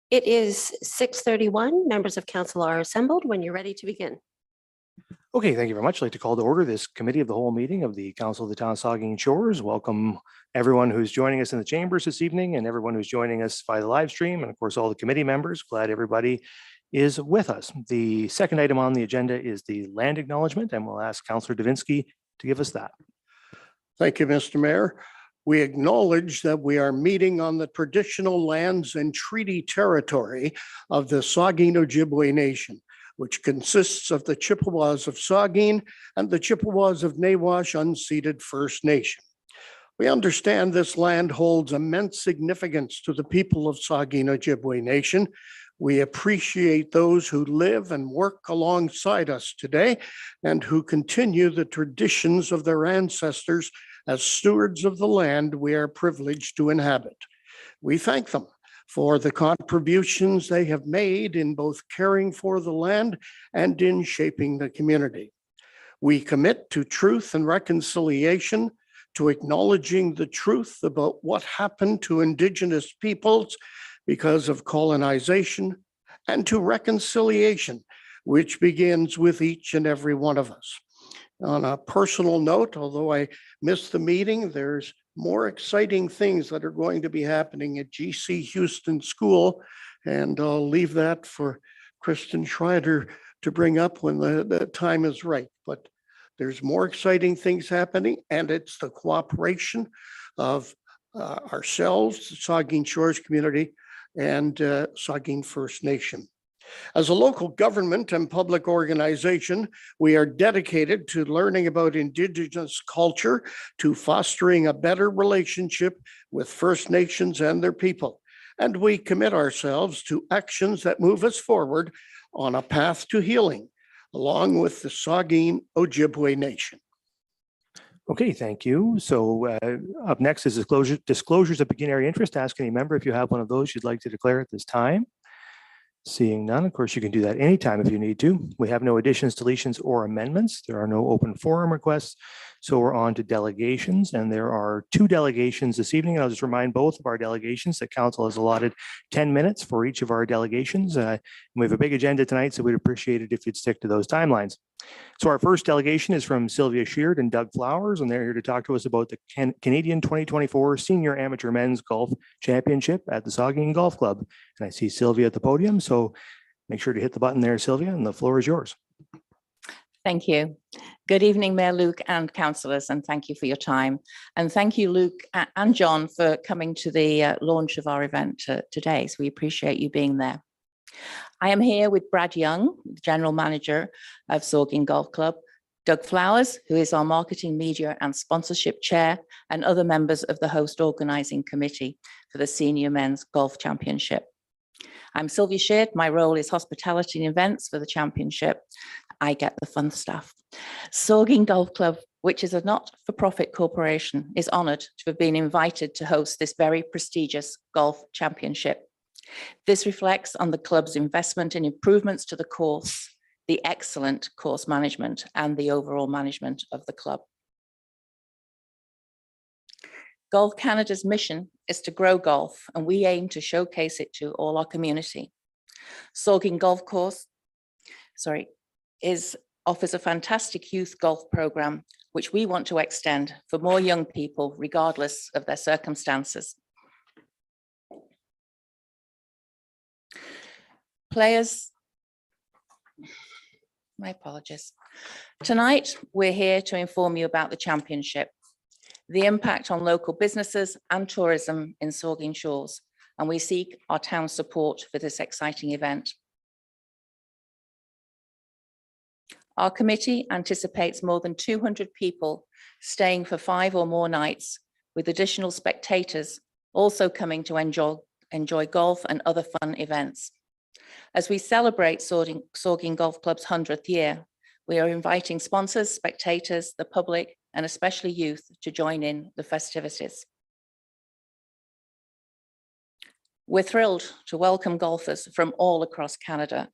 It is 6:31. Members of council are assembled when you're ready to begin. Okay, thank you very much. I'd like to call to order this committee of the whole meeting of the Council of the Town of Saugeen Shores. Welcome everyone who's joining us in the chambers this evening and everyone who's joining us via the live stream, and of course all the committee members. Glad everybody is with us. The second item on the agenda is the land acknowledgement, and we'll ask Councillor Davinsky to give us that. Thank you, Mr. Mayor. We acknowledge that we are meeting on the traditional lands and treaty territory of the Saugeen Ojibwe Nation, which consists of the Chippewas of Saugeen and the Chippewas of Nawash Unceded First Nation. We understand this land holds immense significance to the people of Saugeen Ojibwe Nation. We appreciate those who live and work alongside us today and who continue the traditions of their ancestors as stewards of the land we are privileged to inhabit. We thank them for the contributions they have made in both caring for the land and in shaping the community. We commit to truth and reconciliation, to acknowledging the truth about what happened to Indigenous peoples because of colonization, and to reconciliation, which begins with each and every one of us. On a personal note, although I missed the meeting, there's more exciting things that are going to be happening at GC Houston School, and I'll leave that for Kristen Schreider to bring up when the time is right. But there's more exciting things happening, and it's the cooperation of ourselves, the Saugeen Shores community, and Saugeen First Nation. As a local government and public organization, we are dedicated to learning about Indigenous culture, to fostering a better relationship with First Nations and their people. And we commit ourselves to actions that move us forward on a path to healing, along with the Saugeen Ojibwe Nation. Okay, thank you. So up next is disclosures of pecuniary interest. Ask any member if you have one of those you'd like to declare at this time. Seeing none, of course, you can do that anytime if you need to. We have no additions, deletions, or amendments. There are no open forum requests. So we're on to delegations, and there are 2 delegations this evening. I'll just remind both of our delegations that council has allotted 10 minutes for each of our delegations. We have a big agenda tonight, so we'd appreciate it if you'd stick to those timelines. So our first delegation is from Sylvia Sheard and Doug Flowers, and they're here to talk to us about the Canadian 2024 Senior Amateur Men's Golf Championship at the Saugeen Golf Club. And I see Sylvia at the podium, so make sure to hit the button there, Sylvia, and the floor is yours. Thank you. Good evening, Mayor Luke and councillors, and thank you for your time. And thank you, Luke and John, for coming to the launch of our event today. So we appreciate you being there. I am here with Brad Young, the General Manager of Saugeen Golf Club, Doug Flowers, who is our Marketing, Media and Sponsorship Chair, and other members of the host organising committee for the Senior Men's Golf Championship. I'm Sylvia Sheard. My role is hospitality and events for the championship. I get the fun stuff. Saugeen Golf Club, which is a not-for-profit corporation, is honoured to have been invited to host this very prestigious golf championship. This reflects on the club's investment in improvements to the course, the excellent course management, and the overall management of the club. Golf Canada's mission is to grow golf, and we aim to showcase it to all our community. Saugeen Golf Course, offers a fantastic youth golf program, which we want to extend for more young people, regardless of their circumstances. Players, my apologies. Tonight, we're here to inform you about the championship, the impact on local businesses and tourism in Saugeen Shores, and we seek our town's support for this exciting event. Our committee anticipates more than 200 people staying for 5 or more nights, with additional spectators also coming to enjoy golf and other fun events. As we celebrate Saugeen Golf Club's 100th year, we are inviting sponsors, spectators, the public, and especially youth to join in the festivities. We're thrilled to welcome golfers from all across Canada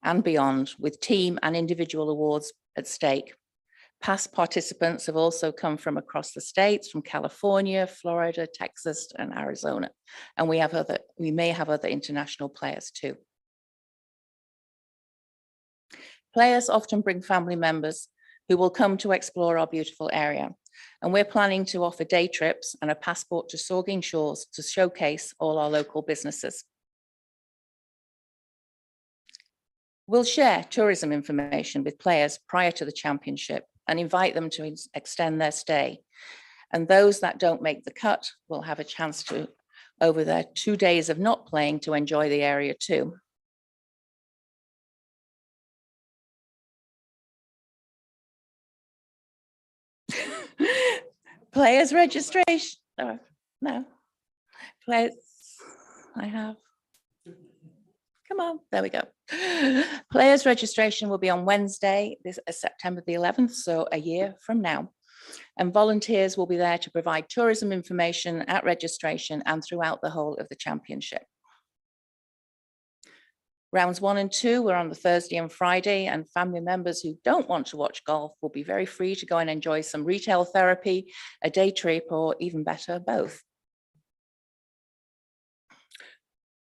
and beyond, with team and individual awards at stake. Past participants have also come from across the states, from California, Florida, Texas, and Arizona. And we may have other international players too. Players often bring family members who will come to explore our beautiful area. And we're planning to offer day trips and a passport to Saugeen Shores to showcase all our local businesses. We'll share tourism information with players prior to the championship and invite them to extend their stay. And those that don't make the cut will have a chance to, over their 2 days of not playing, to enjoy the area too. Players registration. No. Players, I have. Come on, there we go. Players registration will be on Wednesday, this September the 11th, so a year from now. And volunteers will be there to provide tourism information at registration and throughout the whole of the championship. Rounds 1 and 2 were on the Thursday and Friday, and family members who don't want to watch golf will be very free to go and enjoy some retail therapy, a day trip, or even better, both.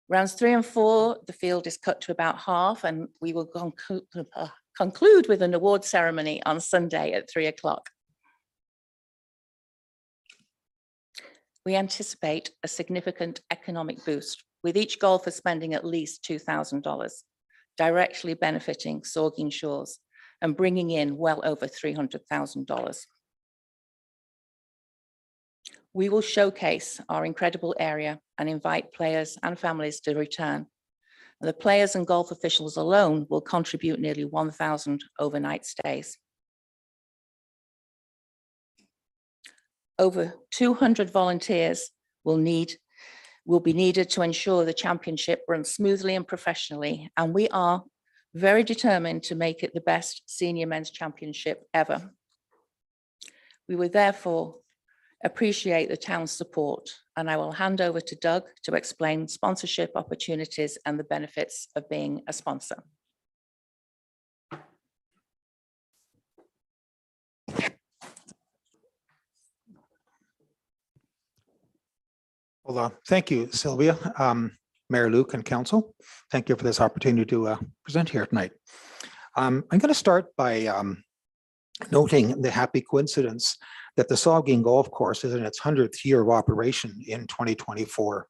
Rounds 3 and 4, the field is cut to about half, and we will conclude with an award ceremony on Sunday at 3 o'clock. We anticipate a significant economic boost, with each golfer spending at least $2,000, directly benefiting Saugeen Shores and bringing in well over $300,000. We will showcase our incredible area and invite players and families to return. The players and golf officials alone will contribute nearly 1,000 overnight stays. Over 200 volunteers will be needed to ensure the championship runs smoothly and professionally, and we are very determined to make it the best senior men's championship ever. We would therefore appreciate the town's support, and I will hand over to Doug to explain sponsorship opportunities and the benefits of being a sponsor. Well, thank you, Sylvia, Mayor Luke and Council. Thank you for this opportunity to present here tonight. I'm going to start by noting the happy coincidence that the Saugeen Golf Course is in its 100th year of operation in 2024.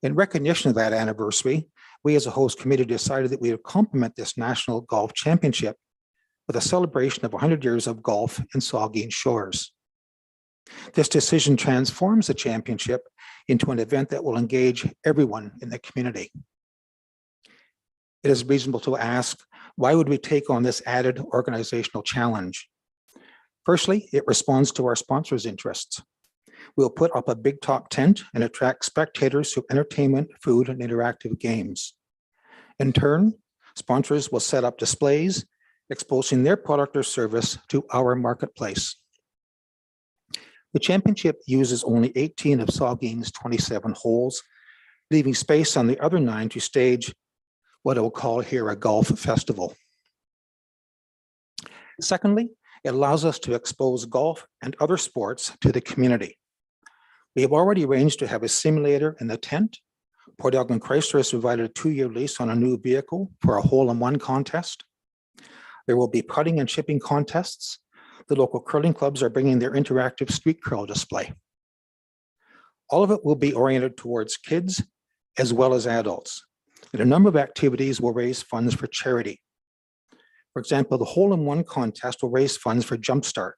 In recognition of that anniversary, we as a host committee decided that we would complement this National Golf Championship with a celebration of 100 years of golf in Saugeen Shores. This decision transforms the championship into an event that will engage everyone in the community. It is reasonable to ask, why would we take on this added organizational challenge? Firstly, it responds to our sponsors' interests. We'll put up a big top tent and attract spectators through entertainment, food, and interactive games. In turn, sponsors will set up displays, exposing their product or service to our marketplace. The championship uses only 18 of Saugeen's 27 holes, leaving space on the other 9 to stage what I will call here a golf festival. Secondly, it allows us to expose golf and other sports to the community. We have already arranged to have a simulator in the tent. Port Elgin Chrysler has provided a 2-year lease on a new vehicle for a hole-in-one contest. There will be putting and chipping contests. The local curling clubs are bringing their interactive street curl display. All of it will be oriented towards kids as well as adults. And a number of activities will raise funds for charity. For example, the hole-in-one contest will raise funds for Jumpstart,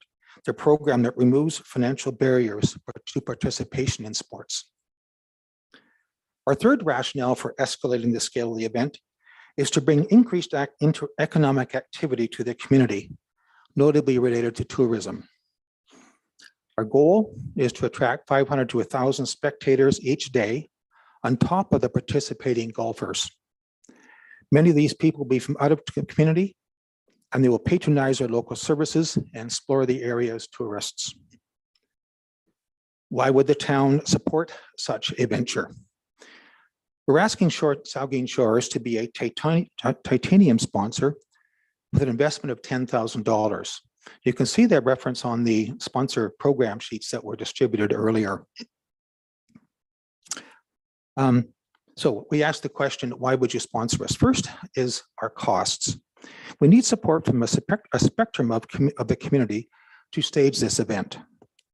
the program that removes financial barriers to participation in sports. Our third rationale for escalating the scale of the event is to bring increased economic activity to the community, notably related to tourism. Our goal is to attract 500 to 1,000 spectators each day on top of the participating golfers. Many of these people will be from out of the community, and they will patronize our local services and explore the area as tourists. Why would the town support such a venture? We're asking Saugeen Shores to be a titanium sponsor with an investment of $10,000. You can see their reference on the sponsor program sheets that were distributed earlier. So we asked the question, why would you sponsor us? First is our costs. We need support from a spectrum of the community to stage this event.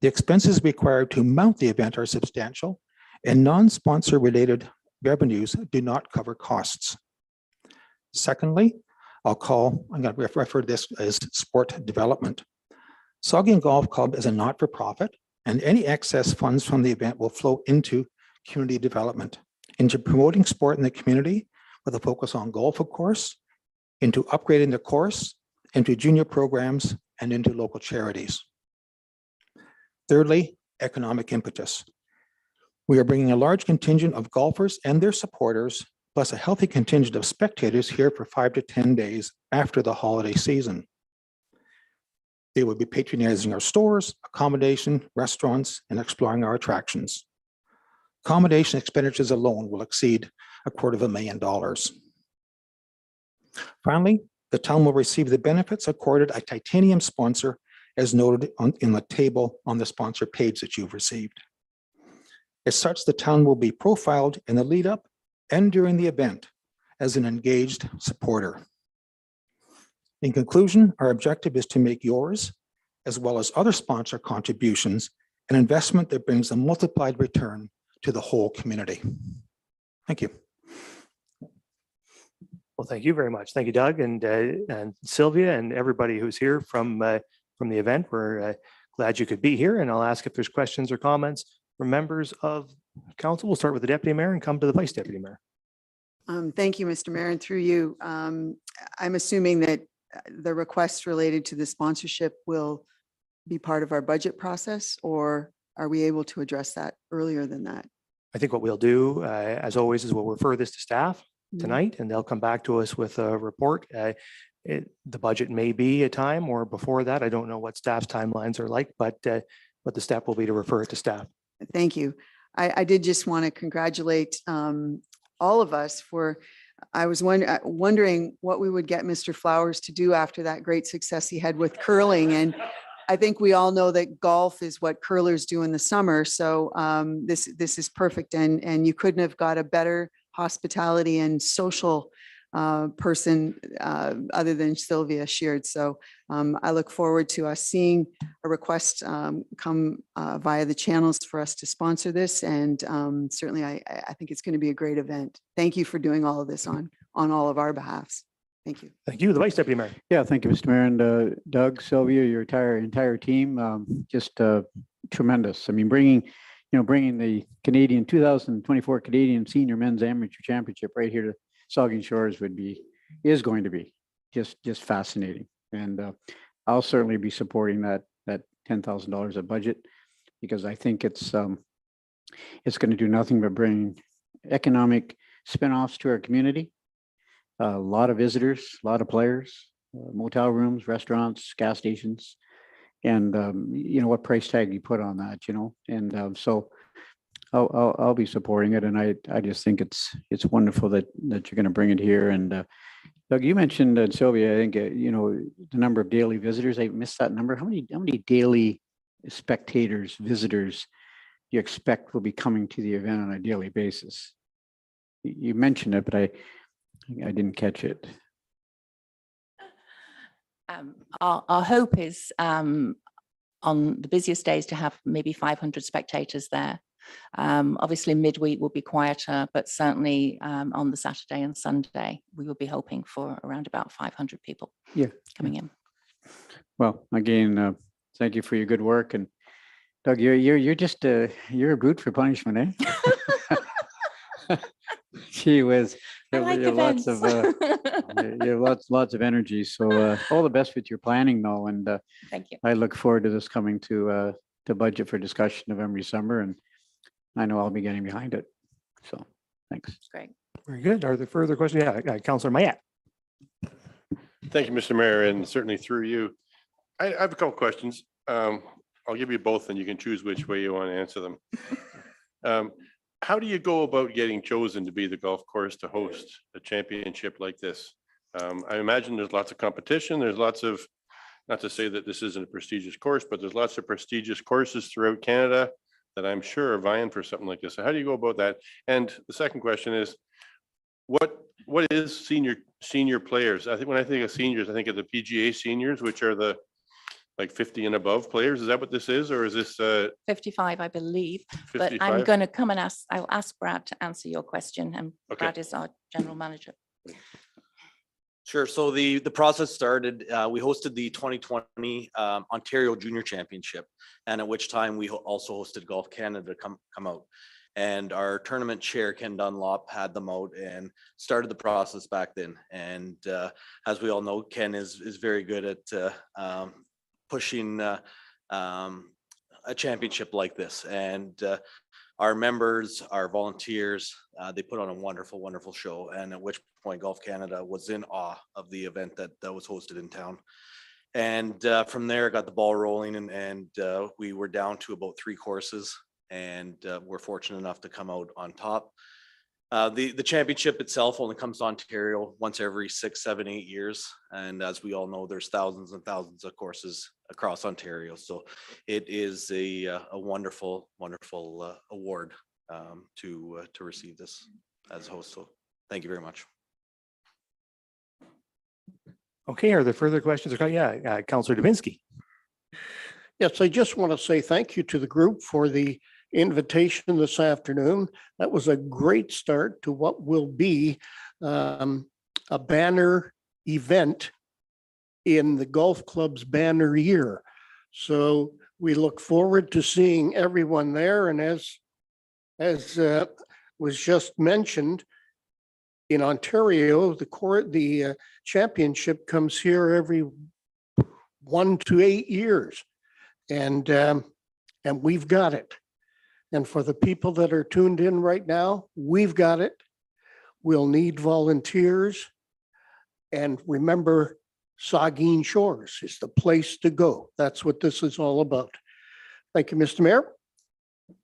The expenses required to mount the event are substantial, and non-sponsor related revenues do not cover costs. Secondly, I'm going to refer to this as sport development. Saugeen Golf Club is a not-for-profit, and any excess funds from the event will flow into community development, into promoting sport in the community with a focus on golf, of course, into upgrading the course, into junior programs, and into local charities. Thirdly, economic impetus. We are bringing a large contingent of golfers and their supporters, plus a healthy contingent of spectators here for 5 to 10 days after the holiday season. They will be patronizing our stores, accommodation, restaurants, and exploring our attractions. Accommodation expenditures alone will exceed $250,000. Finally, the town will receive the benefits accorded a titanium sponsor as noted in the table on the sponsor page that you've received. As such, the town will be profiled in the lead up and during the event as an engaged supporter. In conclusion, our objective is to make yours, as well as other sponsor contributions, an investment that brings a multiplied return to the whole community. Thank you. Well, thank you very much. Thank you, Doug and Sylvia and everybody who's here from the event. We're glad you could be here, and I'll ask if there's questions or comments from members of council. We'll start with the deputy mayor and come to the vice deputy mayor. Thank you, Mr. Mayor, and through you. I'm assuming that the requests related to the sponsorship will be part of our budget process, or are we able to address that earlier than that? I think what we'll do, as always, is we'll refer this to staff tonight, and they'll come back to us with a report. The budget may be a time or before that. I don't know what staff's timelines are like, but the step will be to refer it to staff. Thank you. I did just want to congratulate all of us for, I was wondering what we would get Mr. Flowers to do after that great success he had with curling. And I think we all know that golf is what curlers do in the summer. So this is perfect. And you couldn't have got a better hospitality and social person other than Sylvia Sheard. So I look forward to us seeing a request come via the channels for us to sponsor this. And certainly I think it's going to be a great event. Thank you for doing all of this on all of our behalves. Thank you. Thank you. The vice deputy mayor. Yeah, thank you, Mr. Mayor, and Doug, Sylvia, your entire team, just tremendous. I mean, bringing the 2024 Canadian Senior Men's Amateur Championship right here to Saugeen Shores is going to be just fascinating. And I'll certainly be supporting that $10,000 of budget, because I think it's going to do nothing but bring economic spinoffs to our community. A lot of visitors, a lot of players, motel rooms, restaurants, gas stations, and what price tag you put on that, and so I'll be supporting it, and I just think it's wonderful that you're going to bring it here. And Doug, you mentioned, Sylvia, I think the number of daily visitors. I missed that number. How many daily spectators, visitors you expect will be coming to the event on a daily basis? You mentioned it, but I didn't catch it. Our hope is on the busiest days to have maybe 500 spectators there. Obviously midweek will be quieter, but certainly on the Saturday and Sunday, we will be hoping for around about 500 people coming in. Well, again, thank you for your good work. And Doug, you're just you're a brute for punishment, eh? Gee whiz. I like you have lots of you have lots of energy. So all the best with your planning, though. And thank you. I look forward to this coming to budget for discussion November, December, and I know I'll be getting behind it. So thanks. Great. Very good. Are there further questions? Yeah, Councillor Mayette. Thank you, Mr. Mayor, and certainly through you. I have a couple of questions. I'll give you both and you can choose which way you want to answer them. How do you go about getting chosen to be the golf course to host a championship like this? I imagine there's lots of competition. There's lots of not to say that this isn't a prestigious course, but there's lots of prestigious courses throughout Canada that I'm sure are vying for something like this. So how do you go about that? And the second question is, what is senior players? I think when I think of seniors, I think of the PGA seniors, which are the like 50 and above players. Is that what this is, or is this 55, I believe, but 55? I'm going to come and I'll ask Brad to answer your question, and Okay. Brad is our general manager. Sure. So the process started, we hosted the 2020 Ontario Junior Championship, and at which time we also hosted Golf Canada come out. And our tournament chair, Ken Dunlop, had them out and started the process back then. And as we all know, Ken is very good at pushing a championship like this. And our members, our volunteers, they put on a wonderful, wonderful show. And at which point Golf Canada was in awe of the event that was hosted in town. And from there, got the ball rolling, and we were down to about 3 courses, and we're fortunate enough to come out on top. The championship itself only comes to Ontario once every 6, 7, 8 years. And as we all know, there's thousands and thousands of courses across Ontario. So it is a wonderful, wonderful award to receive this as host. So thank you very much. Okay, are there further questions? Yeah, Councillor Dubinsky. Yes, I just want to say thank you to the group for the invitation this afternoon. That was a great start to what will be a banner event in the golf club's banner year. So we look forward to seeing everyone there. And as was just mentioned, in Ontario, the championship comes here every 1 to 8 years, and we've got it. And for the people that are tuned in right now, we've got it. We'll need volunteers. And remember, Saugeen Shores is the place to go. That's what this is all about. Thank you, Mr. Mayor.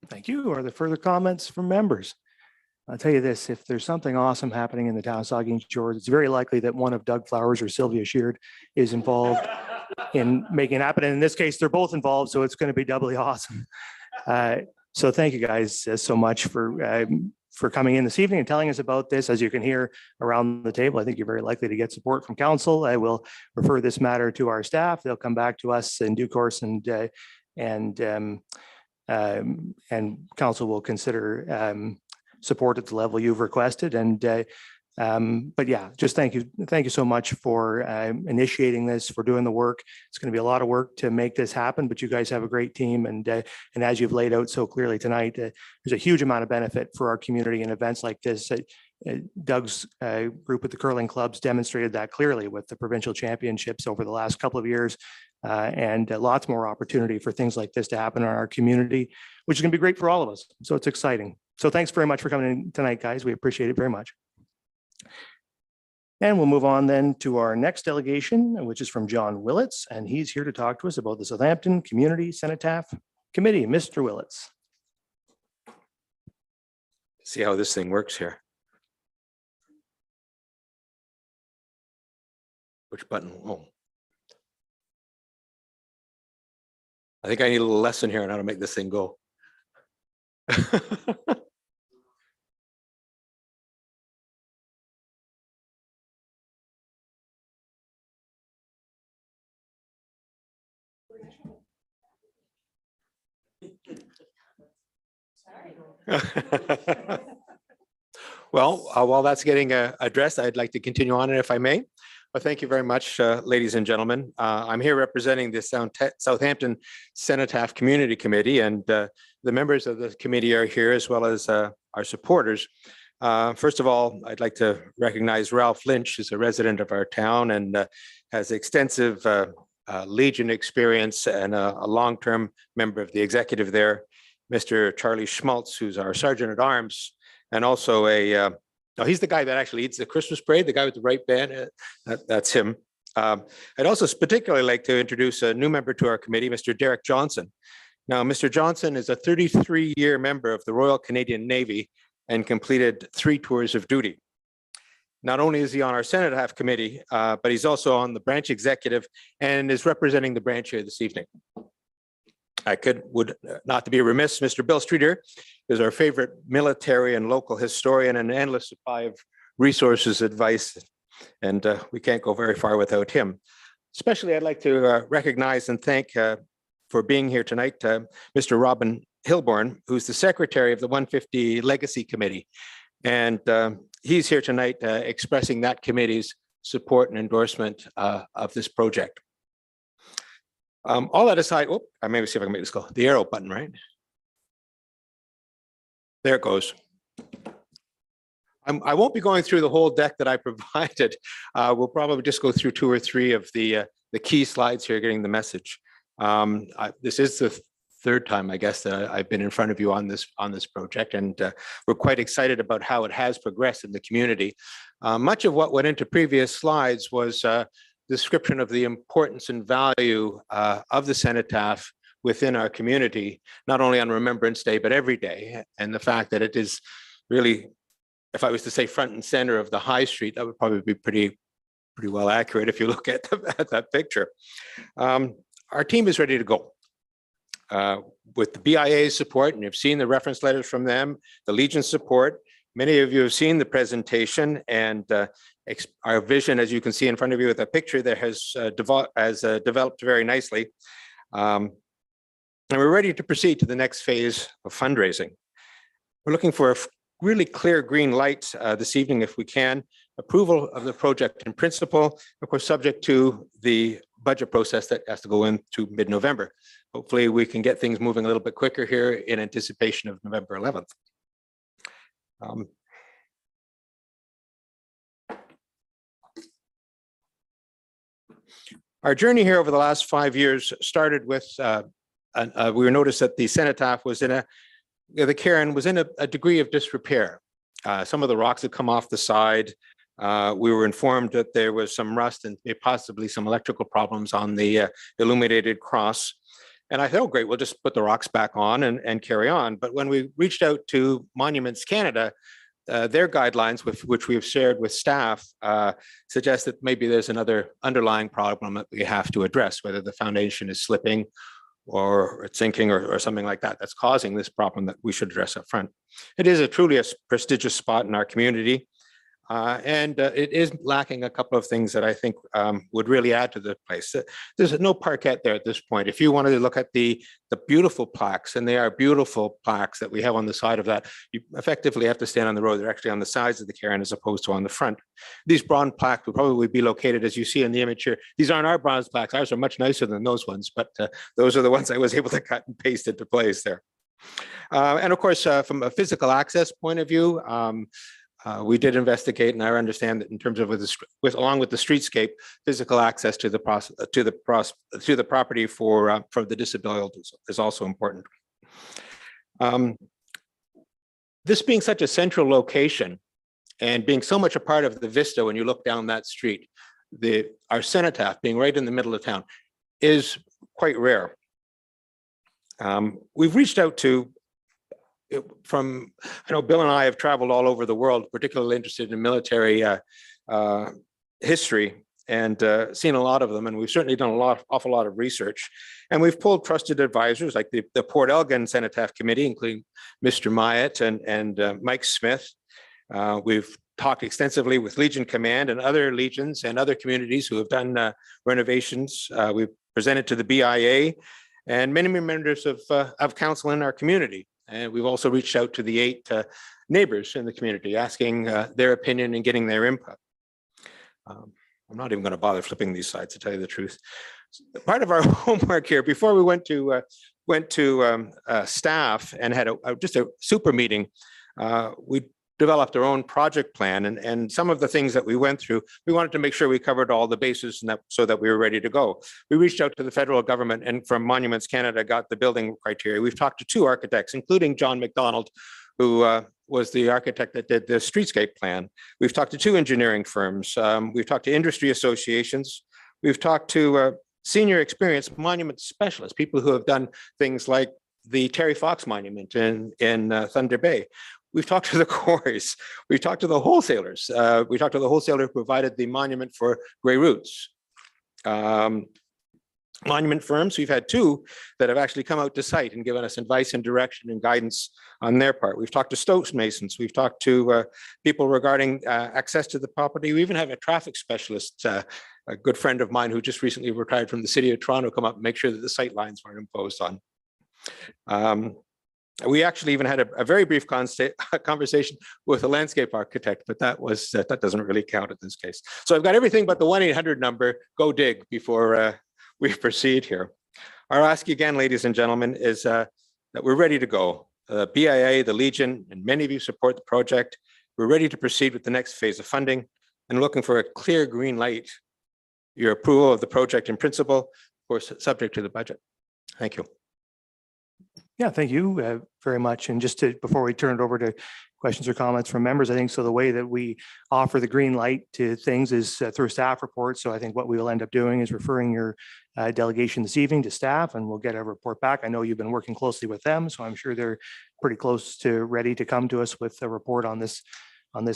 Thank you. Are there further comments from members? I'll tell you this, if there's something awesome happening in the town of Saugeen Shores, it's very likely that one of Doug Flowers or Sylvia Sheard is involved in making it happen. And in this case, they're both involved, so it's going to be doubly awesome. So thank you guys so much for coming in this evening and telling us about this. As you can hear around the table, I think you're very likely to get support from council. I will refer this matter to our staff. They'll come back to us in due course, and council will consider support at the level you've requested. But yeah, just thank you so much for initiating this, for doing the work. It's going to be a lot of work to make this happen, but you guys have a great team, and as you've laid out so clearly tonight, there's a huge amount of benefit for our community in events like this. Doug's group with the curling clubs demonstrated that clearly with the provincial championships over the last couple of years, and lots more opportunity for things like this to happen in our community, which is going to be great for all of us. So it's exciting. So thanks very much for coming in tonight, guys. We appreciate it very much. And we'll move on then to our next delegation, which is from John Willits, and he's here to talk to us about the Southampton Community Cenotaph Committee. Mr. Willits. See how this thing works here. Which button? Oh. I think I need a little lesson here on how to make this thing go. Well, while that's getting addressed, I'd like to continue on, and if I may. Well, thank you very much, ladies and gentlemen. I'm here representing the Southampton Cenotaph Community Committee, and the members of the committee are here, as well as our supporters. First of all, I'd like to recognize Ralph Lynch, who's a resident of our town and has extensive Legion experience and a long-term member of the executive there. Mr. Charlie Schmaltz, who's our Sergeant at Arms, and also he's the guy that actually leads the Christmas parade, the guy with the right band. That's him. I'd also particularly like to introduce a new member to our committee, Mr. Derek Johnson. Now, Mr. Johnson is a 33-year member of the Royal Canadian Navy and completed 3 tours of duty. Not only is he on our Cenotaph committee, but he's also on the branch executive and is representing the branch here this evening. Would not to be remiss, Mr. Bill Streeter is our favorite military and local historian and an endless supply of resources, advice, and we can't go very far without him. Especially, I'd like to recognize and thank for being here tonight, Mr. Robin Hilborn, who's the secretary of the 150 Legacy Committee. And he's here tonight expressing that committee's support and endorsement of this project. All that aside, I maybe see if I can make this go. The arrow button, right? There it goes. I won't be going through the whole deck that I provided. We'll probably just go through 2 or 3 of the key slides here, getting the message. This is the third time, I guess, that I've been in front of you on this project, and we're quite excited about how it has progressed in the community. Much of what went into previous slides was description of the importance and value of the cenotaph within our community, not only on Remembrance Day, but every day. And the fact that it is really, if I was to say front and center of the high street, that would probably be pretty well accurate if you look at that picture. Our team is ready to go. With the BIA's support, and you've seen the reference letters from them, the Legion's support, many of you have seen the presentation, and our vision, as you can see in front of you with a picture, that has developed very nicely. And we're ready to proceed to the next phase of fundraising. We're looking for a really clear green light this evening, if we can. Approval of the project in principle, of course, subject to the budget process that has to go into mid-November. Hopefully, we can get things moving a little bit quicker here in anticipation of November 11th. Our journey here over the last 5 years started with, we were noticed that the cenotaph was the cairn was in a degree of disrepair. Some of the rocks had come off the side. We were informed that there was some rust and possibly some electrical problems on the illuminated cross. And I thought, oh, great, we'll just put the rocks back on and carry on. But when we reached out to Monuments Canada, their guidelines, which we have shared with staff, suggest that maybe there's another underlying problem that we have to address, whether the foundation is slipping or it's sinking or something like that, that's causing this problem that we should address up front. It is truly a prestigious spot in our community. And it is lacking a couple of things that I think would really add to the place. There's no parquet there at this point. If you wanted to look at the beautiful plaques, and they are beautiful plaques that we have on the side of that, you effectively have to stand on the road. They're actually on the sides of the cairn as opposed to on the front. These bronze plaques will probably be located, as you see in the image here. These aren't our bronze plaques. Ours are much nicer than those ones, but those are the ones I was able to cut and paste into place there. And of course, from a physical access point of view, we did investigate, and I understand that in terms of along with the streetscape, physical access to the property for the disabled is also important. This being such a central location and being so much a part of the vista when you look down that street, our cenotaph being right in the middle of town is quite rare. We've reached out to I know Bill and I have traveled all over the world, particularly interested in military history, and seen a lot of them. And we've certainly done awful lot of research. And we've pulled trusted advisors like the Port Elgin Cenotaph Committee, including Mr. Myatt and Mike Smith. We've talked extensively with Legion Command and other legions and other communities who have done renovations. We've presented to the BIA and many members of council in our community. And we've also reached out to the 8 neighbors in the community, asking their opinion and getting their input. I'm not even going to bother flipping these slides, to tell you the truth. Part of our homework here, before we went to staff and had just a super meeting, we developed our own project plan, and some of the things that we went through, we wanted to make sure we covered all the bases so that we were ready to go. We reached out to the federal government, and from Monuments Canada got the building criteria. We've talked to 2 architects, including John McDonald, who was the architect that did the streetscape plan. We've talked to 2 engineering firms. We've talked to industry associations. We've talked to senior experienced monument specialists, people who have done things like the Terry Fox Monument in Thunder Bay. we've talked to the quarries, we've talked to the wholesalers, we talked to the wholesaler who provided the monument for Grey Roots. Monument firms, we've had two that have actually come out to site and given us advice and direction and guidance on their part. We've talked to stonemasons, we've talked to people regarding access to the property. We even have a traffic specialist, a good friend of mine who just recently retired from the city of Toronto, come up and make sure that the sight lines weren't imposed on. We actually even had a very brief conversation with a landscape architect, but that doesn't really count in this case. So I've got everything but the 1-800 number. Go dig before we proceed here. Our ask again, ladies and gentlemen, is that we're ready to go. The BIA, the Legion, and many of you support the project. We're ready to proceed with the next phase of funding and looking for a clear green light. Your approval of the project in principle, of course, subject to the budget. Thank you. Yeah, thank you very much. And just before we turn it over to questions or comments from members, I think so the way that we offer the green light to things is through staff reports. So I think what we will end up doing is referring your delegation this evening to staff, and we'll get a report back. I know you've been working closely with them, so I'm sure they're pretty close to ready to come to us with a report on this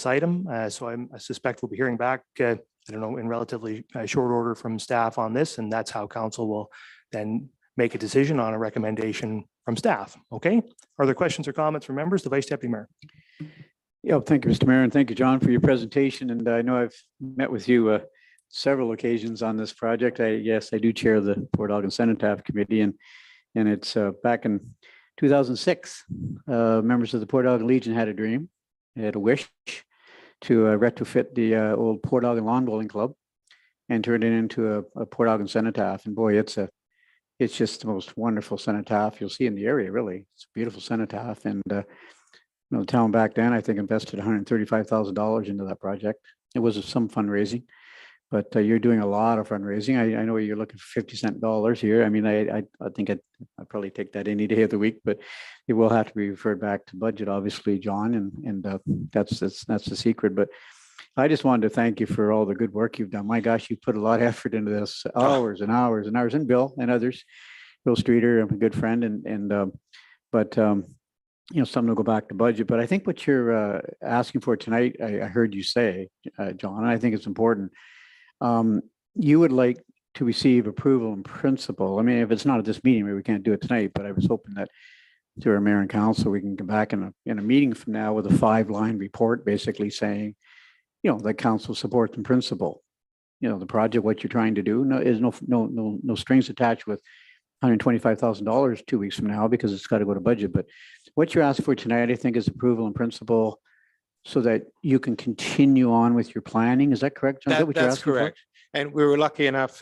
item. So I suspect we'll be hearing back, I don't know, in relatively short order from staff on this, and that's how council will then make a decision on a recommendation from staff. Okay. Are there questions or comments from members? The Vice Deputy Mayor. Yeah, thank you, Mr. Mayor, and thank you, John, for your presentation. And I know I've met with you several occasions on this project. Yes, I do chair the Port Elgin Cenotaph Committee, and it's back in 2006. Members of the Port Elgin Legion had a dream, they had a wish to retrofit the old Port Elgin Lawn Bowling Club and turn it into a Port Elgin Cenotaph. And boy, it's just the most wonderful cenotaph you'll see in the area, really. It's a beautiful cenotaph. And the town back then, I think, invested $135,000 into that project. It was some fundraising, but you're doing a lot of fundraising. I know you're looking for 50-cent dollars here. I mean, I think I'd probably take that any day of the week, but it will have to be referred back to budget, obviously, John, and that's the secret. But I just wanted to thank you for all the good work you've done. My gosh, you put a lot of effort into this, hours and hours and hours, and Bill and others. Bill Streeter, I'm a good friend, but something to go back to budget. But I think what you're asking for tonight, I heard you say, John, and I think it's important. You would like to receive approval in principle. I mean, if it's not at this meeting, maybe we can't do it tonight, but I was hoping that through our mayor and council, we can come back in a meeting from now with a 5-line report, basically saying, that council supports in principle, the project, what you're trying to do. Is no strings attached with $125,000 2 weeks from now, because it's got to go to budget. But what you're asking for tonight, I think, is approval in principle so that you can continue on with your planning. Is that correct, John? Is that what you're That's asking for? correct. And we were lucky enough,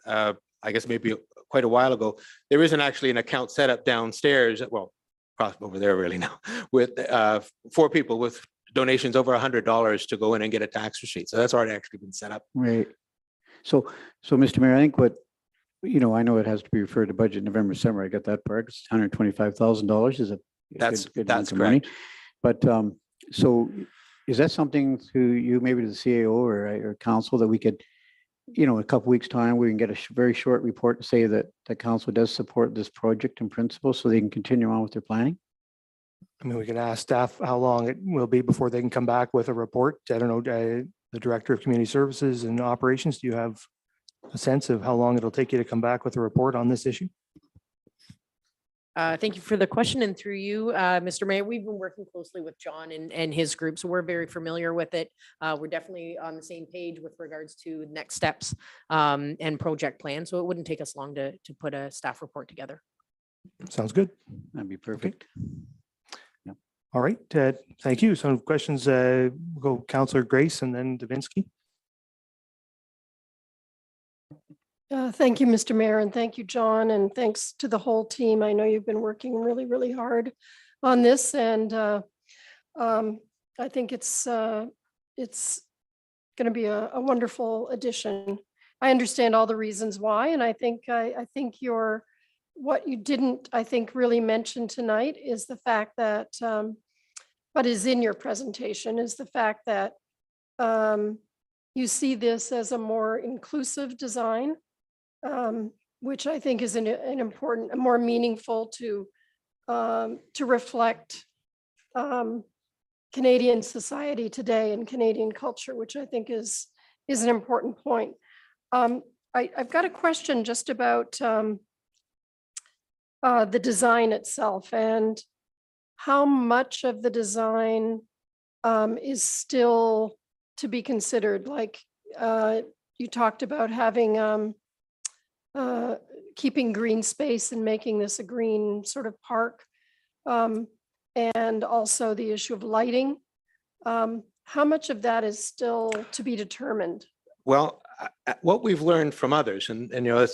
I guess maybe quite a while ago, there isn't actually an account set up downstairs, well, over there really now, with 4 people with donations over $100 to go in and get a tax receipt. So that's already actually been set up. Right. So Mr. Mayor, I think I know it has to be referred to budget November, December. I got that part. It's $125,000 is a That's amount of money. correct. But so is that something to you, maybe to the CAO or council, that we could, a couple weeks time, we can get a very short report to say that the council does support this project in principle so they can continue on with their planning? I mean, we can ask staff how long it will be before they can come back with a report. I don't know, the Director of Community Services and Operations, do you have a sense of how long it'll take you to come back with a report on this issue? Thank you for the question, and through you, Mr. Mayor, we've been working closely with John and his group, so we're very familiar with it. We're definitely on the same page with regards to next steps and project plan, so it wouldn't take us long to put a staff report together. Sounds good. That'd be perfect. All right, thank you. Some questions, we'll go Councillor Grace and then Davinsky. Thank you, Mr. Mayor, and thank you, John, and thanks to the whole team. I know you've been working really, really hard on this, and I think it's going to be a wonderful addition. I understand all the reasons why, and I think what you didn't, I think, really mention tonight is the fact that, what is in your presentation is the fact that you see this as a more inclusive design, which I think is an important, more meaningful to reflect Canadian society today and Canadian culture, which I think is an important point. I've got a question just about the design itself and how much of the design is still to be considered. Like you talked about having keeping green space and making this a green sort of park. And also the issue of lighting. How much of that is still to be determined? Well, what we've learned from others, and you know,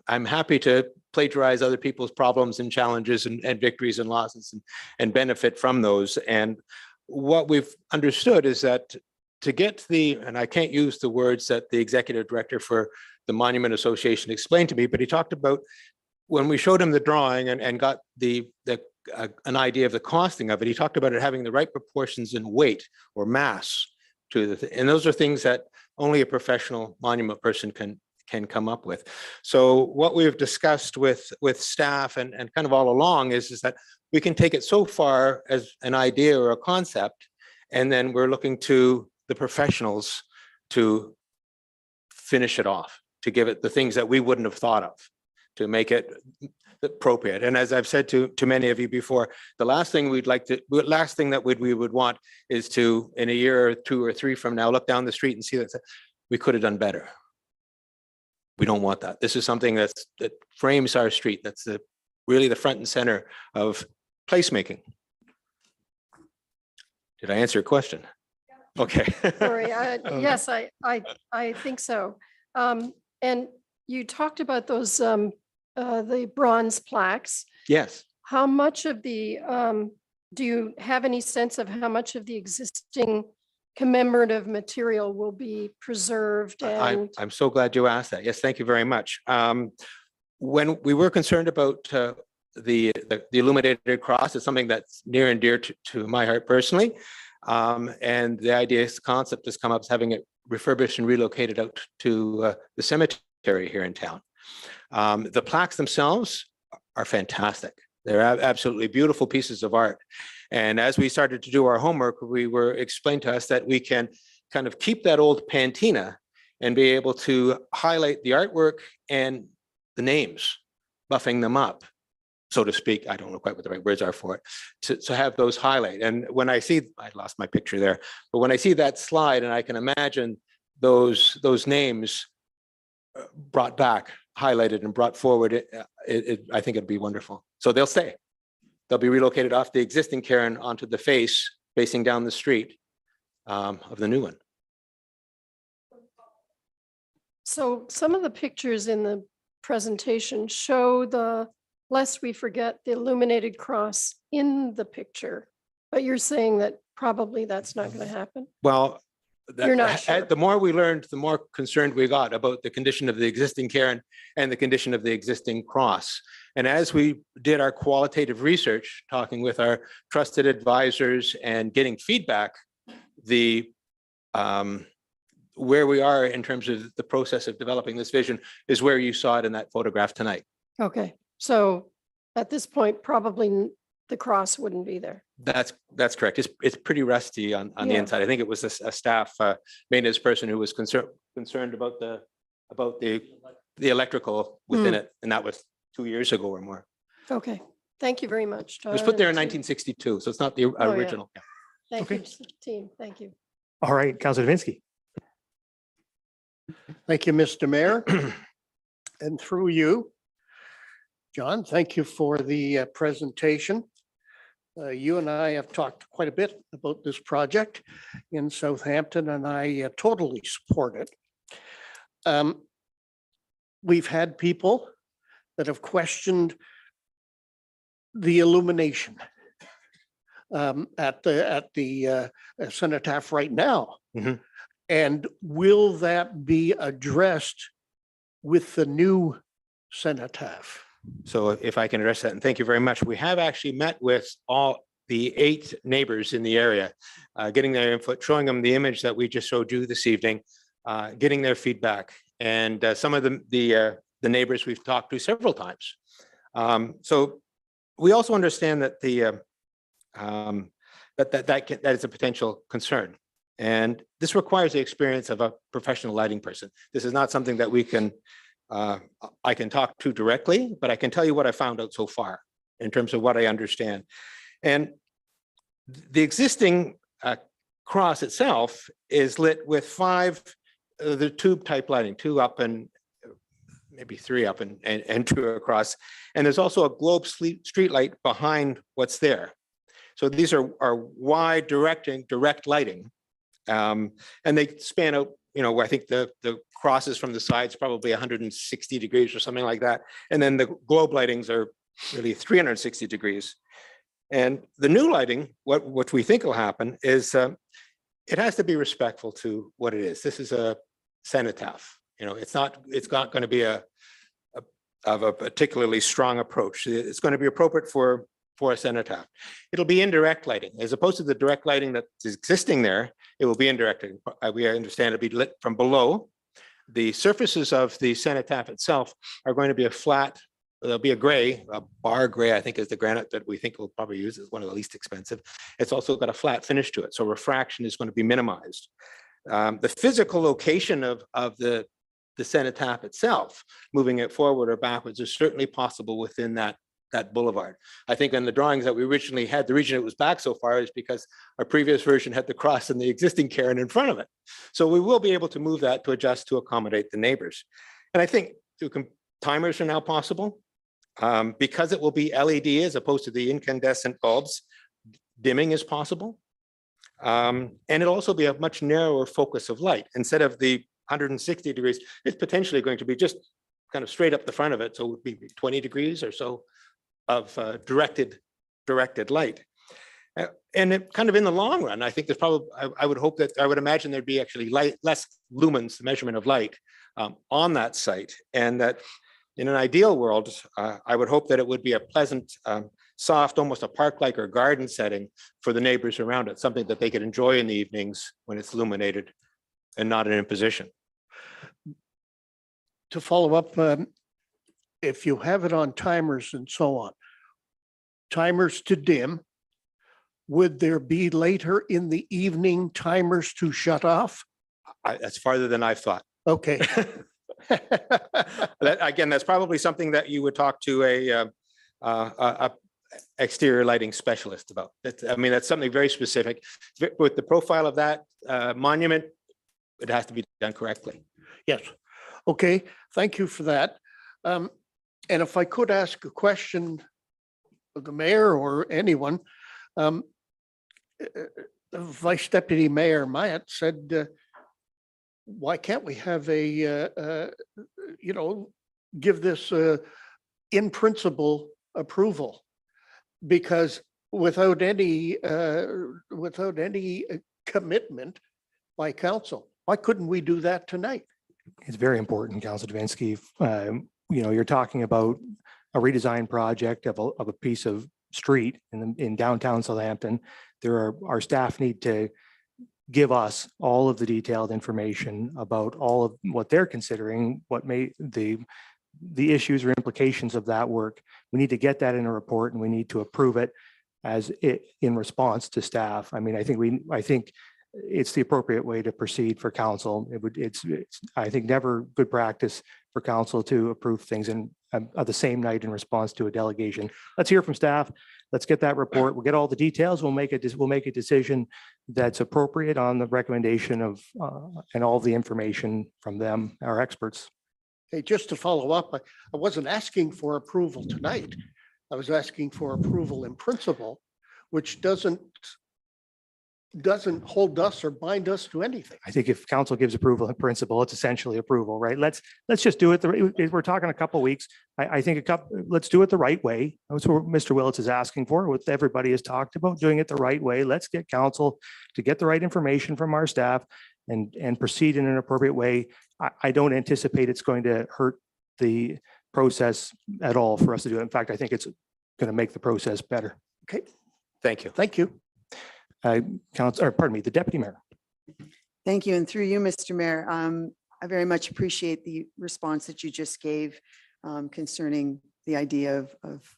I'm happy to plagiarize other people's problems and challenges and victories and losses and benefit from those. And what we've understood is that to get and I can't use the words that the executive director for the Monument Association explained to me, but he talked about when we showed him the drawing and got an idea of the costing of it, he talked about it having the right proportions in weight or mass to and those are things that only a professional monument person can come up with. So what we've discussed with staff and kind of all along is that we can take it so far as an idea or a concept, and then we're looking to the professionals to finish it off, to give it the things that we wouldn't have thought of, to make it appropriate. And as I've said to many of you before, the last thing that we would want is to, in a year or 2 or 3 from now, look down the street and see that we could have done better. We don't want that. This is something that frames our street. That's really the front and center of placemaking. Did I answer your question? Okay. Sorry, yes, I think so. And you talked about those the bronze plaques. Yes. How much of the, do you have any sense of how much of the existing commemorative material will be preserved? And I'm so glad you asked that. Yes, thank you very much. When we were concerned about the illuminated cross, it's something that's near and dear to my heart personally. And the concept has come up as having it refurbished and relocated out to the cemetery here in town. The plaques themselves are fantastic. They're absolutely beautiful pieces of art. And as we started to do our homework, we were explained to us that we can kind of keep that old patina and be able to highlight the artwork and the names, buffing them up, so to speak. I don't know quite what the right words are for it, to have those highlight. And when I lost my picture there, but when I see that slide and I can imagine those names brought back, highlighted and brought forward, I think it'd be wonderful. So they'll stay. They'll be relocated off the existing cairn onto the face facing down the street of the new one. so some of the pictures in the presentation show lest we forget, the illuminated cross in the picture. But you're saying that probably that's not going to happen? Well, You're not sure. the more we learned, the more concerned we got about the condition of the existing cairn and the condition of the existing cross. And as we did our qualitative research, talking with our trusted advisors and getting feedback, where we are in terms of the process of developing this vision is where you saw it in that photograph tonight. Okay, so at this point, probably the cross wouldn't be there. That's correct. It's pretty rusty on the Yeah. inside. I think it was a staff maintenance person who was concerned about the electrical within it, and that was 2 years ago or more. Okay, thank you very much. It was put there in John and team. 1962, so it's not the yeah. original. Yeah. Thank Okay. you, team, thank you. All right, Councilor Davinsky. Thank you, Mr. Mayor. And through you, John, thank you for the presentation. You and I have talked quite a bit about this project in Southampton, and I totally support it. We've had people that have questioned the illumination at the cenotaph right now. Mhm. And will that be addressed with the new cenotaph? So if I can address that, and thank you very much. We have actually met with all the 8 neighbors in the area, getting their input, showing them the image that we just showed you this evening, getting their feedback. And some of the neighbors we've talked to several times. So we also understand that that is a potential concern. And this requires the experience of a professional lighting person. This is not something that we can, I can talk to directly, but I can tell you what I found out so far in terms of what I understand. And the existing cross itself is lit with 5 the tube type lighting, 2 up and maybe 3 up and 2 across. And there's also a globe street light behind what's there. So these are wide direct lighting. And they span out, you know, I think the crosses from the sides probably 160 degrees or something like that. And then the globe lightings are really 360 degrees. And the new lighting, what we think will happen is it has to be respectful to what it is. This is a cenotaph. You know, it's not going to be a particularly strong approach. It's going to be appropriate for a cenotaph. It'll be indirect lighting as opposed to the direct lighting that's existing there. It will be indirect. We understand it'll be lit from below. The surfaces of the cenotaph itself are going to be a flat. There'll be a bar gray, I think is the granite that we think we'll probably use as one of the least expensive. It's also got a flat finish to it. So refraction is going to be minimized. The physical location of the cenotaph itself, moving it forward or backwards, is certainly possible within that boulevard. I think in the drawings that we originally had, the reason it was back so far is because our previous version had the cross and the existing cairn in front of it. So we will be able to move that to adjust to accommodate the neighbors. And I think timers are now possible. Because it will be LED as opposed to the incandescent bulbs, dimming is possible. And it'll also be a much narrower focus of light. Instead of the 160 degrees, it's potentially going to be just kind of straight up the front of it. So it would be 20 degrees or so of directed light. And it kind of in the long run, I think there's probably, I would imagine there'd be actually less lumens, the measurement of light on that site. And that in an ideal world, I would hope that it would be a pleasant, soft, almost a park-like or garden setting for the neighbors around it, something that they could enjoy in the evenings when it's illuminated and not an imposition. To follow up, if you have it on timers and so on, timers to dim, would there be later in the evening timers to shut off? That's farther than I've thought. Okay. Again, that's probably something that you would talk to a exterior lighting specialist about. I mean, that's something very specific. With the profile of that monument, it has to be done correctly. Yes. Okay. Thank you for that. And if I could ask a question of the mayor or anyone, Vice Deputy Mayor Myatt said, why can't we have give this in principle approval? Because without any commitment by council, why couldn't we do that tonight? It's very important, Councilor Davinsky. You're talking about a redesign project of a piece of street in downtown Southampton. Our staff need to give us all of the detailed information about all of what they're considering, what may the issues or implications of that work. We need to get that in a report and we need to approve it in response to staff. I mean, I think it's the appropriate way to proceed for council. It's I think never good practice for council to approve things the same night in response to a delegation. Let's hear from staff. Let's get that report. We'll get all the details. We'll make a decision that's appropriate on the recommendation of and all the information from them, our experts. Hey, just to follow up, I wasn't asking for approval tonight. I was asking for approval in principle, which doesn't hold us or bind us to anything. I think if council gives approval in principle, it's essentially approval, right? Let's just do it. We're talking a couple of weeks. I think let's do it the right way. That's what Mr. Willits is asking for. What everybody has talked about, doing it the right way. Let's get council to get the right information from our staff and proceed in an appropriate way. I don't anticipate it's going to hurt the process at all for us to do it. In fact, I think it's going to make the process better. Okay. Thank you. Thank you. The Deputy Mayor. Thank you. And through you, Mr. Mayor, I very much appreciate the response that you just gave concerning the idea of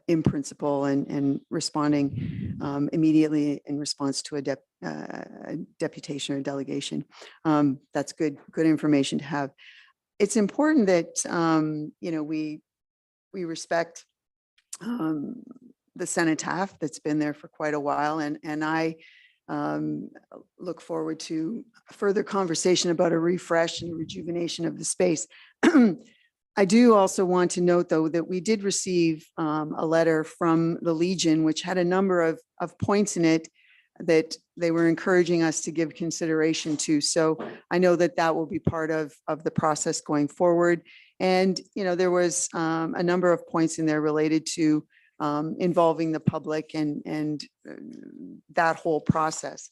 in principle and responding immediately in response to a deputation or delegation. That's good information to have. It's important that, we respect the cenotaph that's been there for quite a while. And I look forward to further conversation about a refresh and rejuvenation of the space. I do also want to note, though, that we did receive a letter from the Legion, which had a number of points in it that they were encouraging us to give consideration to. So I know that that will be part of the process going forward. And, there was a number of points in there related to involving the public and that whole process.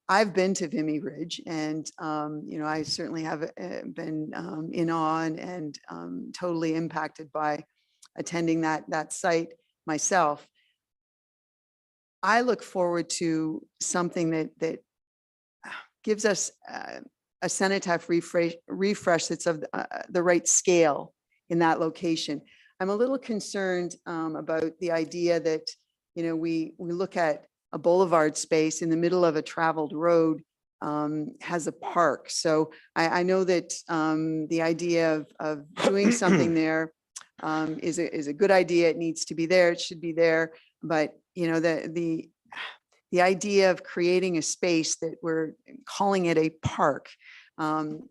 I've been to Vimy Ridge and, I certainly have been in awe and totally impacted by attending that site myself. I look forward to something that gives us a cenotaph refresh that's of the right scale in that location. I'm a little concerned about the idea that, we look at a boulevard space in the middle of a traveled road has a park. So I know that the idea of doing something there is a good idea. It needs to be there. It should be there. But, the idea of creating a space that we're calling it a park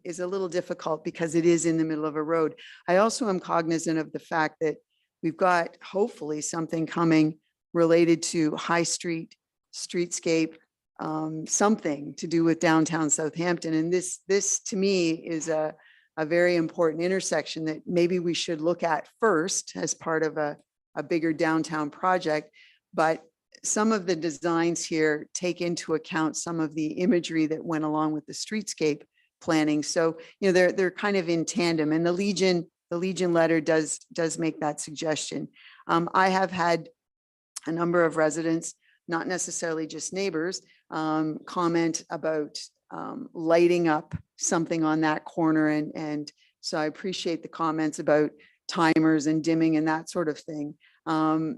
is a little difficult because it is in the middle of a road. I also am cognizant of the fact that we've got hopefully something coming related to High Street, streetscape, something to do with downtown Southampton. And this to me is a very important intersection that maybe we should look at first as part of a bigger downtown project. But some of the designs here take into account some of the imagery that went along with the streetscape planning. So, they're kind of in tandem, and the Legion letter does make that suggestion. I have had a number of residents, not necessarily just neighbors, comment about lighting up something on that corner. And so I appreciate the comments about timers and dimming and that sort of thing.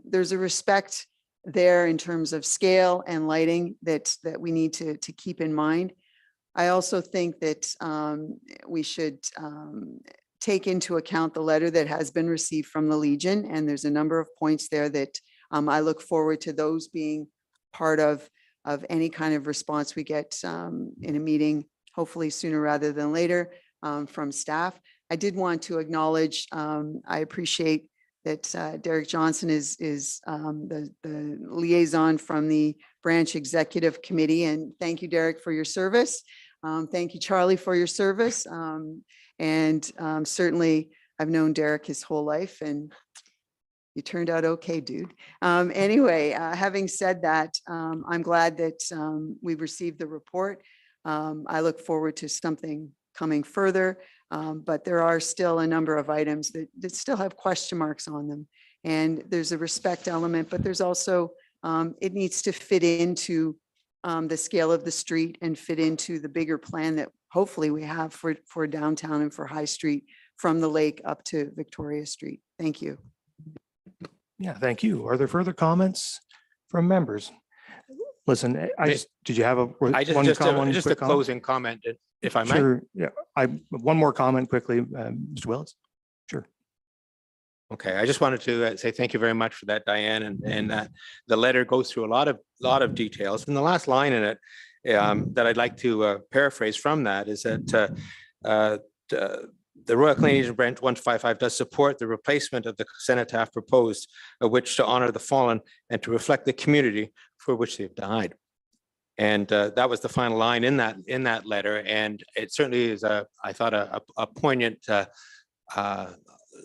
There's a respect there in terms of scale and lighting that we need to keep in mind. I also think that we should take into account the letter that has been received from the Legion. And there's a number of points there that I look forward to those being part of any kind of response we get in a meeting, hopefully sooner rather than later, from staff. I did want to acknowledge, I appreciate that Derek Johnson is the liaison from the branch executive committee. And thank you, Derek, for your service. Thank you, Charlie, for your service. And certainly I've known Derek his whole life and you turned out okay, dude. Anyway, having said that, I'm glad that we've received the report. I look forward to something coming further, but there are still a number of items that still have question marks on them. And there's a respect element, but there's also, it needs to fit into the scale of the street and fit into the bigger plan that hopefully we have for downtown and for High Street from the lake up to Victoria Street. Thank you. Yeah, thank you. Are there further comments from members? Listen, did you have a Just a quick comment? closing comment, if I might. Sure. Yeah, one more comment quickly, Mr. Willis. Sure. Okay, I just wanted to say thank you very much for that, Diane, and that the letter goes through a lot of details. And the last line in it that I'd like to paraphrase from that is that the Royal Canadian Branch 155 does support the replacement of the cenotaph proposed, which to honor the fallen and to reflect the community for which they've died. And that was the final line in that letter. And it certainly is I thought a poignant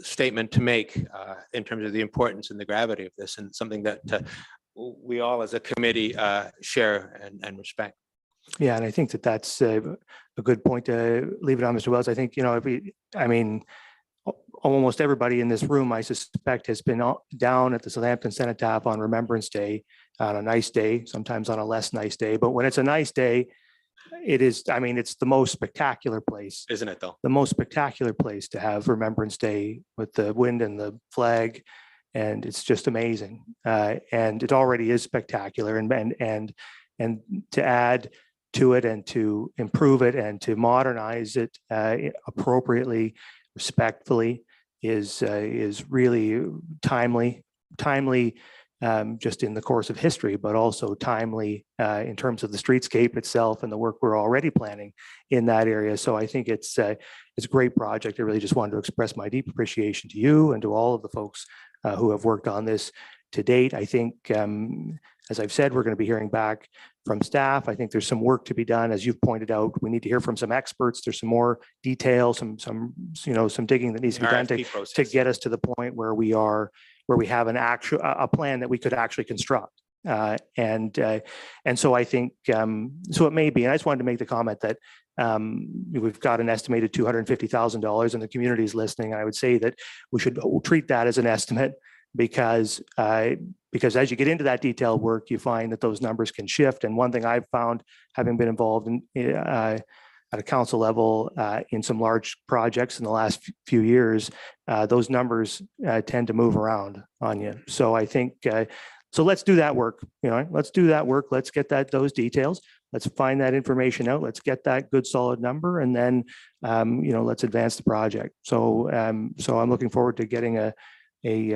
statement to make in terms of the importance and the gravity of this, and something that we all as a committee share and respect. Yeah, and I think that's a good point to leave it on, Mr. Wells. I think, almost everybody in this room, I suspect, has been down at the Southampton Cenotaph on Remembrance Day, on a nice day, sometimes on a less nice day. But when it's a nice day, it is, it's the most spectacular place. Isn't it though? The most spectacular place to have Remembrance Day with the wind and the flag. and it's just amazing. And it already is spectacular, and to add to it and to improve it and to modernize it appropriately, respectfully is really timely just in the course of history, but also timely in terms of the streetscape itself and the work we're already planning in that area. So I think it's a great project. I really just wanted to express my deep appreciation to you and to all of the folks who have worked on this to date. I think, as I've said, we're going to be hearing back from staff. I think there's some work to be done. As you've pointed out, we need to hear from some experts. There's some more detail, some digging that needs to be done to get us to the point where we have a plan that we could actually construct. And so I think, so it may be, and I just wanted to make the comment that we've got an estimated $250,000 and the community is listening. I would say that we should treat that as an estimate because as you get into that detailed work, you find that those numbers can shift. And one thing I've found, having been involved in at a council level in some large projects in the last few years, those numbers tend to move around on you. So I think, so let's do that work. Let's do that work. Let's get those details. Let's find that information out. Let's get that good solid number, and then let's advance the project. So so I'm looking forward to getting a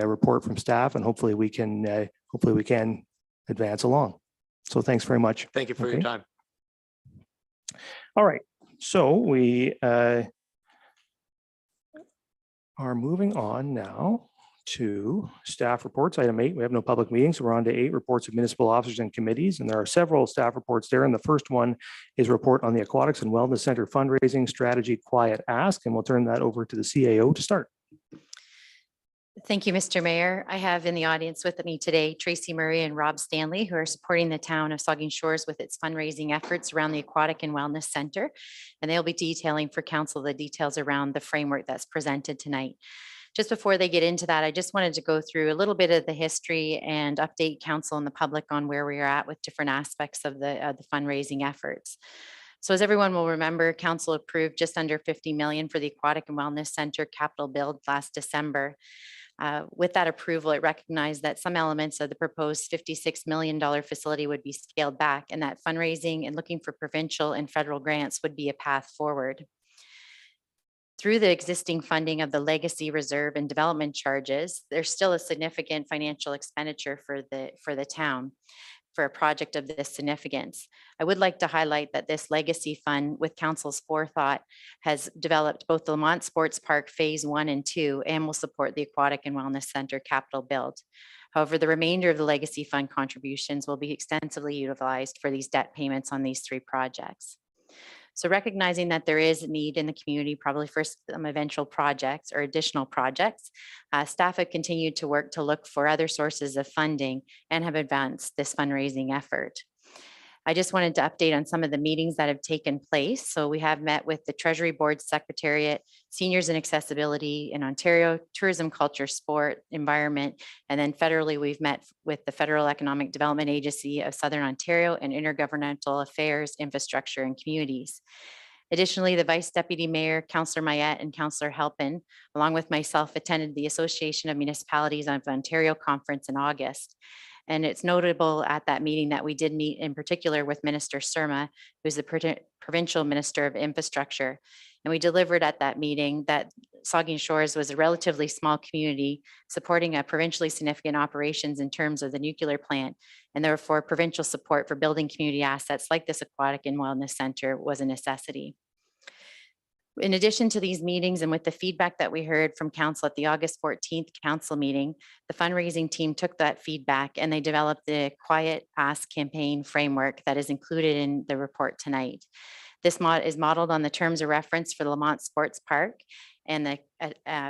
report from staff, and hopefully we can advance along. So thanks very much. Thank you for your time. All right. So we are moving on now to staff reports. Item 8, we have no public meetings. So we're on to 8, reports of municipal officers and committees. And there are several staff reports there. And the first one is a report on the Aquatics and Wellness Center fundraising strategy quiet ask. And we'll turn that over to the CAO to start. Thank you, Mr. Mayor. I have in the audience with me today, Tracy Murray and Rob Stanley, who are supporting the town of Saugeen Shores with its fundraising efforts around the Aquatic and Wellness Center. And they'll be detailing for council the details around the framework that's presented tonight. Just before they get into that, I just wanted to go through a little bit of the history and update council and the public on where we are at with different aspects of the fundraising efforts. So as everyone will remember, council approved just under 50 million for the Aquatic and Wellness Center capital build last December. With that approval, it recognized that some elements of the proposed $56 million facility would be scaled back, and that fundraising and looking for provincial and federal grants would be a path forward. Through the existing funding of the legacy reserve and development charges, there's still a significant financial expenditure for the town for a project of this significance. I would like to highlight that this legacy fund, with council's forethought, has developed both the Lamont Sports Park Phase 1 and 2 and will support the Aquatic and Wellness Center capital build. However, the remainder of the legacy fund contributions will be extensively utilized for these debt payments on these 3 projects. So recognizing that there is a need in the community, probably for some eventual projects or additional projects, staff have continued to work to look for other sources of funding and have advanced this fundraising effort. I just wanted to update on some of the meetings that have taken place. So we have met with the Treasury Board Secretariat, Seniors and Accessibility in Ontario, Tourism, Culture, Sport, Environment, and then federally we've met with the Federal Economic Development Agency of Southern Ontario and Intergovernmental Affairs, Infrastructure and Communities. Additionally, the Vice Deputy Mayor, Councillor Mayette and Councillor Halpin, along with myself, attended the Association of Municipalities of Ontario conference in August. And it's notable at that meeting that we did meet in particular with Minister Surma, who's the Provincial Minister of Infrastructure. And we delivered at that meeting that Saugeen Shores was a relatively small community supporting a provincially significant operations in terms of the nuclear plant. And therefore, provincial support for building community assets like this Aquatic and Wellness Center was a necessity. In addition to these meetings and with the feedback that we heard from council at the August 14th council meeting, the fundraising team took that feedback and they developed the Quiet Ask campaign framework that is included in the report tonight. This is modeled on the terms of reference for the Lamont Sports Park, and the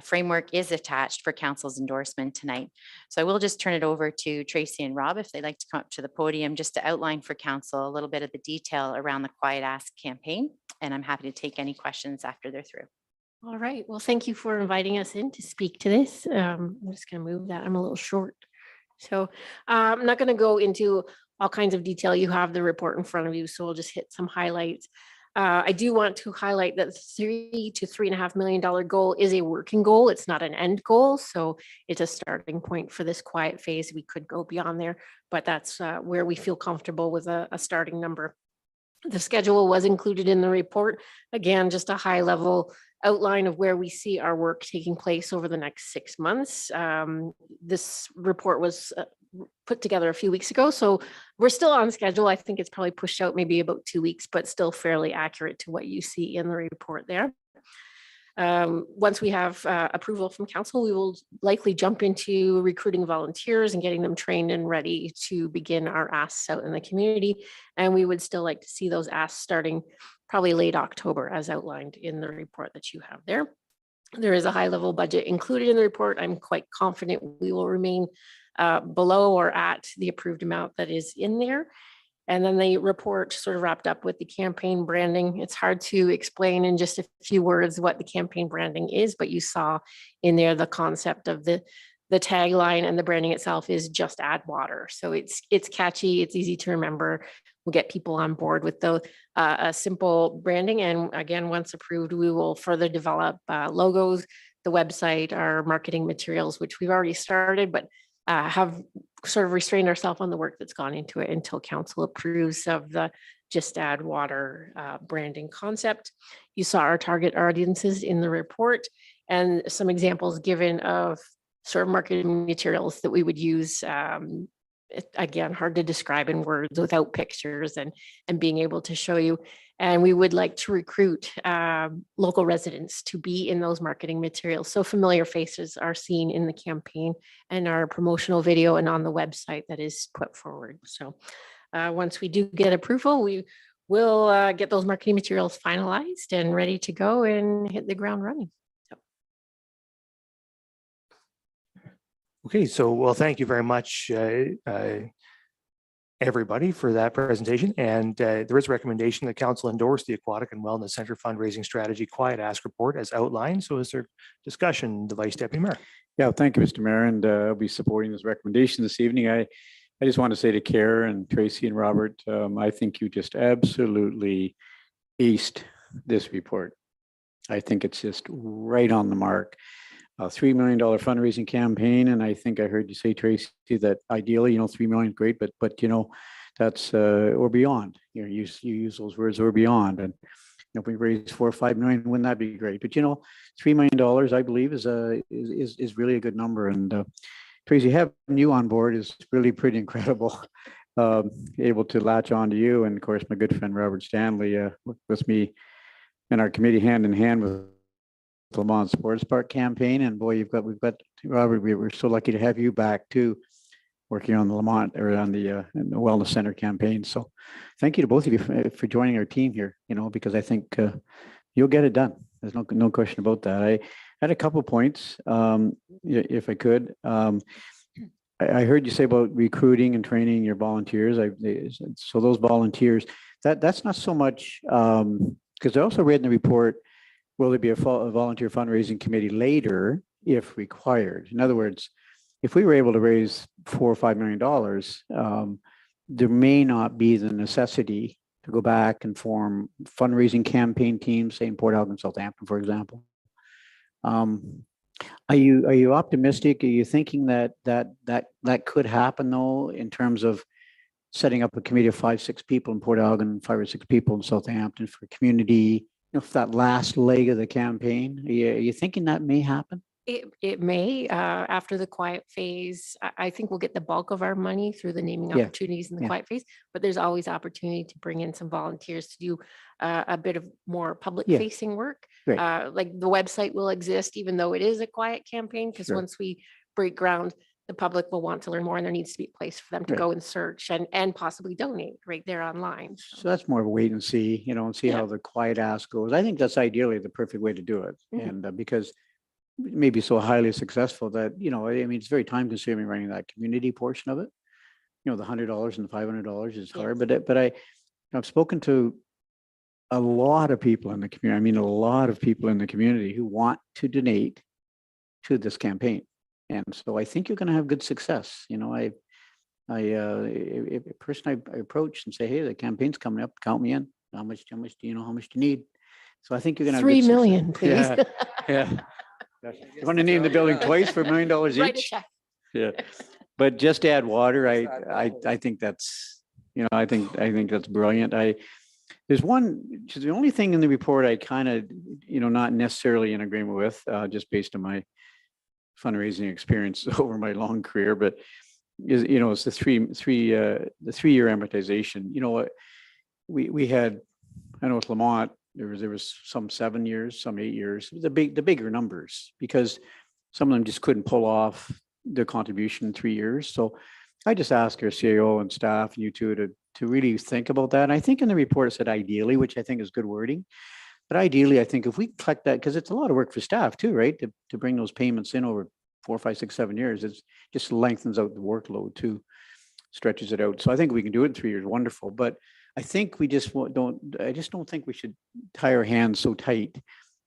framework is attached for council's endorsement tonight. So I will just turn it over to Tracy and Rob if they'd like to come up to the podium just to outline for council a little bit of the detail around the Quiet Ask campaign. And I'm happy to take any questions after they're through. All right. Well, thank you for inviting us in to speak to this. I'm just going to move that. I'm a little short. So I'm not going to go into all kinds of detail. You have the report in front of you, so we'll just hit some highlights. I do want to highlight that the $3 to $3.5 million goal is a working goal. It's not an end goal. So it's a starting point for this quiet phase. We could go beyond there, but that's where we feel comfortable with a starting number. The schedule was included in the report. Again, just a high level outline of where we see our work taking place over the next 6 months. This report was put together a few weeks ago, so we're still on schedule. I think it's probably pushed out maybe about 2 weeks, but still fairly accurate to what you see in the report there. Once we have approval from council, we will likely jump into recruiting volunteers and getting them trained and ready to begin our asks out in the community. And we would still like to see those asks starting probably late October, as outlined in the report that you have there. There is a high level budget included in the report. I'm quite confident we will remain below or at the approved amount that is in there. And then the report sort of wrapped up with the campaign branding. It's hard to explain in just a few words what the campaign branding is, but you saw in there the concept of the tagline, and the branding itself is just add water. So it's catchy, it's easy to remember. We'll get people on board with the a simple branding. And again, once approved, we will further develop logos, the website, our marketing materials, which we've already started, but have sort of restrained ourselves on the work that's gone into it until council approves of the just add water branding concept. You saw our target audiences in the report and some examples given of sort of marketing materials that we would use. Again, hard to describe in words without pictures and being able to show you. And we would like to recruit local residents to be in those marketing materials. So familiar faces are seen in the campaign and our promotional video and on the website that is put forward. So once we do get approval, we will get those marketing materials finalized and ready to go and hit the ground running. Okay, so well, thank you very much, everybody, for that presentation. And there is a recommendation that council endorse the Aquatic and Wellness Center fundraising strategy quiet ask report as outlined. So is there discussion, the Vice Deputy Mayor? Yeah, thank you, Mr. Mayor, and I'll be supporting this recommendation this evening. I just want to say to Kara and Tracy and Robert, I think you just absolutely aced this report. I think it's just right on the mark. A $3 million fundraising campaign, and I think I heard you say, Tracy, that ideally, $3 million, great, but that's or beyond. You use those words, or beyond, and if we raise 4 or 5 million, wouldn't that be great? But $3 million, I believe, is really a good number. And Tracy, having you on board is really pretty incredible. Able to latch on to you, and of course, my good friend Robert Stanley with me in our committee hand in hand with the Lamont Sports Park campaign. And boy, we've got Robert. We're so lucky to have you back too, working on the Lamont or on the Wellness Center campaign. So thank you to both of you for joining our team here, because I think you'll get it done. There's no question about that. I had a couple points, if I could. I heard you say about recruiting and training your volunteers. So those volunteers, that's not so much, because I also read in the report, will there be a volunteer fundraising committee later if required? In other words, if we were able to raise $4 or $5 million, there may not be the necessity to go back and form fundraising campaign teams, say in Port Elgin, Southampton, for example. Are you optimistic? Are you thinking that could happen though, in terms of setting up a committee of 5, 6 people in Port Elgin, 5 or 6 people in Southampton for community? For that last leg of the campaign, are you thinking that may happen? It may, after the quiet phase. I think we'll get the bulk of our money through the naming opportunities in the quiet phase, but there's always opportunity to bring in some volunteers to do a bit of more public facing work. Like the website will exist, even though it is a quiet campaign, because once we break ground, the public will want to learn more, and there needs to be a place for them to go and search and possibly donate right there online. So that's more of a wait and see, and see how the quiet ask goes. I think that's ideally the perfect way to do it. And because it may be so highly successful that, it's very time consuming running that community portion of it. The $100 and the $500 is hard, but I've spoken to a lot of people in the community. A lot of people in the community who want to donate to this campaign. And so I think you're going to have good success. A person I approach and say, hey, the campaign's coming up, count me in. how much do you know, how much do you need? So I think you're gonna have. 3 good success. million, please. Yeah, yeah. You want to name the building twice for $1 million Write a each? check. Yeah, but just to add water, I think that's, I think that's brilliant. There's the only thing in the report I kind of, not necessarily in agreement with, just based on my fundraising experience over my long career, but it's the three-year amortization. What we had, I know with Lamont, there was some 7 years, some 8 years, the bigger numbers, because some of them just couldn't pull off their contribution in 3 years. So I just asked our CAO and staff and you two to really think about that. And I think in the report it said ideally, which I think is good wording. But ideally, I think if we collect that, because it's a lot of work for staff too, right? To bring those payments in over 4, 5, 6, 7 years, it's just lengthens out the workload too, stretches it out. So I think we can do it in 3 years, wonderful. But I think I just don't think we should tie our hands so tight,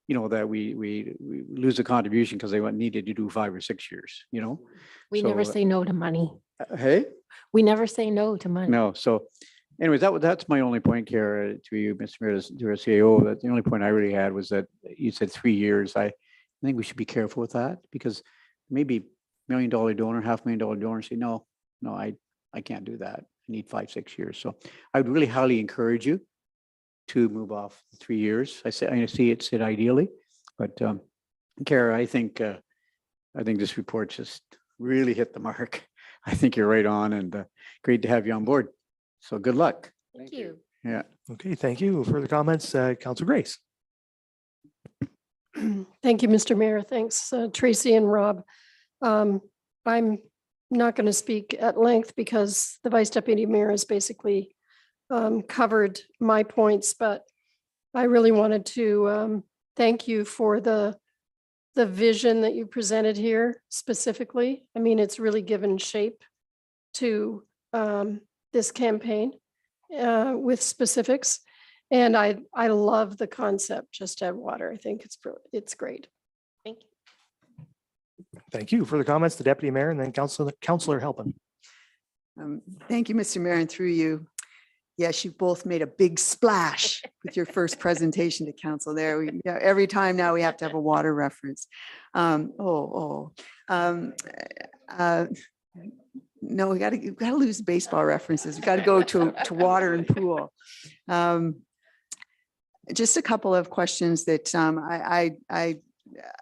that we lose the contribution because they needed to do 5 or 6 years, We never So, say no to money. Hey? We never say no to money. No, so anyways, that's my only point, Kara, to you, Mr. Mayor, to our CAO. That the only point I really had was that you said 3 years. I think we should be careful with that, because maybe $1 million donor, $500,000 donor say, no, I can't do that. I need 5, 6 years. So I would really highly encourage you to move off the 3 years. I see it said ideally, but Kara, I think this report just really hit the mark. I think you're right on, and great to have you on board. So good luck. Thank you. Yeah. Okay, thank you. Further comments, Councilor Grace. Thank you, Mr. Mayor. Thanks, Tracy and Rob. I'm not going to speak at length because the Vice Deputy Mayor has basically covered my points, but I really wanted to thank you for the vision that you presented here specifically. I mean, it's really given shape to this campaign with specifics. And I love the concept, just add water. I think it's great. Thank you. Thank you. Further comments, the Deputy Mayor and then Councilor Halpin. Thank you, Mr. Mayor, and through you. Yes, you've both made a big splash with your first presentation to council there. Every time now we have to have a water reference. No, we got to lose baseball references. We got to go to water and pool. Just a couple of questions that I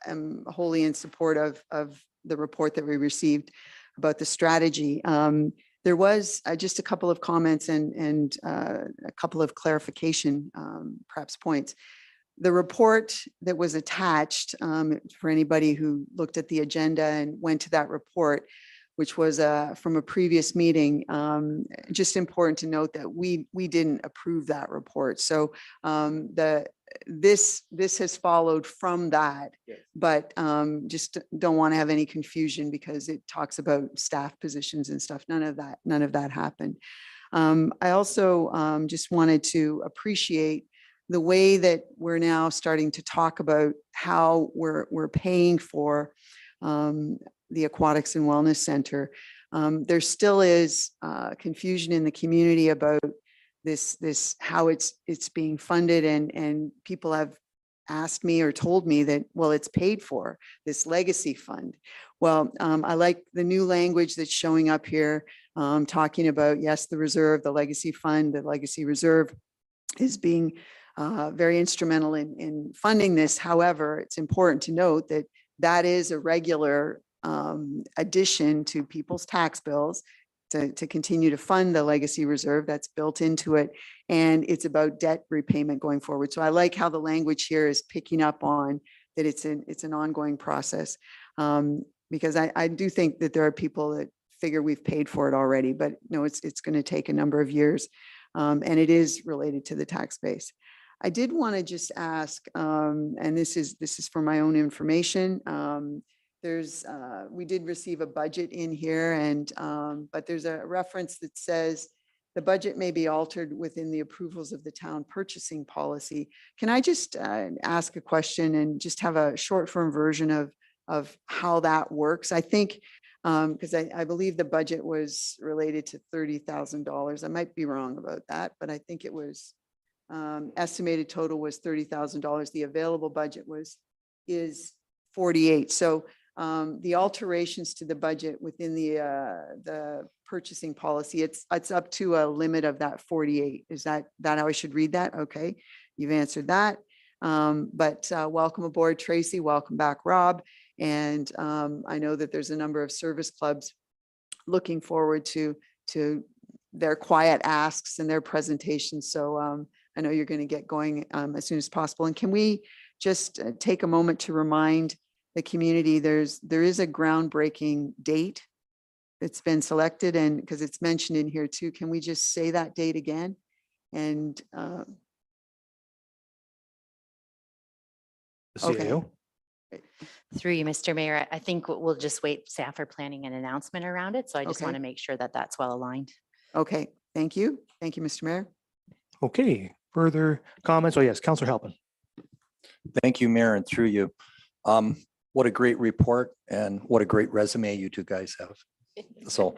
am wholly in support of the report that we received about the strategy. There was just a couple of comments and a couple of clarification, perhaps points. The report that was attached, for anybody who looked at the agenda and went to that report, which was from a previous meeting, just important to note that we didn't approve that report. So this has followed from that, yes. But just don't want to have any confusion because it talks about staff positions and stuff. None of that happened. I also just wanted to appreciate the way that we're now starting to talk about how we're paying for the Aquatics and Wellness Center. There still is confusion in the community about this how it's being funded, and people have asked me or told me that, well, it's paid for, this legacy fund. Well, I like the new language that's showing up here, talking about, yes, the reserve, the legacy fund, the legacy reserve is being very instrumental in funding this. However, it's important to note that that is a regular addition to people's tax bills to continue to fund the legacy reserve. That's built into it, and it's about debt repayment going forward. So I like how the language here is picking up on that it's an ongoing process, because I do think that there are people that figure we've paid for it already, but no, it's going to take a number of years, and it is related to the tax base. I did want to just ask, and this is for my own information. We did receive a budget in here, and but there's a reference that says the budget may be altered within the approvals of the town purchasing policy. Can I just ask a question and just have a short form version of how that works? I think because I believe the budget was related to $30,000. I might be wrong about that, but I think it was estimated total was $30,000. The available budget is 48. So the alterations to the budget within the purchasing policy, it's up to a limit of that 48. Is that how I should read that? Okay, you've answered that. But welcome aboard, Tracy. Welcome back, Rob. And I know that there's a number of service clubs looking forward to their quiet asks and their presentations. So I know you're going to get going as soon as possible. And can we just take a moment to remind the community there is a groundbreaking date that's been selected, and because it's mentioned in here too, can we just say that date again? And The okay. CAO. Through you, Mr. Mayor, I think we'll just wait. Staff are planning an announcement around it. So I just Okay. want to make sure that that's well aligned. Okay, thank you. Thank you, Mr. Mayor. Okay, further comments? Oh, yes, Councillor Halpin. Thank you, Mayor, and through you. What a great report and what a great resume you two guys have. So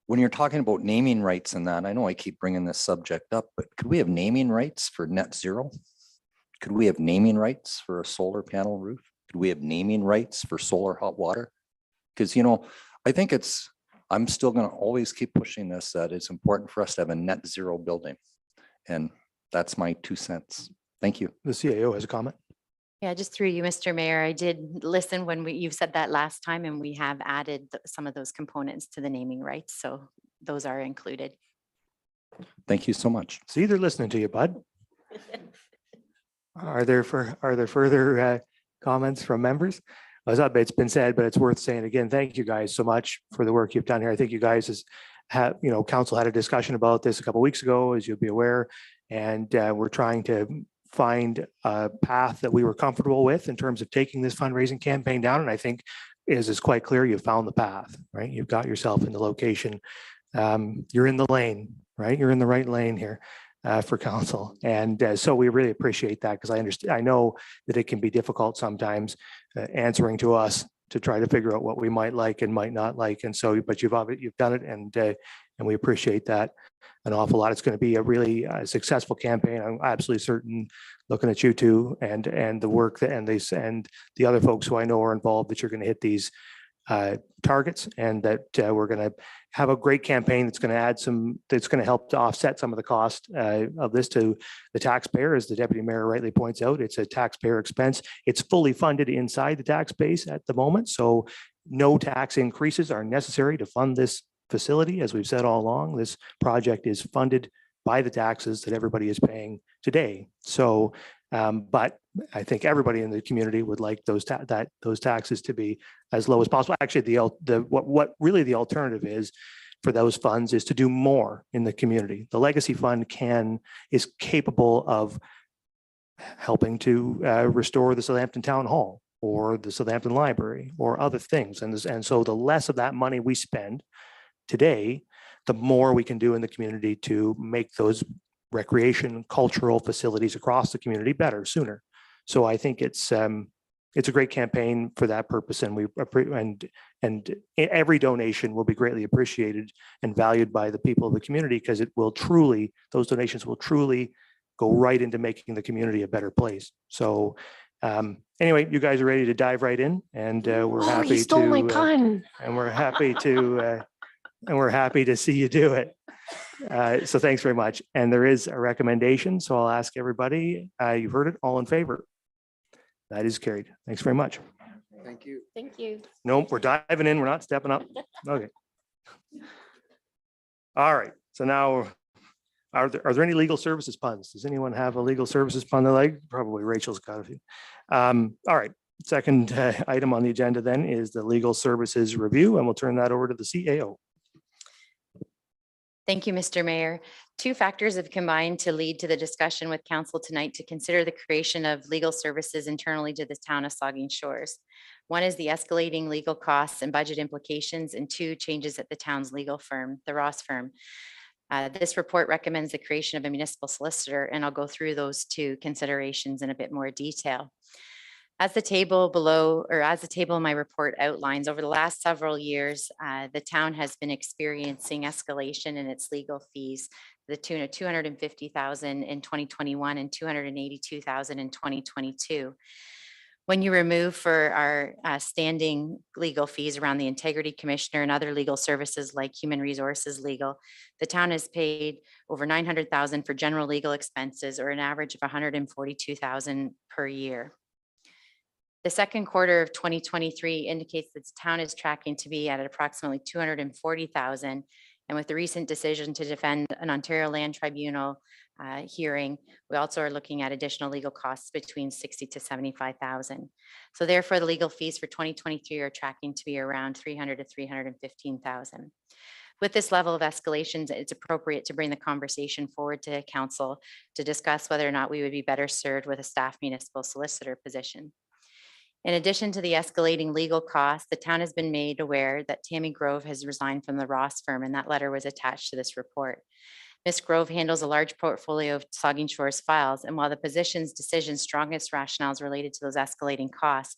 when you're talking about naming rights and that, I know I keep bringing this subject up, but could we have naming rights for net zero? Could we have naming rights for a solar panel roof? Could we have naming rights for solar hot water? Because, I think I'm still going to always keep pushing this, that it's important for us to have a net zero building. And that's my 2 cents. Thank you. The CAO has a comment. Yeah, just through you, Mr. Mayor, I did listen when you said that last time, and we have added some of those components to the naming rights. So those are included. Thank you so much. See, they're listening to you, bud. Are there further comments from members? It's been said, but it's worth saying again, thank you guys so much for the work you've done here. I think you guys council had a discussion about this a couple of weeks ago, as you'll be aware, and we're trying to find a path that we were comfortable with in terms of taking this fundraising campaign down. And I think is quite clear, you've found the path, right? You've got yourself in the location. You're in the lane, right? You're in the right lane here for council. And so we really appreciate that, because I know that it can be difficult sometimes answering to us to try to figure out what we might like and might not like. And so, but you've done it, and we appreciate that an awful lot. It's going to be a really successful campaign. I'm absolutely certain, looking at you two and the work that and the other folks who I know are involved, that you're going to hit these targets, and that we're going to have a great campaign that's going to help to offset some of the cost of this to the taxpayer. As the deputy mayor rightly points out, it's a taxpayer expense. It's fully funded inside the tax base at the moment, so no tax increases are necessary to fund this facility. As we've said all along, this project is funded by the taxes that everybody is paying today. So but I think everybody in the community would like those taxes to be as low as possible. Actually, what really the alternative is for those funds is to do more in the community. The Legacy Fund is capable of helping to restore the Southampton Town Hall or the Southampton Library or other things. And so the less of that money we spend today, the more we can do in the community to make those recreation, cultural facilities across the community better sooner. So I think it's a great campaign for that purpose, and every donation will be greatly appreciated and valued by the people of the community, because those donations will truly go right into making the community a better place. So anyway, you guys are ready to dive right in, and we're happy He stole my pun. and we're happy to see you do it. So thanks very much. And there is a recommendation, so I'll ask everybody, you've heard it, all in favor? That is carried. Thanks very much. Thank you. Thank you. Nope, we're diving in. We're not stepping up. Okay. All right. So now, are there any legal services puns? Does anyone have a legal services pun they like? Probably Rachel's got a few. All right. Second item on the agenda then is the legal services review, and we'll turn that over to the CAO. Thank you, Mr. Mayor. Two factors have combined to lead to the discussion with council tonight to consider the creation of legal services internally to the town of Saugeen Shores. One is the escalating legal costs and budget implications, and two, changes at the town's legal firm, the Ross firm. This report recommends the creation of a municipal solicitor, and I'll go through those two considerations in a bit more detail. As the table in my report outlines, over the last several years, the town has been experiencing escalation in its legal fees the tune of 250,000 in 2021 and 282,000 in 2022. When you remove for our standing legal fees around the integrity commissioner and other legal services like human resources legal, the town has paid over 900,000 for general legal expenses, or an average of 142,000 per year. The second quarter of 2023 indicates that the town is tracking to be at approximately 240,000. And with the recent decision to defend an Ontario Land Tribunal hearing, we also are looking at additional legal costs between 60 to 75,000. So therefore, the legal fees for 2023 are tracking to be around 300 to 315,000. With this level of escalations, it's appropriate to bring the conversation forward to council to discuss whether or not we would be better served with a staff municipal solicitor position. In addition to the escalating legal costs, the town has been made aware that Tammy Grove has resigned from the Ross firm, and that letter was attached to this report. Ms. Grove handles a large portfolio of Saugeen Shores files, and while the position's decision's strongest rationales related to those escalating costs,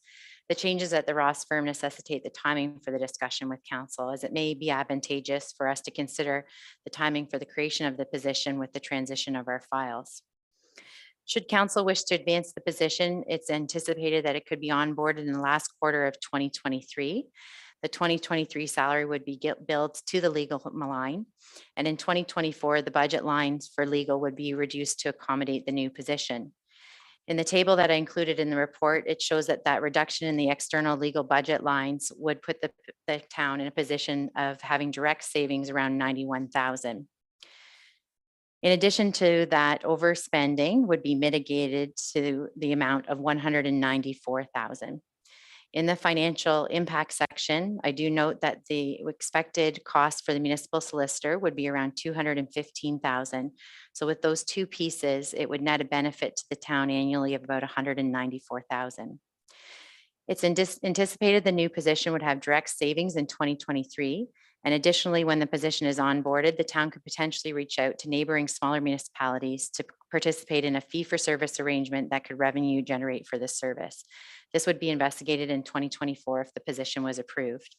the changes at the Ross firm necessitate the timing for the discussion with council, as it may be advantageous for us to consider the timing for the creation of the position with the transition of our files. Should council wish to advance the position, it's anticipated that it could be onboarded in the last quarter of 2023. The 2023 salary would be billed to the legal line. And in 2024, the budget lines for legal would be reduced to accommodate the new position. In the table that I included in the report, it shows that that reduction in the external legal budget lines would put the town in a position of having direct savings around 91,000. In addition to that, overspending would be mitigated to the amount of 194,000. In the financial impact section, I do note that the expected cost for the municipal solicitor would be around 215,000. So with those two pieces, it would net a benefit to the town annually of about 194,000. It's anticipated the new position would have direct savings in 2023. And additionally, when the position is onboarded, the town could potentially reach out to neighboring smaller municipalities to participate in a fee-for-service arrangement that could revenue generate for this service. This would be investigated in 2024 if the position was approved.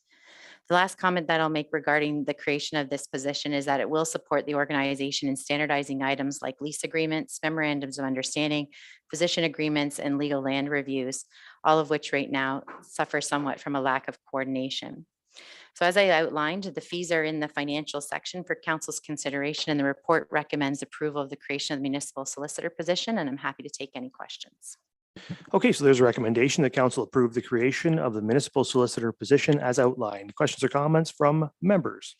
The last comment that I'll make regarding the creation of this position is that it will support the organization in standardizing items like lease agreements, memorandums of understanding, physician agreements, and legal land reviews, all of which right now suffer somewhat from a lack of coordination. So as I outlined, the fees are in the financial section for council's consideration, and the report recommends approval of the creation of the municipal solicitor position, and I'm happy to take any questions. Okay, so there's a recommendation that council approve the creation of the municipal solicitor position as outlined. Questions or comments from members?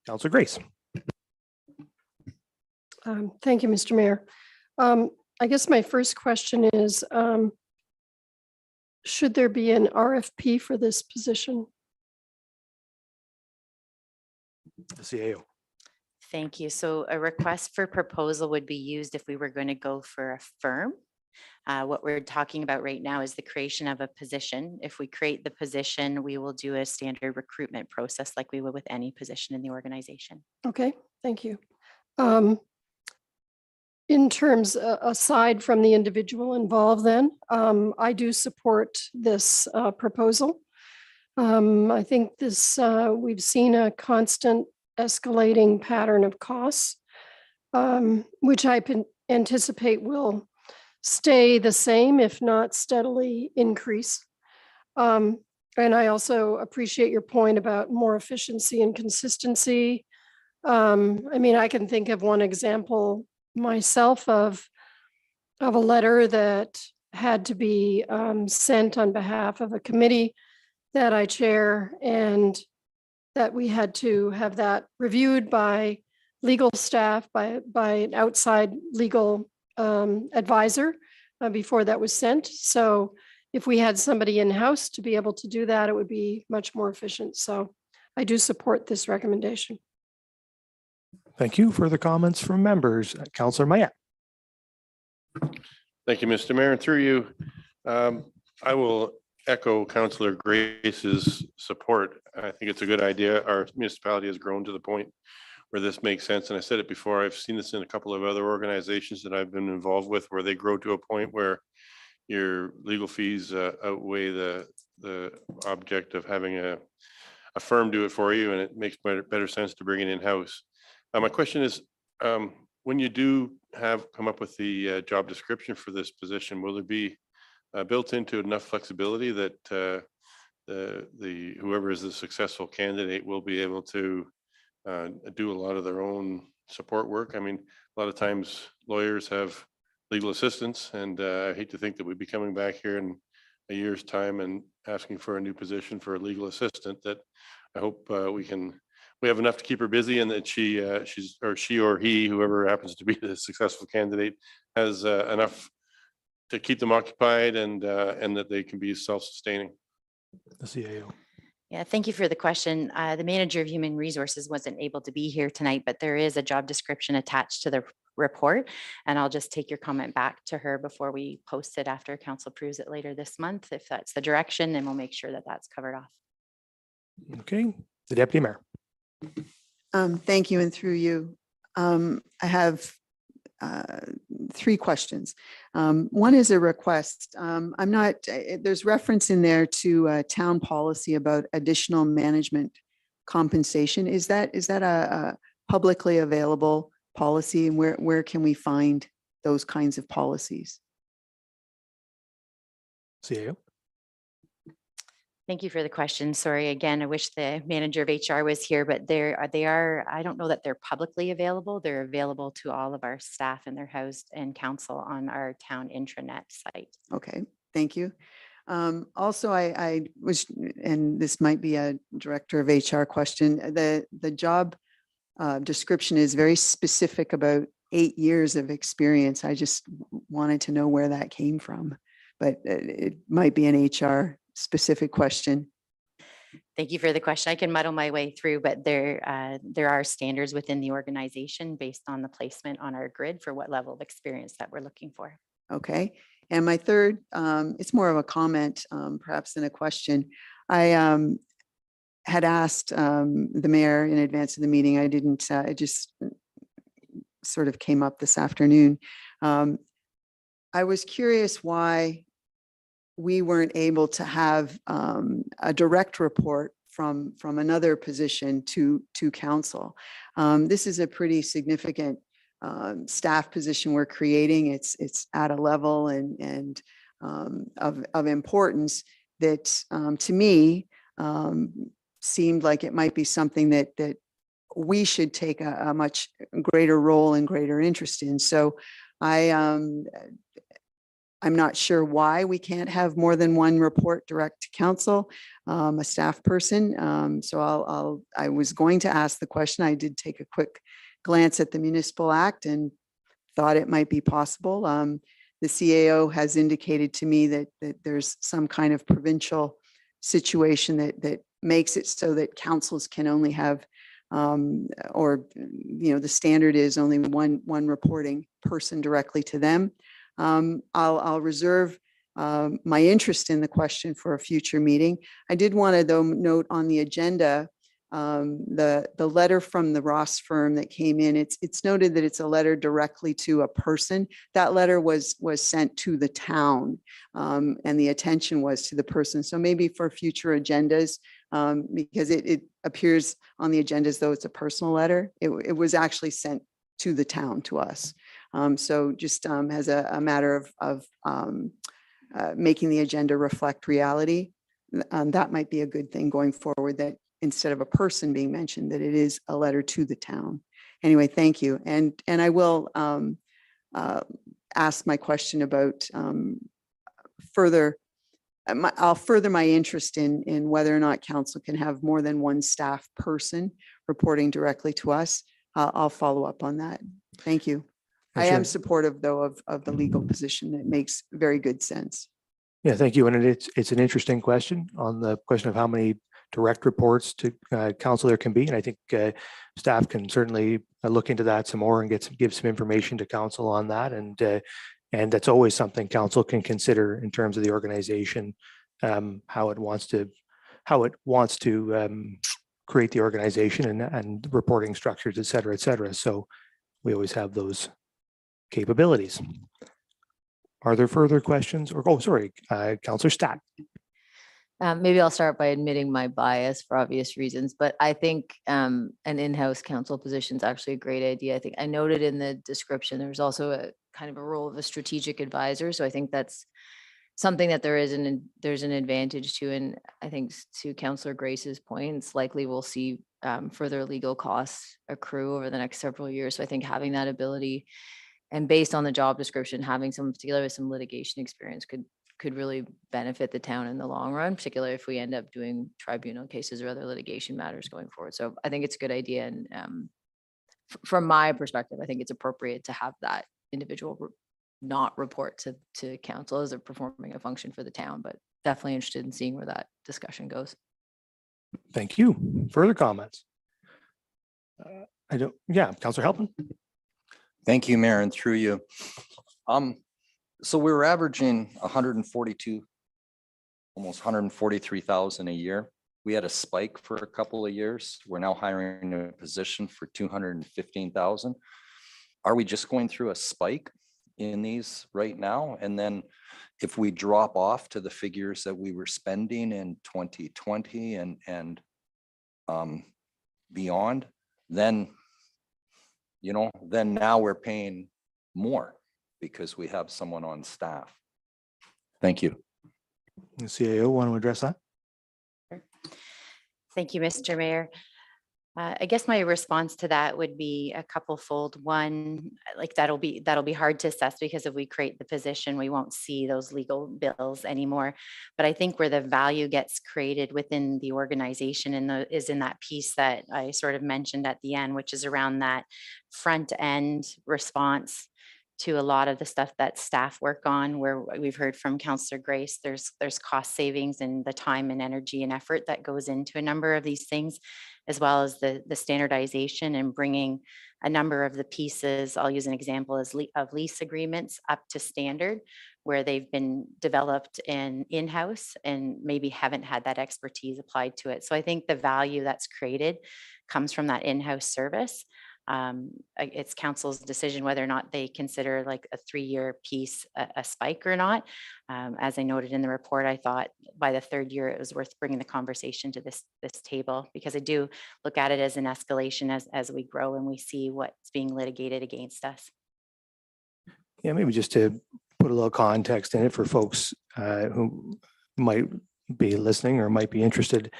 Councilor Grace. Thank you, Mr. Mayor. I guess my first question is, should there be an RFP for this position? The CAO. Thank you. So a request for proposal would be used if we were going to go for a firm. What we're talking about right now is the creation of a position. If we create the position, we will do a standard recruitment process like we would with any position in the organization. Okay, thank you. In terms, aside from the individual involved then, I do support this proposal. I think this, we've seen a constant escalating pattern of costs, which I anticipate will stay the same, if not steadily increase. And I also appreciate your point about more efficiency and consistency. I mean, I can think of one example myself of a letter that had to be sent on behalf of a committee that I chair, and that we had to have that reviewed by legal staff, by an outside legal advisor before that was sent. So if we had somebody in-house to be able to do that, it would be much more efficient. So I do support this recommendation. Thank you. Further comments from members? Councilor Mayette. Thank you, Mr. Mayor. And through you, I will echo Councilor Grace's support. I think it's a good idea. Our municipality has grown to the point where this makes sense. And I said it before, I've seen this in a couple of other organizations that I've been involved with, where they grow to a point where your legal fees outweigh the object of having a firm do it for you, and it makes better sense to bring it in-house. My question is, when you do come up with the job description for this position, will there be built into enough flexibility that whoever is the successful candidate will be able to do a lot of their own support work? I mean, a lot of times lawyers have legal assistants, and I hate to think that we'd be coming back here in a year's time and asking for a new position for a legal assistant. That I hope we have enough to keep her busy, and that she or he, whoever happens to be the successful candidate, has enough to keep them occupied, and that they can be self-sustaining. The CAO. Yeah, thank you for the question. The manager of human resources wasn't able to be here tonight, but there is a job description attached to the report. And I'll just take your comment back to her before we post it after council approves it later this month. If that's the direction, then we'll make sure that that's covered off. Okay, the deputy mayor. Thank you, and through you. I have 3 questions. One is a request. There's reference in there to town policy about additional management compensation. Is that a publicly available policy, and where can we find those kinds of policies? CAO. Thank you for the question. Sorry, again, I wish the manager of HR was here, but they are, I don't know that they're publicly available. They're available to all of our staff, and they're housed in council on our town intranet site. Okay, thank you. Also, I was, and this might be a director of HR question, the job description is very specific about 8 years of experience. I just wanted to know where that came from, but it might be an HR specific question. Thank you for the question. I can muddle my way through, but there are standards within the organization based on the placement on our grid for what level of experience that we're looking for. Okay. And my third, it's more of a comment, perhaps than a question. I had asked the mayor in advance of the meeting. I didn't, it just sort of came up this afternoon. I was curious why we weren't able to have a direct report from another position to council. This is a pretty significant staff position we're creating. It's at a level and of importance that to me seemed like it might be something that we should take a much greater role and greater interest in. So I'm not sure why we can't have more than one report direct to council, a staff person. So I was going to ask the question. I did take a quick glance at the Municipal Act and thought it might be possible. The CAO has indicated to me that there's some kind of provincial situation that makes it so that councils can only have, the standard is only one reporting person directly to them. I'll reserve my interest in the question for a future meeting. I did want to though note on the agenda the letter from the Ross firm that came in. It's noted that it's a letter directly to a person. That letter was sent to the town, and the attention was to the person. So maybe for future agendas, because it appears on the agenda as though it's a personal letter. It was actually sent to the town, to us. So just as a matter of making the agenda reflect reality, that might be a good thing going forward, that instead of a person being mentioned, that it is a letter to the town. Anyway, thank you. And I will ask my question about I'll further my interest in whether or not council can have more than one staff person reporting directly to us. I'll follow up on that. Thank you. I am supportive though of the legal position. It makes very good sense. Yeah, thank you. And it's an interesting question on the question of how many direct reports to council there can be. And I think staff can certainly look into that some more and give some information to council on that. And that's always something council can consider in terms of the organization, how it wants to create the organization and reporting structures, et cetera, et cetera. So we always have those capabilities. Are there further questions? Or, oh, sorry, Councillor Stack. Maybe I'll start by admitting my bias for obvious reasons, but I think an in-house council position is actually a great idea. I think I noted in the description, there's also a kind of a role of a strategic advisor. So I think that's something that there's an advantage to. And I think to Councillor Grace's points, likely we'll see further legal costs accrue over the next several years. So I think having that ability and based on the job description, having someone particularly with some litigation experience could really benefit the town in the long run, particularly if we end up doing tribunal cases or other litigation matters going forward. So I think it's a good idea. And from my perspective, I think it's appropriate to have that individual not report to council as they're performing a function for the town, but definitely interested in seeing where that discussion goes. Thank you. Further comments? Councillor Halpin. Thank you, Mayor, and through you. So we were averaging 142, almost 143,000 a year. We had a spike for a couple of years. We're now hiring a position for 215,000. Are we just going through a spike in these right now? And then if we drop off to the figures that we were spending in 2020 and beyond, then, then now we're paying more because we have someone on staff. Thank you. The CAO want to address that? Thank you, Mr. Mayor. I guess my response to that would be a couple fold. One, like that'll be hard to assess because if we create the position, we won't see those legal bills anymore. But I think where the value gets created within the organization is in that piece that I sort of mentioned at the end, which is around that front end response to a lot of the stuff that staff work on, where we've heard from Councillor Grace, there's cost savings and the time and energy and effort that goes into a number of these things, as well as the standardization and bringing a number of the pieces. I'll use an example of lease agreements up to standard, where they've been developed in-house and maybe haven't had that expertise applied to it. So I think the value that's created comes from that in-house service. It's council's decision whether or not they consider like a 3-year piece a spike or not. As I noted in the report, I thought by the 3rd year it was worth bringing the conversation to this table, because I do look at it as an escalation as we grow and we see what's being litigated against us. Yeah, maybe just to put a little context in it for folks who might be listening or might be interested.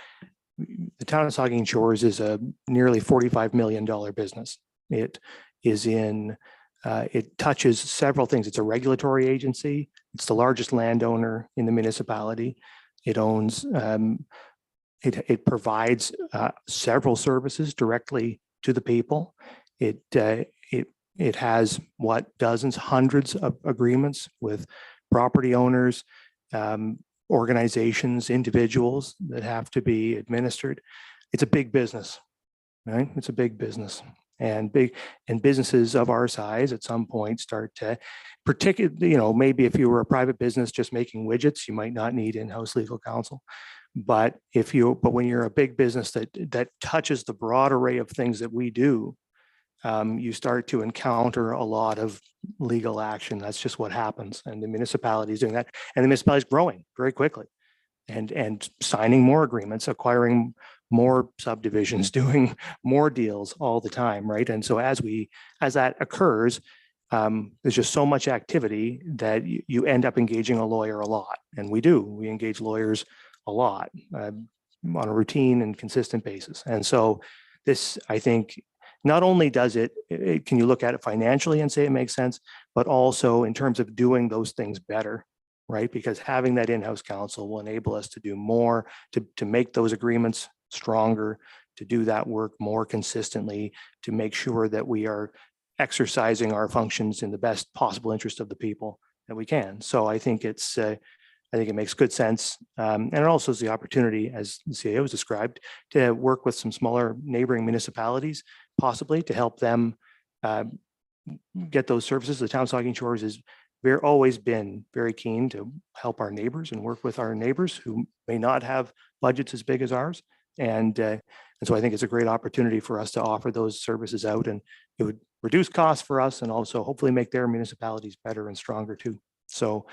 The town of Saugeen Shores is a nearly $45 million business. It is it touches several things. It's a regulatory agency. It's the largest landowner in the municipality. It owns, it provides several services directly to the people. It has dozens, hundreds of agreements with property owners, organizations, individuals that have to be administered. It's a big business, right? It's a big business, and businesses of our size at some point start to, particularly, maybe if you were a private business just making widgets, you might not need in-house legal counsel. But when you're a big business that touches the broad array of things that we do, you start to encounter a lot of legal action. That's just what happens. And the municipality is doing that. And the municipality is growing very quickly and signing more agreements, acquiring more subdivisions, doing more deals all the time, right? And so as that occurs, there's just so much activity that you end up engaging a lawyer a lot. And we engage lawyers a lot on a routine and consistent basis. And so this, I think, not only does can you look at it financially and say it makes sense, but also in terms of doing those things better, right? Because having that in-house counsel will enable us to do more, to make those agreements stronger, to do that work more consistently, to make sure that we are exercising our functions in the best possible interest of the people that we can. So I think it makes good sense. And it also is the opportunity, as the CAO has described, to work with some smaller neighboring municipalities, possibly to help them get those services. The town of Saugeen Shores has always been very keen to help our neighbors and work with our neighbors who may not have budgets as big as ours. And so I think it's a great opportunity for us to offer those services out, and it would reduce costs for us and also hopefully make their municipalities better and stronger too. So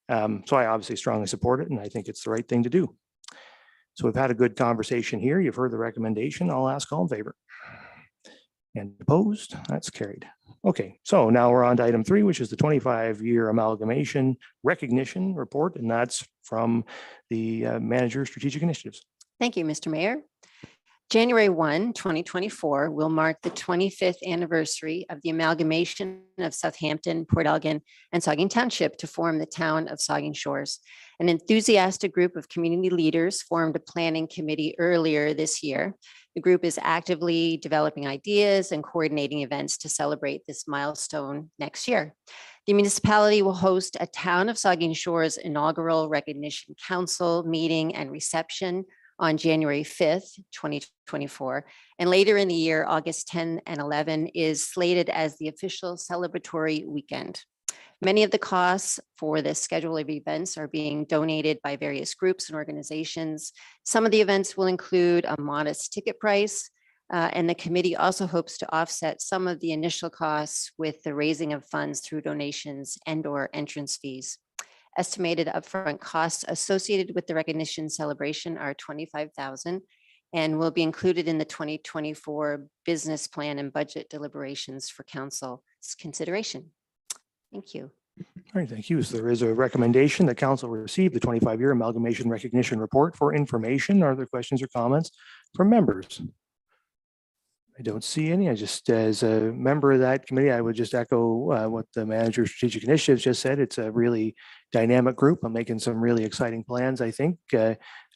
I obviously strongly support it, and I think it's the right thing to do. So we've had a good conversation here. You've heard the recommendation. I'll ask all in favor. And opposed, that's carried. Okay, so now we're on to item 3, which is the 25-year amalgamation recognition report, and that's from the manager strategic initiatives. Thank you, Mr. Mayor. January 1, 2024 will mark the 25th anniversary of the amalgamation of Southampton, Port Elgin, and Saugeen Township to form the town of Saugeen Shores. An enthusiastic group of community leaders formed a planning committee earlier this year. The group is actively developing ideas and coordinating events to celebrate this milestone next year. The municipality will host a Town of Saugeen Shores inaugural recognition council meeting and reception on January 5th, 2024. And later in the year, August 10 and 11 is slated as the official celebratory weekend. Many of the costs for this schedule of events are being donated by various groups and organizations. Some of the events will include a modest ticket price, and the committee also hopes to offset some of the initial costs with the raising of funds through donations and/or entrance fees. Estimated upfront costs associated with the recognition celebration are $25,000 and will be included in the 2024 business plan and budget deliberations for council's consideration. Thank you. All right, thank you. So there is a recommendation that council receive the 25-year amalgamation recognition report for information. Are there questions or comments from members? I don't see any. I just, as a member of that committee, I would just echo what the manager of strategic initiatives just said. It's a really dynamic group. I'm making some really exciting plans, I think,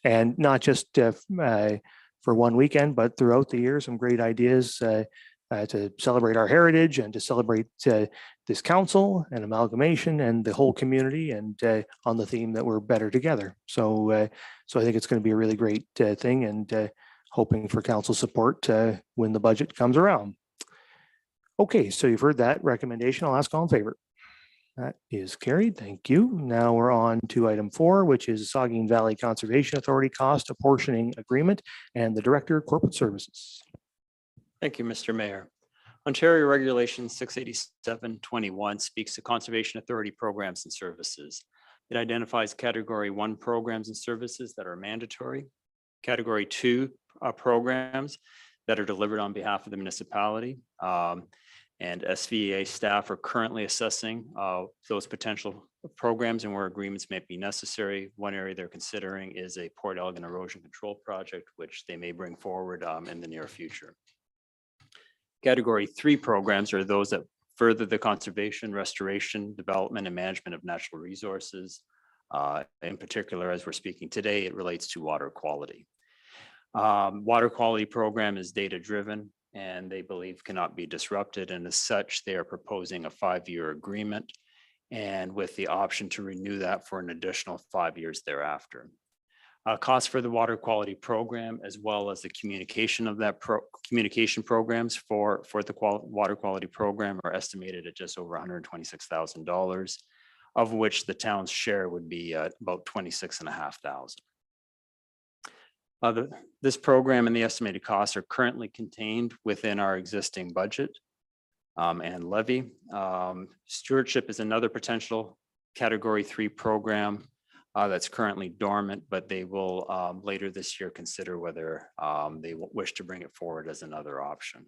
and not just for one weekend, but throughout the year, some great ideas to celebrate our heritage and to celebrate this council and amalgamation and the whole community, and on the theme that we're better together. So, so I think it's going to be a really great thing, and hoping for council support when the budget comes around. Okay, so you've heard that recommendation. I'll ask all in favor. That is carried. Thank you. Now we're on to item 4, which is Saugeen Valley Conservation Authority cost apportioning agreement and the Director of Corporate Services. Thank you, Mr. Mayor. Ontario Regulation 687-21 speaks to Conservation Authority programs and services. It identifies Category 1 programs and services that are mandatory, Category 2 programs that are delivered on behalf of the municipality. And SVA staff are currently assessing those potential programs and where agreements may be necessary. One area they're considering is a Port Elgin erosion control project, which they may bring forward in the near future. Category 3 programs are those that further the conservation, restoration, development, and management of natural resources. In particular, as we're speaking today, it relates to water quality. Water quality program is data-driven and they believe cannot be disrupted. And as such, they are proposing a 5-year agreement and with the option to renew that for an additional 5 years thereafter. Costs for the water quality program, as well as the communication of that communication programs for the water quality program, are estimated at just over $126,000, of which the town's share would be about $26,500. This program and the estimated costs are currently contained within our existing budget and levy. Stewardship is another potential Category 3 program that's currently dormant, but they will later this year consider whether they wish to bring it forward as another option.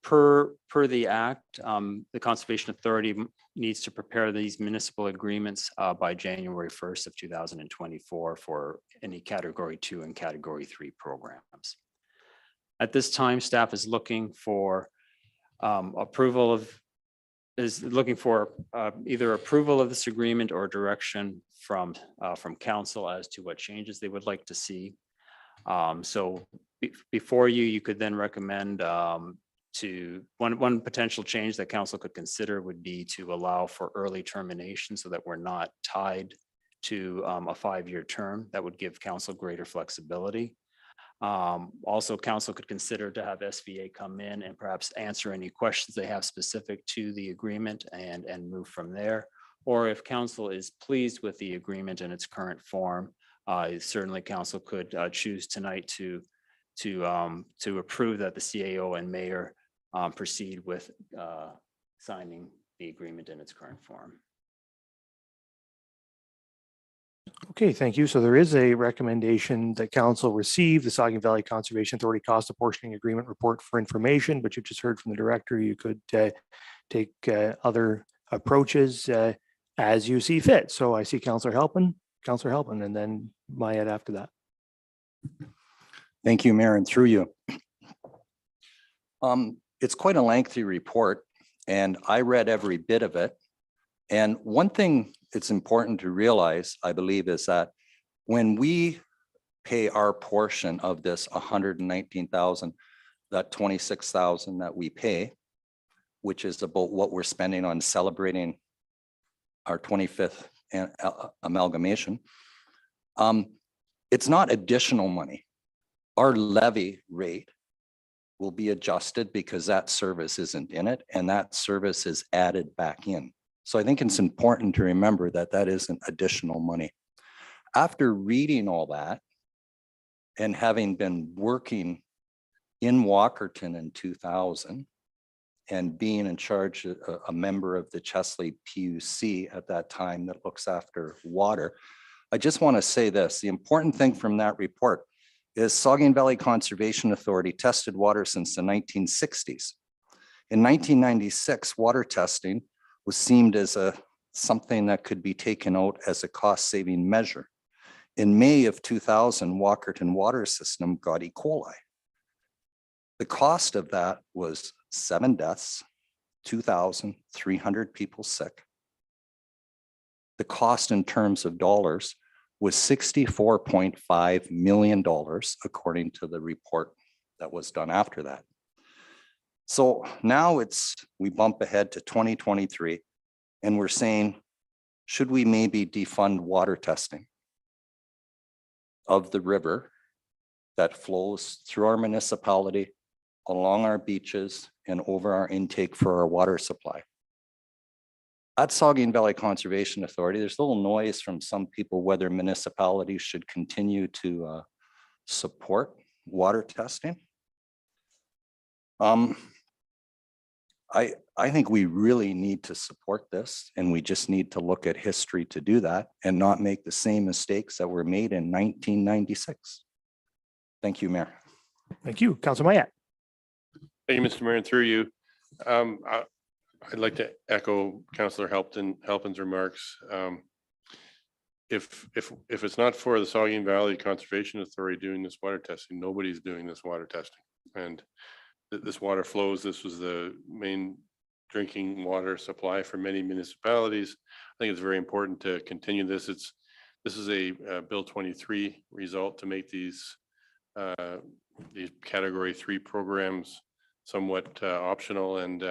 Per the Act, the Conservation Authority needs to prepare these municipal agreements by January 1st of 2024 for any Category 2 and Category 3 programs. At this time, staff is looking for either approval of this agreement or direction from council as to what changes they would like to see. So before you could then recommend to one potential change that council could consider would be to allow for early termination so that we're not tied to a 5-year term. That would give council greater flexibility. Also, council could consider to have SVA come in and perhaps answer any questions they have specific to the agreement and move from there. Or if council is pleased with the agreement in its current form, certainly council could choose tonight to approve that the CAO and mayor proceed with signing the agreement in its current form. Okay, thank you. So there is a recommendation that council receive the Saugeen Valley Conservation Authority Cost Apportioning Agreement report for information, but you just heard from the director, you could take other approaches as you see fit. So I see Councillor Halpin, and then Mayette after that. Thank you, Mayor, and through you. It's quite a lengthy report, and I read every bit of it. And one thing it's important to realize, I believe, is that when we pay our portion of this 119,000, that 26,000 that we pay, which is about what we're spending on celebrating our 25th amalgamation, it's not additional money. Our levy rate will be adjusted because that service isn't in it, and that service is added back in. So I think it's important to remember that that isn't additional money. After reading all that and having been working in Walkerton in 2000 and being in charge, a member of the Chesley PUC at that time that looks after water, I just want to say this. The important thing from that report is Saugeen Valley Conservation Authority tested water since the 1960s. In 1996, water testing was seen as something that could be taken out as a cost-saving measure. In May of 2000, Walkerton water system got E. coli. The cost of that was 7 deaths, 2,300 people sick. The cost in terms of dollars was $64.5 million, according to the report that was done after that. So now we bump ahead to 2023, and we're saying, should we maybe defund water testing of the river that flows through our municipality, along our beaches, and over our intake for our water supply? At Saugeen Valley Conservation Authority, there's a little noise from some people whether municipalities should continue to support water testing. I think we really need to support this, and we just need to look at history to do that and not make the same mistakes that were made in 1996. Thank you, Mayor. Thank you, Councilor Mayette. Thank you, Mr. Mayor, and through you. I'd like to echo Councillor Halpin's remarks. If it's not for the Saugeen Valley Conservation Authority doing this water testing, nobody's doing this water testing. And this water flows. This was the main drinking water supply for many municipalities. I think it's very important to continue this. This is a Bill 23 result to make these Category 3 programs somewhat optional. And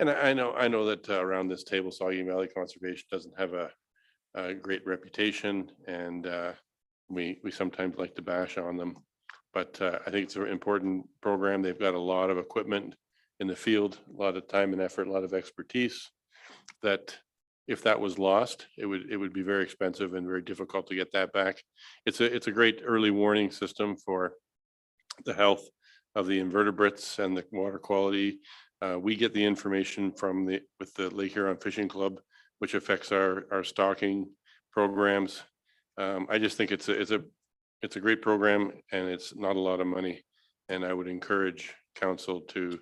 I know that around this table, Saugeen Valley Conservation doesn't have a great reputation, and we sometimes like to bash on them. But I think it's an important program. They've got a lot of equipment in the field, a lot of time and effort, a lot of expertise, that if that was lost, it would be very expensive and very difficult to get that back. It's a great early warning system for the health of the invertebrates and the water quality. We get the information with the Lake Huron Fishing Club, which affects our stocking programs. I just think it's a great program, and it's not a lot of money. And I would encourage council to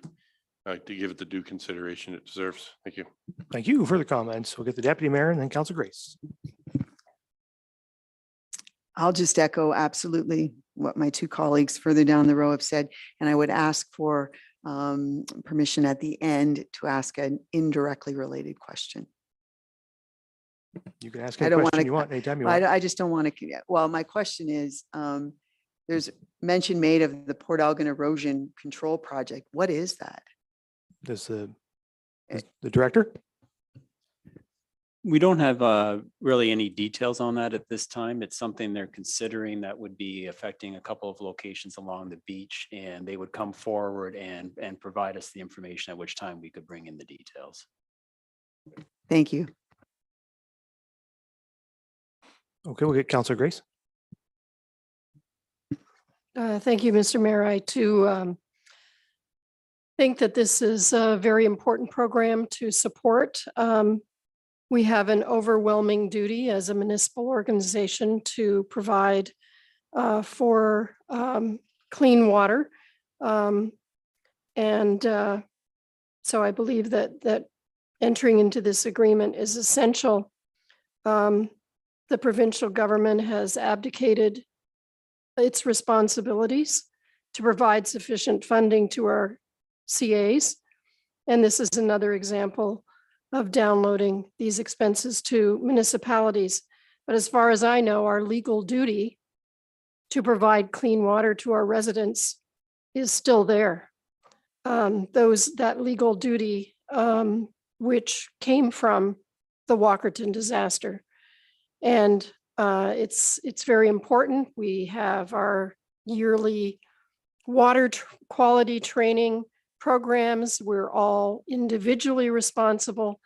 give it the due consideration it deserves. Thank you. Thank you for the comments. We'll get the deputy mayor and then Councilor Grace. I'll just echo absolutely what my two colleagues further down the row have said. And I would ask for permission at the end to ask an indirectly related question. You can ask any question you want anytime you want. I just don't want to. Well, my question is, there's mention made of the Port Elgin Erosion Control Project. What is that? Does the director? We don't have really any details on that at this time. It's something they're considering that would be affecting a couple of locations along the beach, and they would come forward and provide us the information, at which time we could bring in the details. Thank you. Okay, we'll get Councilor Grace. Thank you, Mr. Mayor. I too think that this is a very important program to support. we have an overwhelming duty as a municipal organization to provide for clean water. So I believe that entering into this agreement is essential. The provincial government has abdicated its responsibilities to provide sufficient funding to our CAs. And this is another example of downloading these expenses to municipalities. But as far as I know, our legal duty to provide clean water to our residents is still there. That legal duty, which came from the Walkerton disaster. And it's very important. We have our yearly water quality training programs. We're all individually responsible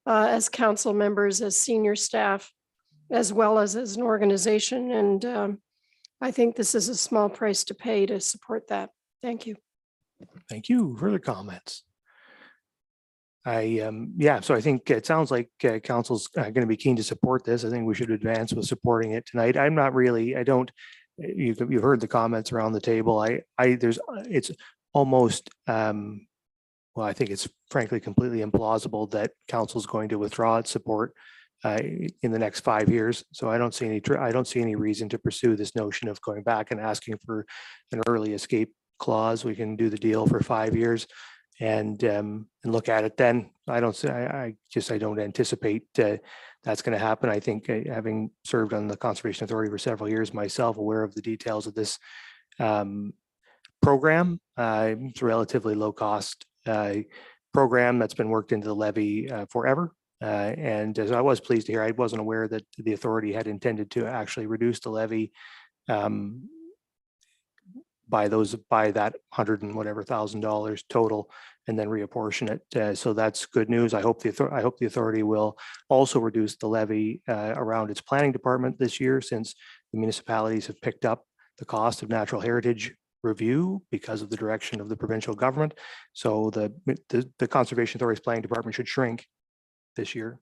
as council members, as senior staff, as well as an organization. And I think this is a small price to pay to support that. Thank you. Thank you. Further comments? Yeah, so I think it sounds like council's going to be keen to support this. I think we should advance with supporting it tonight. I'm not really, you've heard the comments around the table. It's almost, well, I think it's frankly completely implausible that council's going to withdraw its support in the next 5 years. So I don't see any reason to pursue this notion of going back and asking for an early escape clause. We can do the deal for 5 years and look at it then. I don't anticipate that's going to happen. I think having served on the Conservation Authority for several years myself, aware of the details of this program. It's a relatively low cost program that's been worked into the levy forever. And as I was pleased to hear, I wasn't aware that the authority had intended to actually reduce the levy by that $100,000 total, and then reapportion it. So that's good news. I hope the authority will also reduce the levy around its planning department this year, since the municipalities have picked up the cost of natural heritage review because of the direction of the provincial government. So the Conservation Authority's planning department should shrink this year.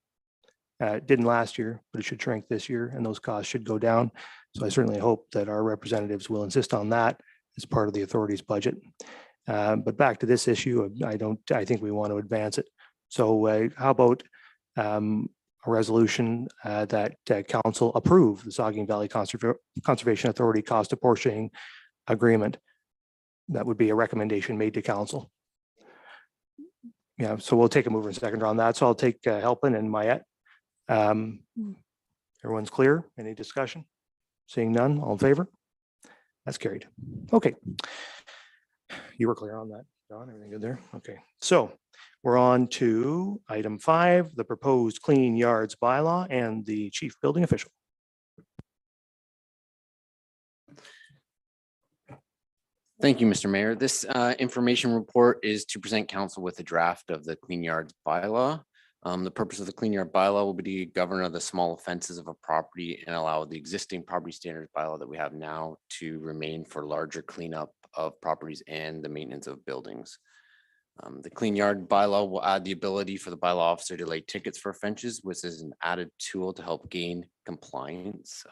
It didn't last year, but it should shrink this year, and those costs should go down. So I certainly hope that our representatives will insist on that as part of the authority's budget. But back to this issue, I think we want to advance it. So how about a resolution that council approve the Saugeen Valley Conservation Authority cost apportioning agreement? That would be a recommendation made to council. Yeah, so we'll take a mover and seconder on that. So I'll take Helpin and Mayette. Everyone's clear? Any discussion? Seeing none, all in favor? That's carried. Okay. You were clear on that, John? Everything good there? Okay. So we're on to item 5, the proposed clean yards bylaw and the chief building official. Thank you, Mr. Mayor. This information report is to present council with a draft of the clean yards bylaw. The purpose of the clean yard bylaw will be to govern the small offenses of a property and allow the existing property standards bylaw that we have now to remain for larger cleanup of properties and the maintenance of buildings. The clean yard bylaw will add the ability for the bylaw officer to lay tickets for offenses, which is an added tool to help gain compliance.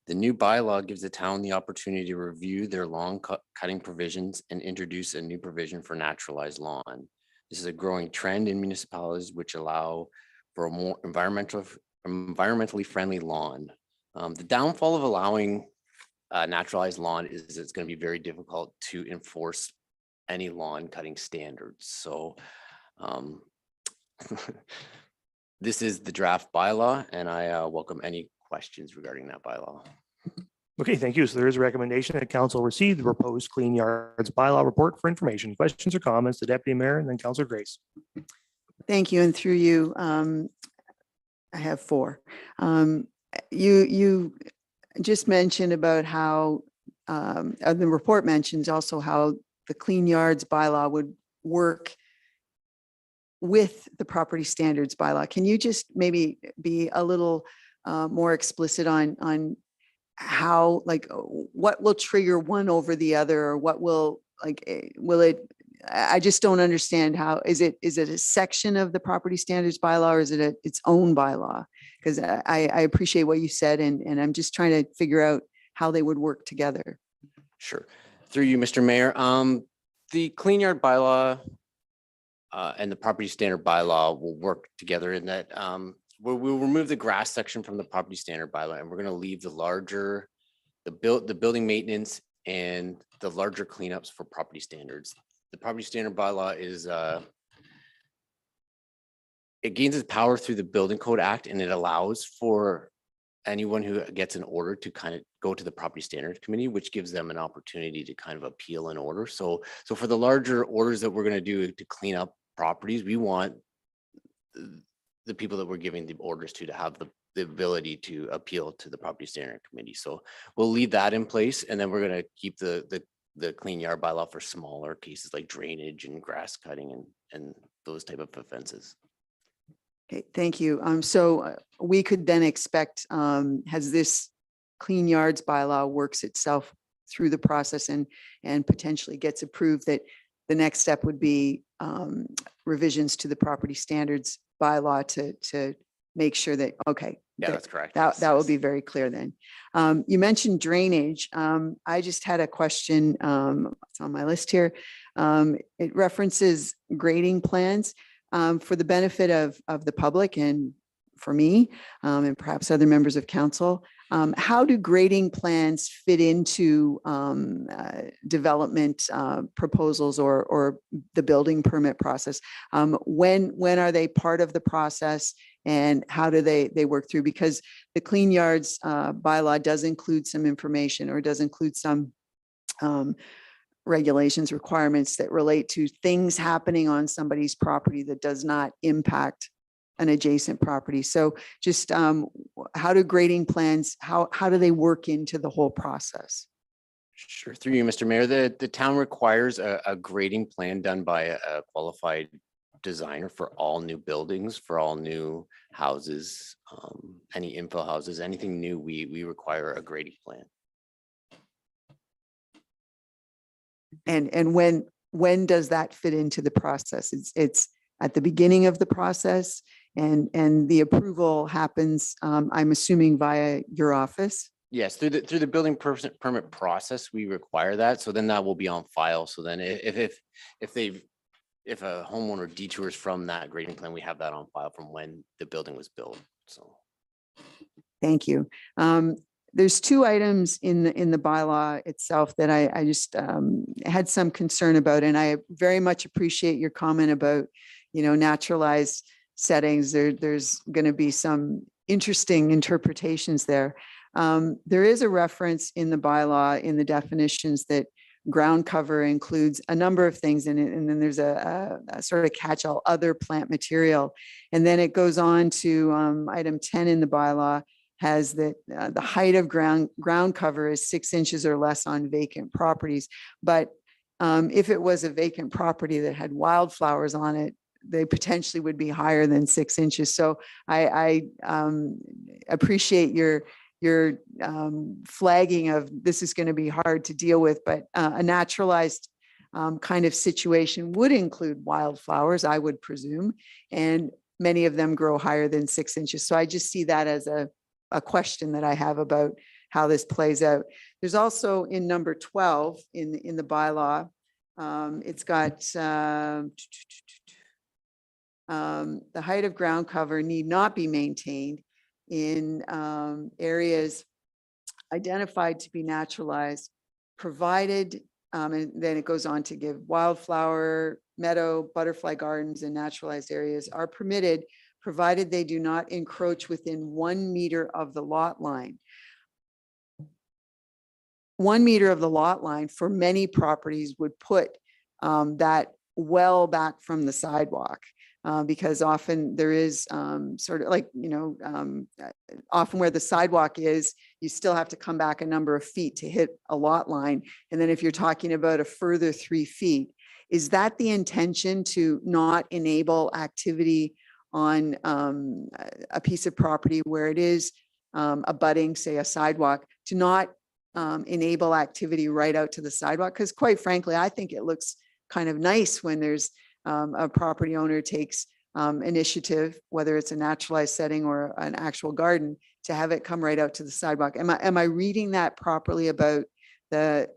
The new bylaw gives the town the opportunity to review their lawn cutting provisions and introduce a new provision for naturalized lawn. This is a growing trend in municipalities which allow for a more environmentally friendly lawn. The downfall of allowing naturalized lawn is it's going to be very difficult to enforce any lawn cutting standards. So this is the draft bylaw, and I welcome any questions regarding that bylaw. Okay, thank you. So there is a recommendation that council receive the proposed clean yards bylaw report for information. Questions or comments, the deputy mayor and then Councillor Grace. Thank you. And through you, I have 4. You just mentioned about how the report mentions also how the clean yards bylaw would work with the property standards bylaw. Can you just maybe be a little more explicit on how, like, what will trigger one over the other, or what will, like, will it I just don't understand how, is it a section of the property standards bylaw or is it its own bylaw? Because I appreciate what you said and I'm just trying to figure out how they would work together. Sure. Through you, Mr. Mayor, the clean yard bylaw and the property standard bylaw will work together in that we'll remove the grass section from the property standard bylaw and we're going to leave the building maintenance and the larger cleanups for property standards. The property standard bylaw is it gains its power through the Building Code Act and it allows for anyone who gets an order to kind of go to the property standard committee, which gives them an opportunity to kind of appeal an order. So for the larger orders that we're going to do to clean up properties, we want the people that we're giving the orders to have the ability to appeal to the property standard committee. So we'll leave that in place and then we're going to keep the clean yard bylaw for smaller cases like drainage and grass cutting and those type of offenses. Okay, thank you. So we could then expect, has this clean yards bylaw works itself through the process and potentially gets approved, that the next step would be revisions to the property standards bylaw to make sure that, okay. Yeah, that's correct. That will be very clear then. You mentioned drainage. I just had a question. It's on my list here. It references grading plans. For the benefit of the public and for me and perhaps other members of council, how do grading plans fit into development proposals or the building permit process? When are they part of the process and how do they work through? Because the Clean Yards bylaw does include some information or does include some regulations, requirements that relate to things happening on somebody's property that does not impact an adjacent property. So just how do grading plans, how do they work into the whole process? Sure. Through you, Mr. Mayor, the town requires a grading plan done by a qualified designer for all new buildings, for all new houses, any info houses, anything new, we require a grading plan. And when does that fit into the process? It's at the beginning of the process and the approval happens, I'm assuming via your office? Yes, through the building permit process, we require that. So then that will be on file. So then if a homeowner detours from that grading plan, we have that on file from when the building was built. So. Thank you. There's two items in the bylaw itself that I just had some concern about, and I very much appreciate your comment about, naturalized settings. There's going to be some interesting interpretations there. There is a reference in the bylaw in the definitions that ground cover includes a number of things in it, and then there's a sort of catch-all other plant material, and then it goes on to item 10 in the bylaw. Has that the height of ground cover is 6 inches or less on vacant properties. But if it was a vacant property that had wildflowers on it, they potentially would be higher than 6 inches. So I appreciate your flagging of this is going to be hard to deal with, but a naturalized kind of situation would include wildflowers, I would presume, and many of them grow higher than 6 inches. So I just see that as a question that I have about how this plays out. There's also in number 12 in the bylaw, it's got the height of ground cover need not be maintained in areas identified to be naturalized, provided, and then it goes on to give wildflower, meadow, butterfly gardens, and naturalized areas are permitted provided they do not encroach within 1 meter of the lot line. 1 meter of the lot line for many properties would put that well back from the sidewalk because often there is sort of like, often where the sidewalk is, you still have to come back a number of feet to hit a lot line. And then if you're talking about a further 3 feet, is that the intention to not enable activity on a piece of property where it is abutting, say, a sidewalk, to not enable activity right out to the sidewalk? Because quite frankly, I think it looks kind of nice when there's a property owner takes initiative, whether it's a naturalized setting or an actual garden, to have it come right out to the sidewalk. Am I reading that properly about the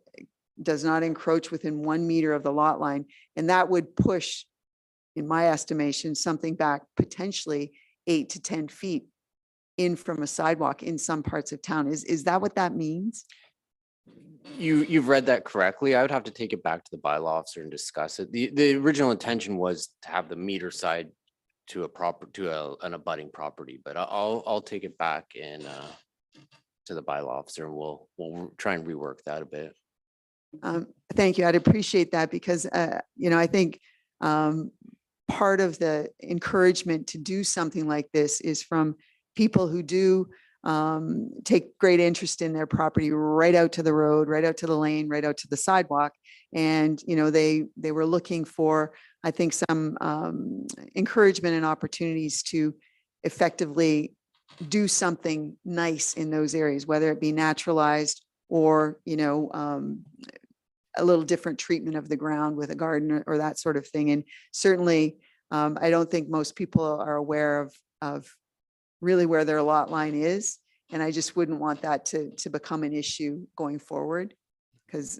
does not encroach within 1 meter of the lot line? And that would push, in my estimation, something back potentially 8 to 10 feet in from a sidewalk in some parts of town. Is that what that means? You've read that correctly. I would have to take it back to the bylaw officer and discuss it. The original intention was to have the meter side to an abutting property, but I'll take it back and to the bylaw officer, and we'll try and rework that a bit. Thank you. I'd appreciate that because, I think part of the encouragement to do something like this is from people who do take great interest in their property right out to the road, right out to the lane, right out to the sidewalk. And, they were looking for, I think, some encouragement and opportunities to effectively do something nice in those areas, whether it be naturalized or, a little different treatment of the ground with a garden or that sort of thing. And certainly, I don't think most people are aware of really where their lot line is. And I just wouldn't want that to become an issue going forward. Because,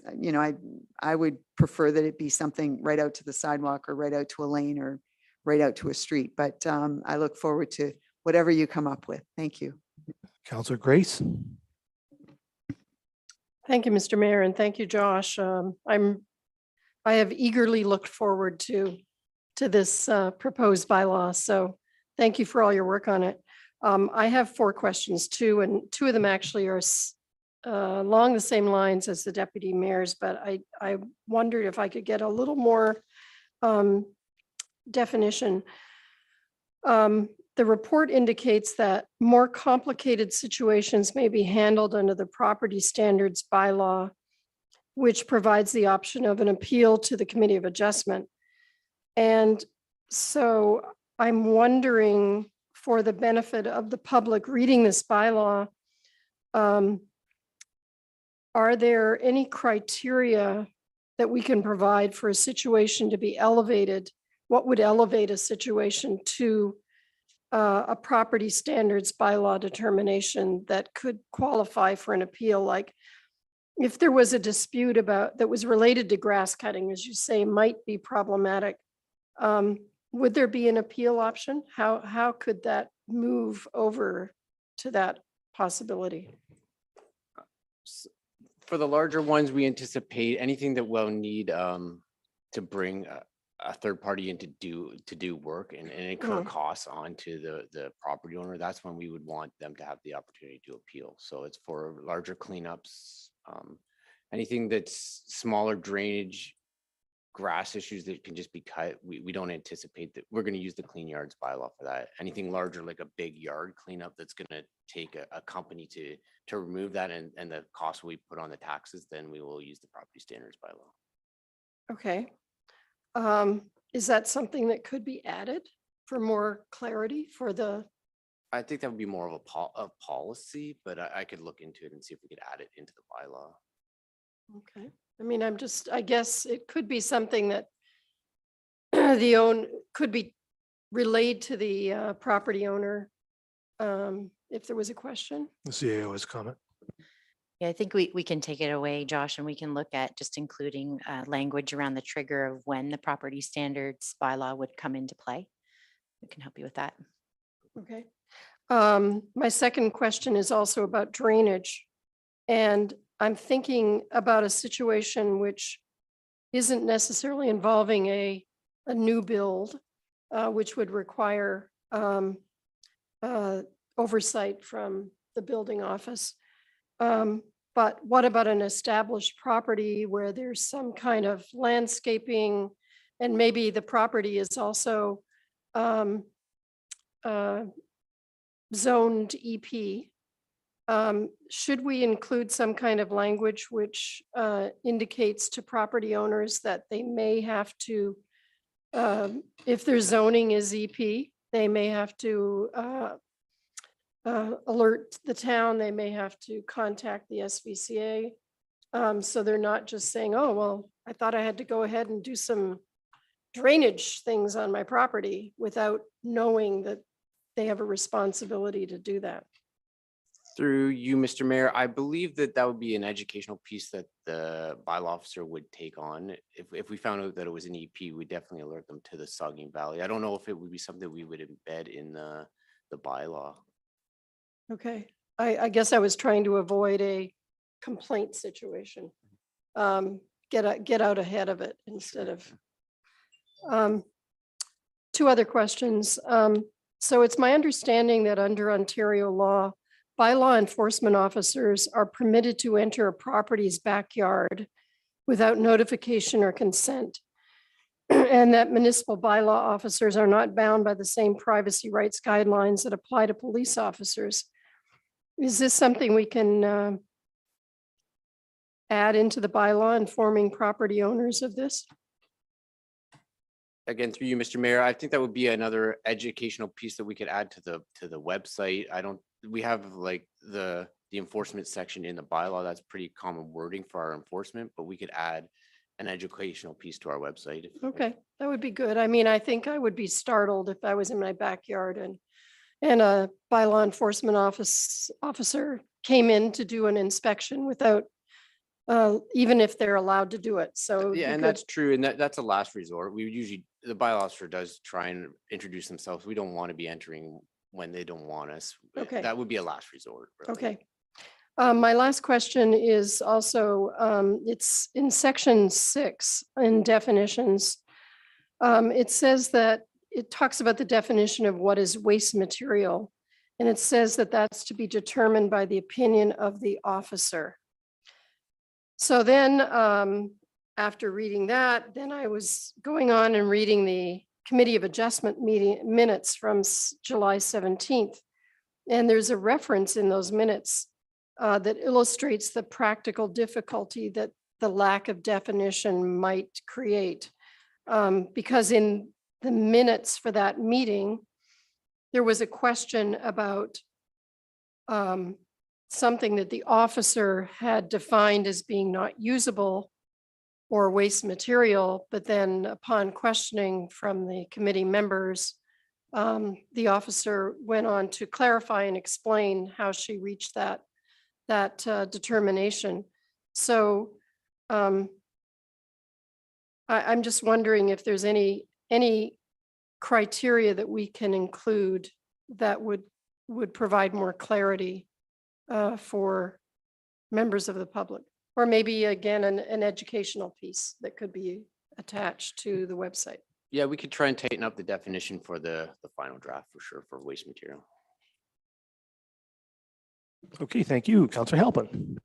I would prefer that it be something right out to the sidewalk or right out to a lane or right out to a street. But I look forward to whatever you come up with. Thank you. Councillor Grace. Thank you, Mr. Mayor, and thank you, Josh. I have eagerly looked forward to this proposed bylaw. So thank you for all your work on it. I have 4 questions too, and 2 of them actually are along the same lines as the deputy mayor's, but I wondered if I could get a little more definition. The report indicates that more complicated situations may be handled under the property standards bylaw, which provides the option of an appeal to the Committee of Adjustment. And so I'm wondering, for the benefit of the public reading this bylaw, are there any criteria that we can provide for a situation to be elevated? What would elevate a situation to a property standards bylaw determination that could qualify for an appeal? Like if there was a dispute that was related to grass cutting, as you say, might be problematic. Would there be an appeal option? How could that move over to that possibility? For the larger ones, we anticipate anything that will need to bring a third party in to do work and incur costs onto the property owner. That's when we would want them to have the opportunity to appeal. So it's for larger cleanups, anything that's smaller drainage, grass issues that can just be cut. We don't anticipate that we're going to use the clean yards bylaw for that. Anything larger, like a big yard cleanup that's going to take a company to remove that and the cost we put on the taxes, then we will use the property standards bylaw. Okay. Is that something that could be added for more clarity for the? I think that would be more of a policy, but I could look into it and see if we could add it into the bylaw. Okay. I mean, I guess it could be something that could be relayed to the property owner if there was a question. The CAO has comment. Yeah, I think we can take it away, Josh, and we can look at just including language around the trigger of when the property standards bylaw would come into play. We can help you with that. Okay. My second question is also about drainage. And I'm thinking about a situation which isn't necessarily involving a new build, which would require oversight from the building office. But what about an established property where there's some kind of landscaping and maybe the property is also zoned EP? Should we include some kind of language which indicates to property owners that they may have to, if their zoning is EP, they may have to alert the town, they may have to contact the SVCA So they're not just saying, oh, well, I thought I had to go ahead and do some drainage things on my property without knowing that they have a responsibility to do that. Through you, Mr. Mayor, I believe that that would be an educational piece that the bylaw officer would take on. If we found out that it was an EP, we definitely alert them to the Saugeen Valley. I don't know if it would be something we would embed in the bylaw. Okay, I guess I was trying to avoid a complaint situation. Get out ahead of it instead of. Two other questions. So it's my understanding that under Ontario law, bylaw enforcement officers are permitted to enter a property's backyard without notification or consent. And that municipal bylaw officers are not bound by the same privacy rights guidelines that apply to police officers. Is this something we can add into the bylaw, informing property owners of this? Again, through you, Mr. Mayor, I think that would be another educational piece that we could add to the website. We have like the enforcement section in the bylaw. That's pretty common wording for our enforcement, but we could add an educational piece to our website. Okay, that would be good. I mean, I think I would be startled if I was in my backyard and a bylaw enforcement officer came in to do an inspection without, even if they're allowed to do it. So Yeah, and that's true. And that's a last resort. We would usually, the bylaw officer does try and introduce themselves. We don't want to be entering when they don't want us. Okay. That would be a last resort. Really. Okay. My last question is also, it's in section 6 in definitions. It says that it talks about the definition of what is waste material. And it says that that's to be determined by the opinion of the officer. So then after reading that, then I was going on and reading the Committee of Adjustment meeting minutes from July 17th. And there's a reference in those minutes that illustrates the practical difficulty that the lack of definition might create. Because in the minutes for that meeting, there was a question about something that the officer had defined as being not usable or waste material, but then upon questioning from the committee members, the officer went on to clarify and explain how she reached that determination. So I'm just wondering if there's any criteria that we can include that would provide more clarity for members of the public, or maybe again an educational piece that could be attached to the website. Yeah, we could try and tighten up the definition for the final draft for sure for waste material. Okay, thank you. Councillor Halpin.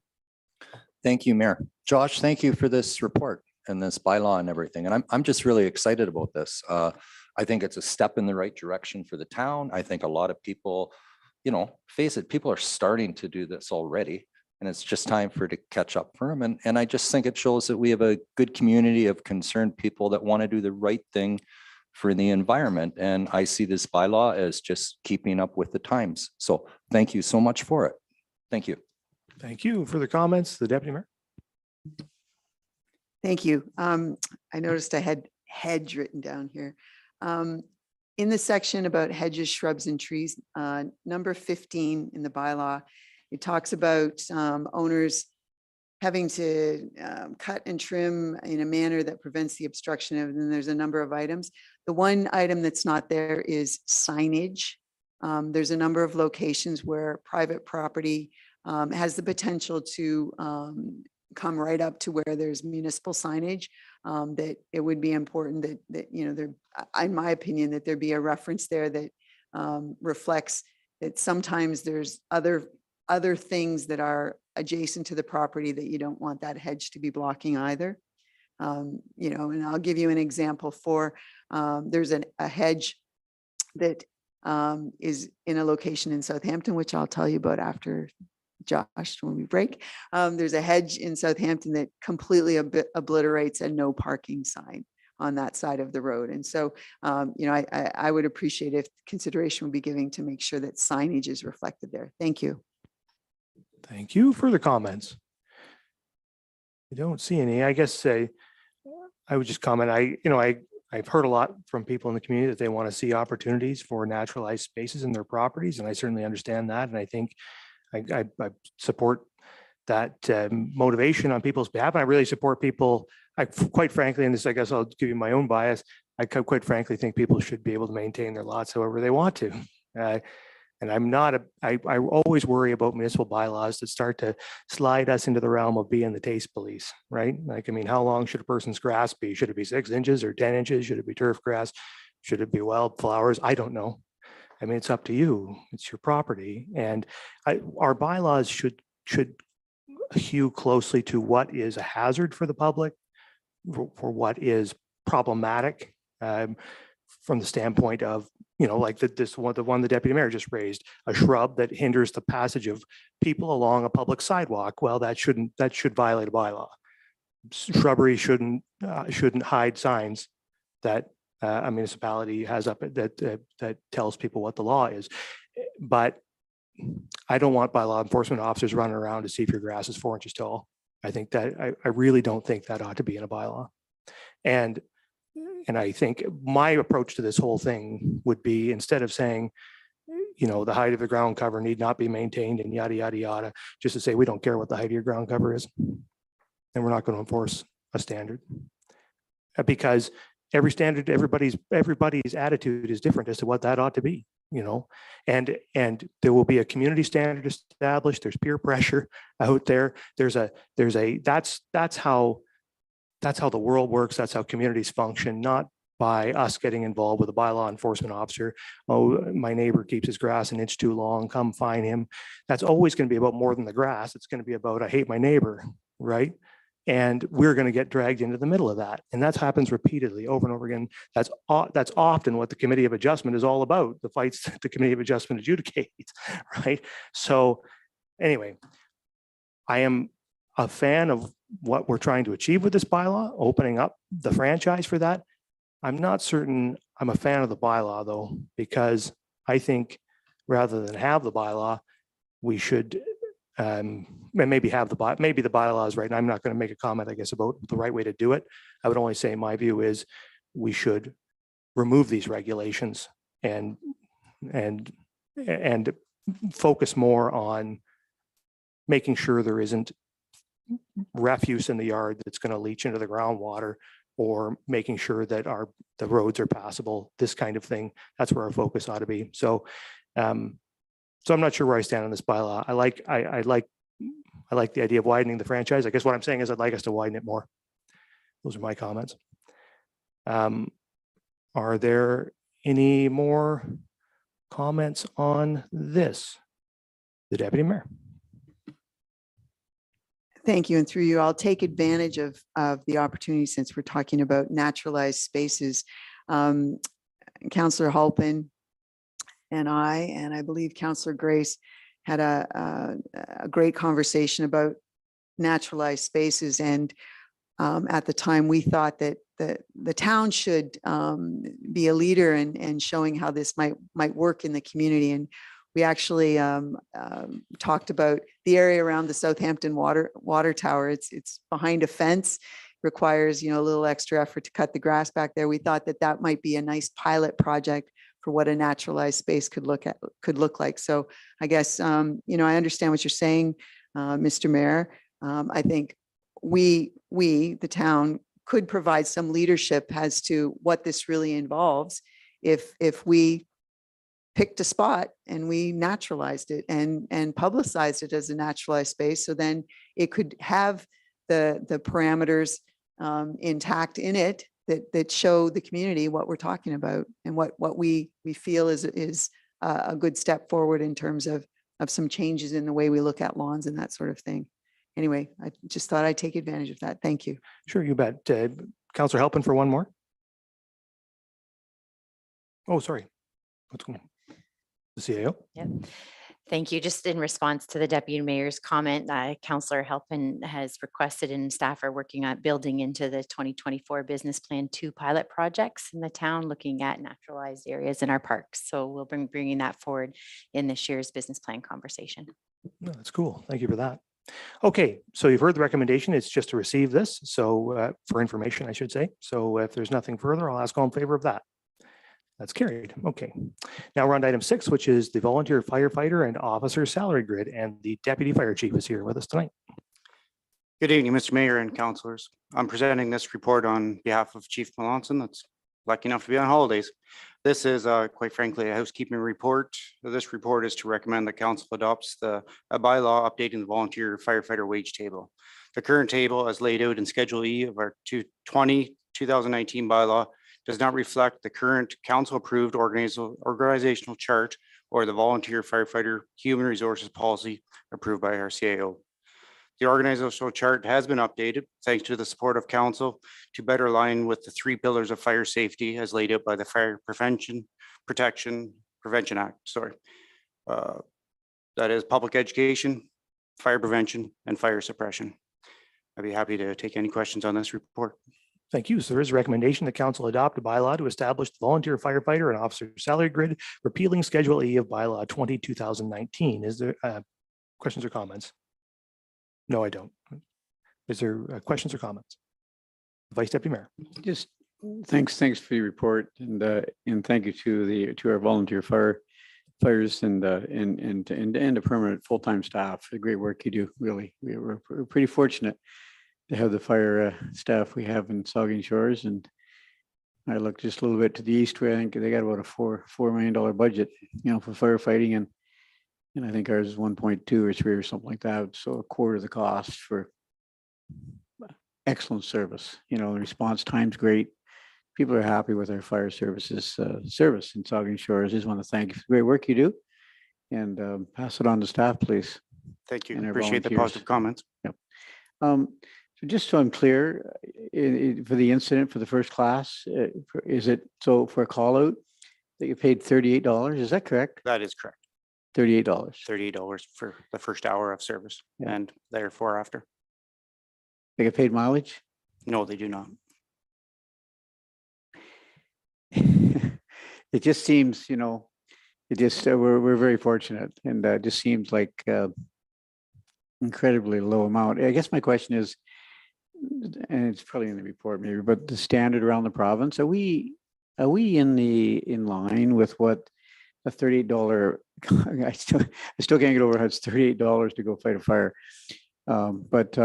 Thank you, Mayor. Josh, thank you for this report and this bylaw and everything. And I'm just really excited about this. I think it's a step in the right direction for the town. I think a lot of people, face it, people are starting to do this already. And it's just time for it to catch up for them. And I just think it shows that we have a good community of concerned people that want to do the right thing for the environment. And I see this bylaw as just keeping up with the times. So thank you so much for it. Thank you. Thank you. Further comments, the Deputy Mayor? Thank you. I noticed I had hedge written down here. In the section about hedges, shrubs, and trees, number 15 in the bylaw, it talks about owners having to cut and trim in a manner that prevents the obstruction of, and there's a number of items. The one item that's not there is signage. There's a number of locations where private property has the potential to come right up to where there's municipal signage, that it would be important that there, in my opinion, that there be a reference there that reflects that sometimes there's other things that are adjacent to the property that you don't want that hedge to be blocking either. And I'll give you an example for, there's a hedge that is in a location in Southampton, which I'll tell you about after Josh, when we break. There's a hedge in Southampton that completely obliterates a no parking sign on that side of the road. And so, I would appreciate if consideration would be given to make sure that signage is reflected there. Thank you. Thank you. Further comments? I don't see any. I guess I would just comment, I've heard a lot from people in the community that they want to see opportunities for naturalized spaces in their properties, and I certainly understand that. And I think I support that motivation on people's behalf. And I really support people, quite frankly, and this, I guess I'll give you my own bias, quite frankly think people should be able to maintain their lots however they want to. And I'm not I always worry about municipal bylaws that start to slide us into the realm of being the taste police, right? Like, I mean, how long should a person's grass be? Should it be 6 inches or 10 inches? Should it be turf grass? Should it be wildflowers? I don't know. I mean, it's up to you. It's your property. And our bylaws should hew closely to what is a hazard for the public, for what is problematic, from the standpoint of, like the one the deputy mayor just raised, a shrub that hinders the passage of people along a public sidewalk. Well, that should violate a bylaw. Shrubbery shouldn't hide signs that a municipality has up that tells people what the law is. But I don't want bylaw enforcement officers running around to see if your grass is 4 inches tall. I think that I really don't think that ought to be in a bylaw. And I think my approach to this whole thing would be, instead of saying, the height of the ground cover need not be maintained and yada, yada, yada, just to say, we don't care what the height of your ground cover is. And we're not going to enforce a standard. Because every standard, everybody's attitude is different as to what that ought to be, and there will be a community standard established. There's peer pressure out there. That's how the world works. That's how communities function, not by us getting involved with a bylaw enforcement officer. Oh, my neighbor keeps his grass an inch too long, come fine him. That's always going to be about more than the grass. It's going to be about, I hate my neighbor, right? And we're going to get dragged into the middle of that. And that happens repeatedly over and over again. That's often what the Committee of Adjustment is all about, the fights that the Committee of Adjustment adjudicates, right? So anyway, I am a fan of what we're trying to achieve with this bylaw, opening up the franchise for that. I'm not certain I'm a fan of the bylaw though, because I think rather than have the bylaw, we should maybe have maybe the bylaw is right. And I'm not going to make a comment, I guess, about the right way to do it. I would only say my view is we should remove these regulations and focus more on making sure there isn't refuse in the yard that's going to leach into the groundwater, or making sure that the roads are passable, this kind of thing. That's where our focus ought to be. So I'm not sure where I stand on this bylaw. I like the idea of widening the franchise. I guess what I'm saying is I'd like us to widen it more. Those are my comments. Are there any more comments on this? The deputy mayor. Thank you. And through you, I'll take advantage of the opportunity, since we're talking about naturalized spaces. Councillor Halpin and I believe Councillor Grace had a great conversation about naturalized spaces. And at the time, we thought that the town should be a leader in showing how this might work in the community. And we actually talked about the area around the Southampton water tower. It's behind a fence, requires a little extra effort to cut the grass back there. We thought that might be a nice pilot project for what a naturalized space could look like. So I guess I understand what you're saying, Mr. Mayor. I think we the town could provide some leadership as to what this really involves if we picked a spot and we naturalized it and publicized it as a naturalized space. So then it could have the parameters intact in it that show the community what we're talking about and what we feel is a good step forward in terms of some changes in the way we look at lawns and that sort of thing. Anyway, I just thought I'd take advantage of that. Thank you. Sure, you bet. Councillor Halpin for one more. Oh, sorry. What's going on? The CAO. Yep. Thank you. Just in response to the deputy mayor's comment, Councillor Halpin has requested, and staff are working on building into the 2024 business plan 2 pilot projects in the town, looking at naturalized areas in our parks. So we'll bringing that forward in this year's business plan conversation. No, that's cool. Thank you for that. Okay, so you've heard the recommendation. It's just to receive this. So for information, I should say. So if there's nothing further, I'll ask all in favor of that. That's carried. Okay. Now we're on to item 6, which is the volunteer firefighter and officer salary grid. And the deputy fire chief is here with us tonight. Good evening, Mr. Mayor and councilors. I'm presenting this report on behalf of Chief Melanson that's lucky enough to be on holidays. This is quite frankly a housekeeping report. This report is to recommend that council adopts a bylaw updating the volunteer firefighter wage table. The current table as laid out in Schedule E of our 2019 bylaw does not reflect the current council approved organizational chart or the volunteer firefighter human resources policy approved by our CAO. The organizational chart has been updated thanks to the support of council to better align with the 3 pillars of fire safety as laid out by the Fire Prevention Act. That is public education, fire prevention, and fire suppression. I'd be happy to take any questions on this report. Thank you. So there is a recommendation that council adopt a bylaw to establish the volunteer firefighter and officer salary grid, repealing Schedule E of bylaw 2019. Is there questions or comments? No, I don't. Is there questions or comments? Vice Deputy Mayor. Just thanks for your report, and thank you to our volunteer firefighters and the permanent full-time staff. The great work you do, really. We're pretty fortunate to have the fire staff we have in Saugeen Shores, and I look just a little bit to the east where I think they got about a $4 million budget, for firefighting, and I think ours is 1.2 or 3 or something like that. So a quarter of the cost for excellent service. The response time's great. People are happy with our fire services service in Saugeen Shores. I just want to thank you for the great work you do, and pass it on to staff, please. Thank you. And our Appreciate the volunteers. positive comments. Yep. So just so I'm clear, for the incident for the first class, is it so for a call out that you paid $38? Is that correct? That is correct. $38. $38 for the first hour of service and therefore after. They get paid mileage? No, they do not. It just seems, we're very fortunate, and it just seems like incredibly low amount. I guess my question is, and it's probably in the report maybe, but the standard around the province, are we in line with what a $38? I still can't get over how it's $38 to go fight a fire. But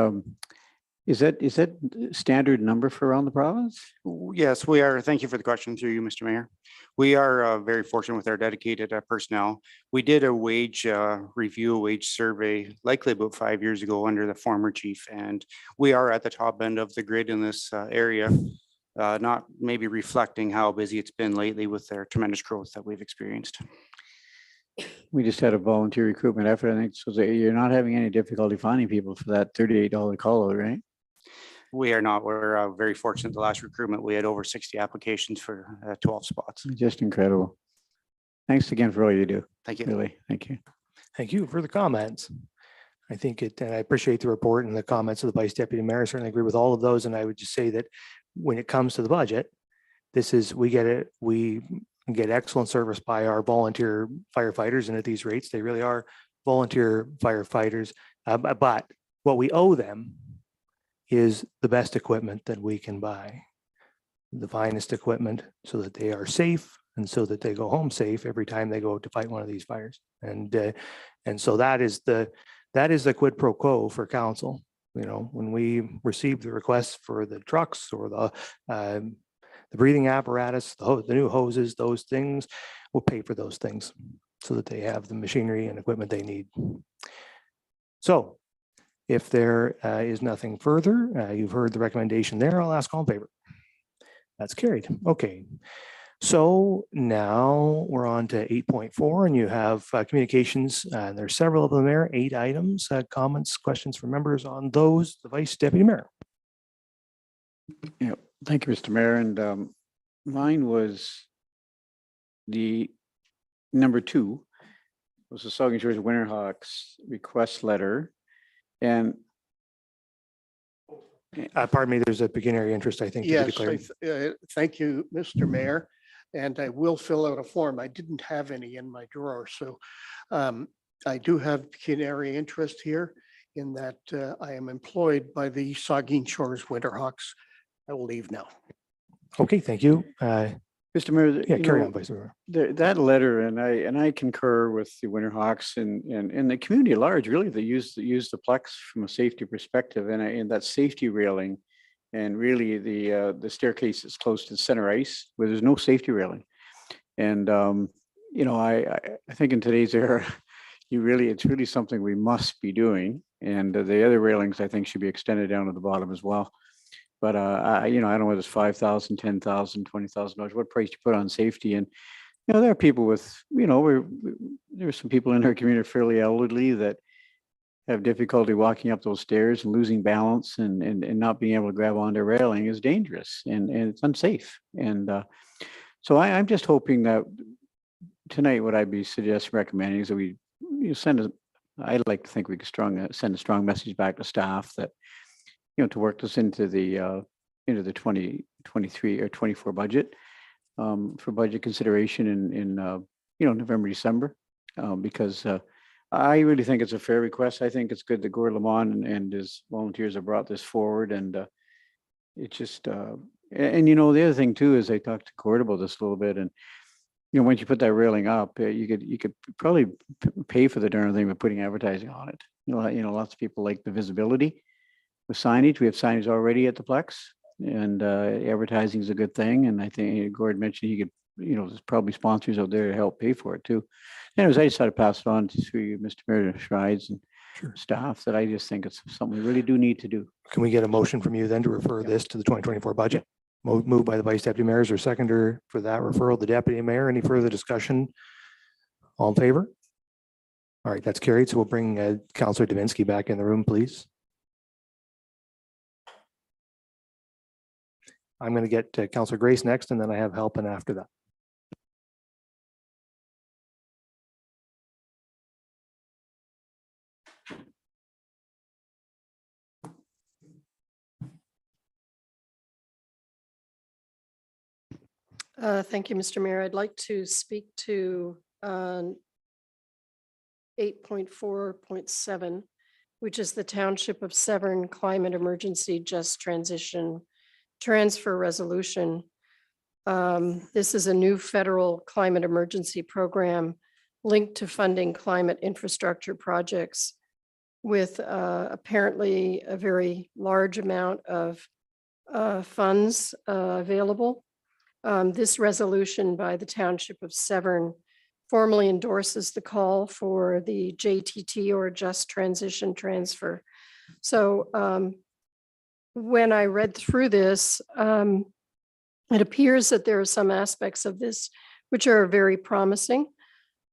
is that standard number for around the province? Yes, we are. Thank you for the question through you, Mr. Mayor. We are very fortunate with our dedicated personnel. We did a wage review, a wage survey, likely about 5 years ago under the former chief, and we are at the top end of the grid in this area, not maybe reflecting how busy it's been lately with their tremendous growth that we've experienced. We just had a volunteer recruitment effort, I think, so that you're not having any difficulty finding people for that $38 call out, right? We are not. We're very fortunate. The last recruitment, we had over 60 applications for 12 spots. Just incredible. Thanks again for all you do. Thank you. Really, thank you. Thank you for the comments. I think and I appreciate the report and the comments of the Vice Deputy Mayor. I certainly agree with all of those. And I would just say that when it comes to the budget, we get excellent service by our volunteer firefighters, and at these rates, they really are volunteer firefighters. But what we owe them is the best equipment that we can buy, the finest equipment, so that they are safe and so that they go home safe every time they go out to fight one of these fires. And so that is the quid pro quo for council. When we receive the requests for the trucks or the breathing apparatus, the new hoses, those things, we'll pay for those things so that they have the machinery and equipment they need. So if there is nothing further, you've heard the recommendation there, I'll ask all in favor. That's carried. Okay. So now we're on to 8.4, and you have communications, and there's several of them there, 8 items, comments, questions from members on those. The Vice Deputy Mayor. Yeah, thank you, Mr. Mayor. And mine was the number 2 was the Saugeen Shores Winterhawks request letter. And pardon me, there's a pecuniary interest, I think, to be Yes, declared. thank you, Mr. Mayor. And I will fill out a form. I didn't have any in my drawer, so I do have pecuniary interest here in that I am employed by the Saugeen Shores Winterhawks. I will leave now. Okay, thank you. Mr. Mayor, Yeah, you carry know, on, Vice Mayor. that letter, and I concur with the Winterhawks and the community at large, really, they use the Plex from a safety perspective, and that safety railing, and really the staircase is close to the center ice where there's no safety railing. And you know, I think in today's era, it's really something we must be doing. And the other railings, I think, should be extended down to the bottom as well. But I don't know whether it's $5,000, $10,000, $20,000, what price you put on safety. And, you know, there are people with, you know, there are some people in our community fairly elderly that have difficulty walking up those stairs and losing balance and not being able to grab onto a railing is dangerous and it's unsafe. And so I'm just hoping that tonight, what I'd be recommending is that we I'd like to think we could send a strong message back to staff that, you know, to work this into the 2023 or 24 budget for budget consideration in November, December, because I really think it's a fair request. I think it's good that Gord Lamont and his volunteers have brought this forward, and it just and you know, the other thing too is I talked to Gord about this a little bit, and you know, once you put that railing up, you could probably pay for the darn thing by putting advertising on it. You know, lots of people like the visibility with signage. We have signage already at the Plex, and advertising is a good thing. And I think Gord mentioned he could, you know, there's probably sponsors out there to help pay for it too. Anyways, I just had to pass it on to you, Mr. Mayor, Schreids and staff, that I just think it's something we really do need to do. Can we get a motion from you then to refer this to the 2024 budget? Moved by the Vice Deputy Mayors, or seconder for that referral, the Deputy Mayor. Any further discussion? All in favor? All right, that's carried. So we'll bring Councillor Davinsky back in the room, please. I'm going to get Councillor Grace next, and then I have Halpin after that. Thank you, Mr. Mayor. I'd like to speak to 8.4.7, which is the Township of Severn Climate Emergency Just Transition Transfer Resolution. This is a new federal climate emergency program linked to funding climate infrastructure projects with apparently a very large amount of funds available. This resolution by the Township of Severn formally endorses the call for the JTT, or Just Transition Transfer. So when I read through this, it appears that there are some aspects of this which are very promising.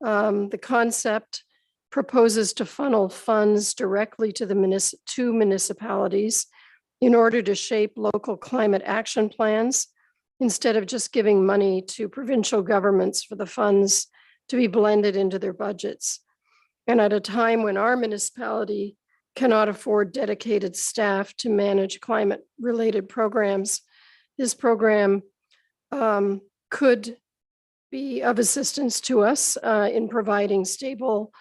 The concept proposes to funnel funds directly to the municipalities in order to shape local climate action plans, instead of just giving money to provincial governments for the funds to be blended into their budgets. And at a time when our municipality cannot afford dedicated staff to manage climate-related programs, this program could be of assistance to us in providing stable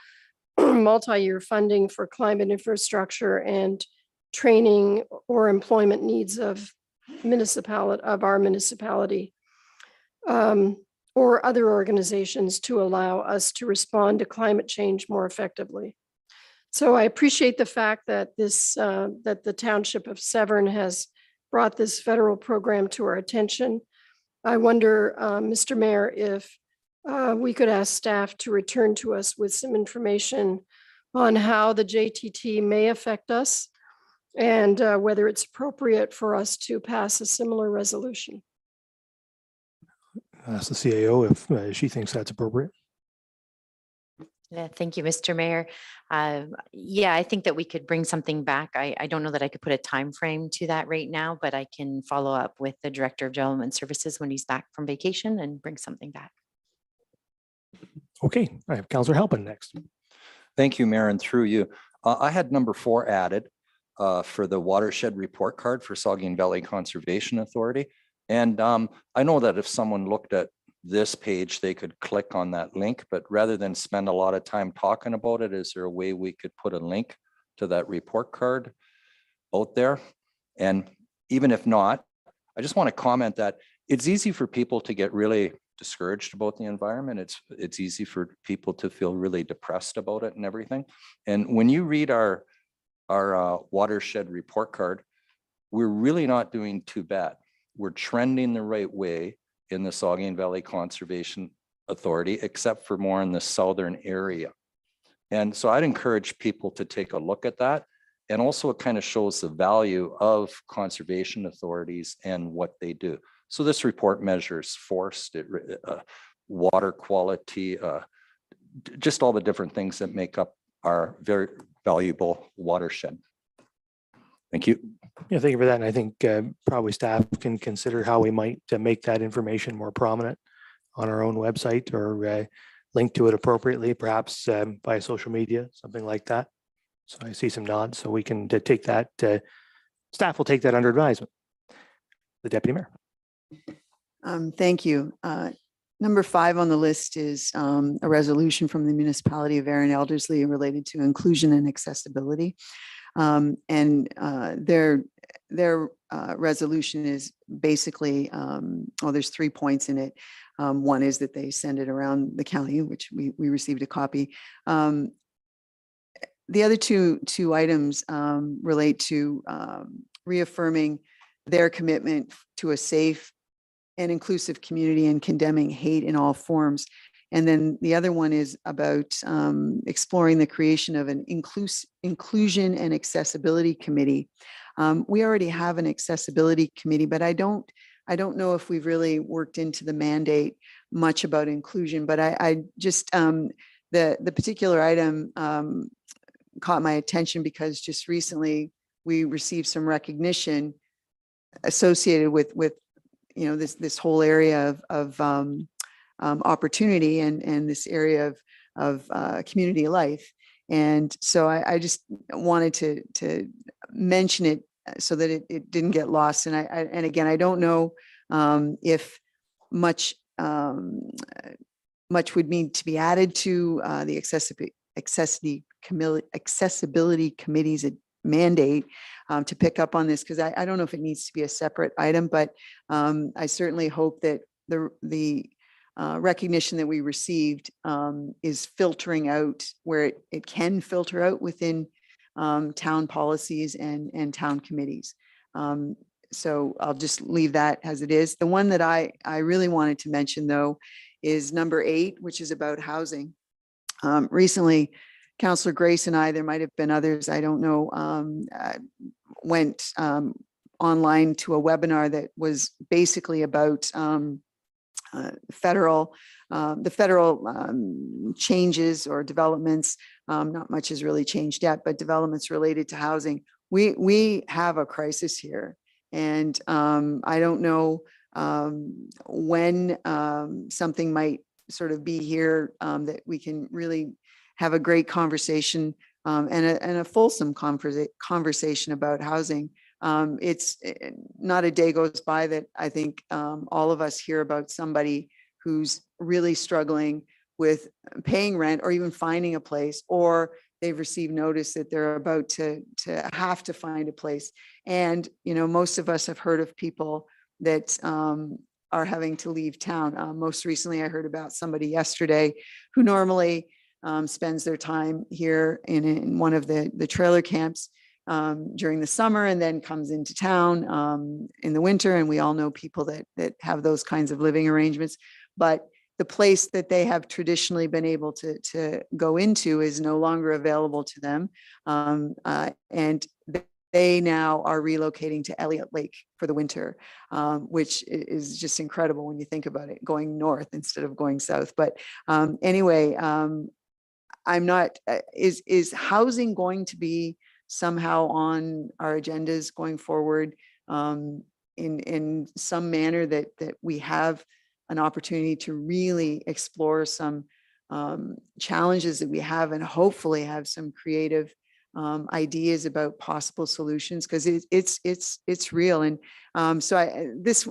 multi-year funding for climate infrastructure and training or employment needs of our municipality, or other organizations to allow us to respond to climate change more effectively. So I appreciate the fact that that the Township of Severn has brought this federal program to our attention. I wonder, Mr. Mayor, if we could ask staff to return to us with some information on how the JTT may affect us, and whether it's appropriate for us to pass a similar resolution. Ask the CAO if she thinks that's appropriate. Yeah, thank you, Mr. Mayor. Yeah, I think that we could bring something back. I don't know that I could put a time frame to that right now, but I can follow up with the Director of Development Services when he's back from vacation and bring something back. Okay, I have Councillor Halpin next. Thank you, Mayor, and through you. I had number 4 added for the watershed report card for Saugeen Valley Conservation Authority. And I know that if someone looked at this page, they could click on that link, but rather than spend a lot of time talking about it, is there a way we could put a link to that report card out there. And even if not, I just want to comment that it's easy for people to get really discouraged about the environment. It's easy for people to feel really depressed about it and everything. And when you read our watershed report card, we're really not doing too bad. We're trending the right way in the Saugeen Valley Conservation Authority, except for more in the southern area. And so I'd encourage people to take a look at that. And also it kind of shows the value of conservation authorities and what they do. So this report measures forest, water quality, just all the different things that make up our very valuable watershed. Thank you. Yeah, thank you for that. And I think probably staff can consider how we might make that information more prominent on our own website or link to it appropriately, perhaps via social media, something like that. So I see some nods, so we can take that, staff will take that under advisement. The Deputy Mayor. Thank you. Number 5 on the list is a resolution from the municipality of Erin Eldersley related to inclusion and accessibility. And their resolution is basically, well, there's 3 points in it. One is that they send it around the county, which we received a copy. The other two items relate to reaffirming their commitment to a safe and inclusive community and condemning hate in all forms. And then the other one is about exploring the creation of an inclusion and accessibility committee. We already have an accessibility committee, but I don't know if we've really worked into the mandate much about inclusion, but I just, the particular item caught my attention because just recently we received some recognition associated with you know, this whole area of opportunity and this area of community life. And so I just wanted to mention it so that it didn't get lost. And and again, I don't know if much would need to be added to the accessibility committee's mandate to pick up on this, because I don't know if it needs to be a separate item, but I certainly hope that the recognition that we received is filtering out where it can filter out within town policies and town committees. So I'll just leave that as it is. The one that I really wanted to mention, though, is number 8, which is about housing. Recently, Councillor Grace and I, there might have been others, I don't know, went online to a webinar that was basically about the federal changes or developments. Not much has really changed yet, but developments related to housing. We have a crisis here, and I don't know when something might sort of be here that we can really have a great conversation and a fulsome conversation about housing. It's not a day goes by that I think all of us hear about somebody who's really struggling with paying rent or even finding a place, or they've received notice that they're about to have to find a place. And, you know, most of us have heard of people that are having to leave town. Most recently, I heard about somebody yesterday who normally spends their time here in one of the trailer camps during the summer and then comes into town in the winter. And we all know people that have those kinds of living arrangements. But the place that they have traditionally been able to go into is no longer available to them. And they now are relocating to Elliott Lake for the winter, which is just incredible when you think about it, going north instead of going south. But anyway, I'm not, is housing going to be somehow on our agendas going forward in some manner that we have an opportunity to really explore some challenges that we have and hopefully have some creative ideas about possible solutions, because it's real. And so this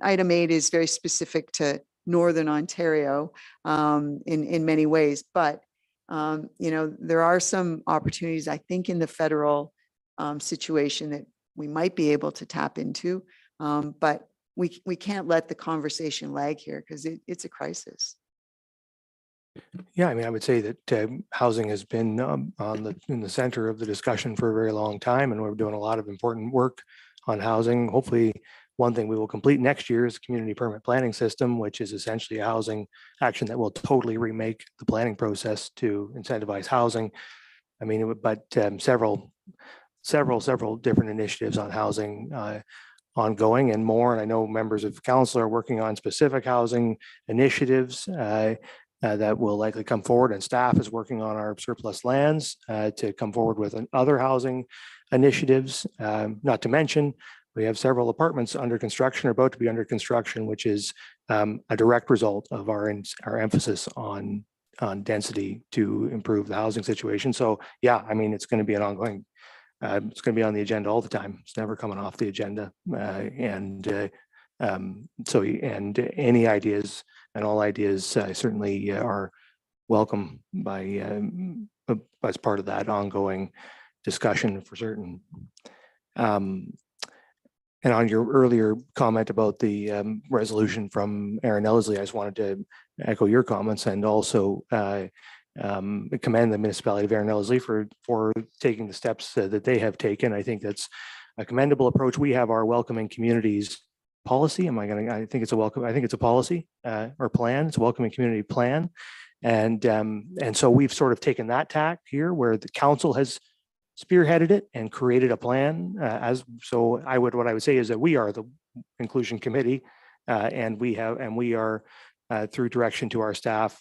item 8 is very specific to Northern Ontario in many ways, but You know, there are some opportunities, I think, in the federal situation that we might be able to tap into. But we can't let the conversation lag here because it's a crisis. Yeah, I mean, I would say that housing has been in the center of the discussion for a very long time, and we're doing a lot of important work on housing. Hopefully, one thing we will complete next year is the community permit planning system, which is essentially a housing action that will totally remake the planning process to incentivize housing. I mean, but several different initiatives on housing ongoing and more. And I know members of council are working on specific housing initiatives that will likely come forward, and staff is working on our surplus lands to come forward with other housing initiatives. Not to mention, we have several apartments under construction or about to be under construction, which is a direct result of our emphasis on density to improve the housing situation. So yeah, I mean, it's going to be an ongoing, it's going to be on the agenda all the time. It's never coming off the agenda. So any ideas and all ideas certainly are welcome by as part of that ongoing discussion for certain. And on your earlier comment about the resolution from Aaron Ellesley, I just wanted to echo your comments and also commend the municipality of Aaron Ellesley for taking the steps that they have taken. I think that's a commendable approach. We have our welcoming communities policy. I think it's a policy or plan. It's a welcoming community plan. And so we've sort of taken that tack here where the council has spearheaded it and created a plan what I would say is that we are the inclusion committee and we are through direction to our staff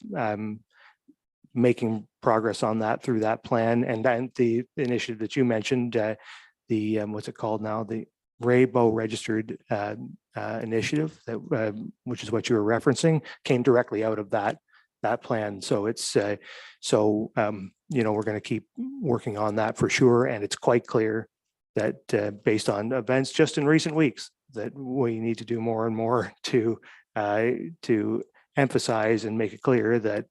making progress on that through that plan. And then the initiative that you mentioned, the what's it called now, the Rainbow registered initiative, that which is what you were referencing, came directly out of that plan. So it's you know, we're going to keep working on that for sure. And it's quite clear that based on events just in recent weeks, that we need to do more and more to emphasize and make it clear that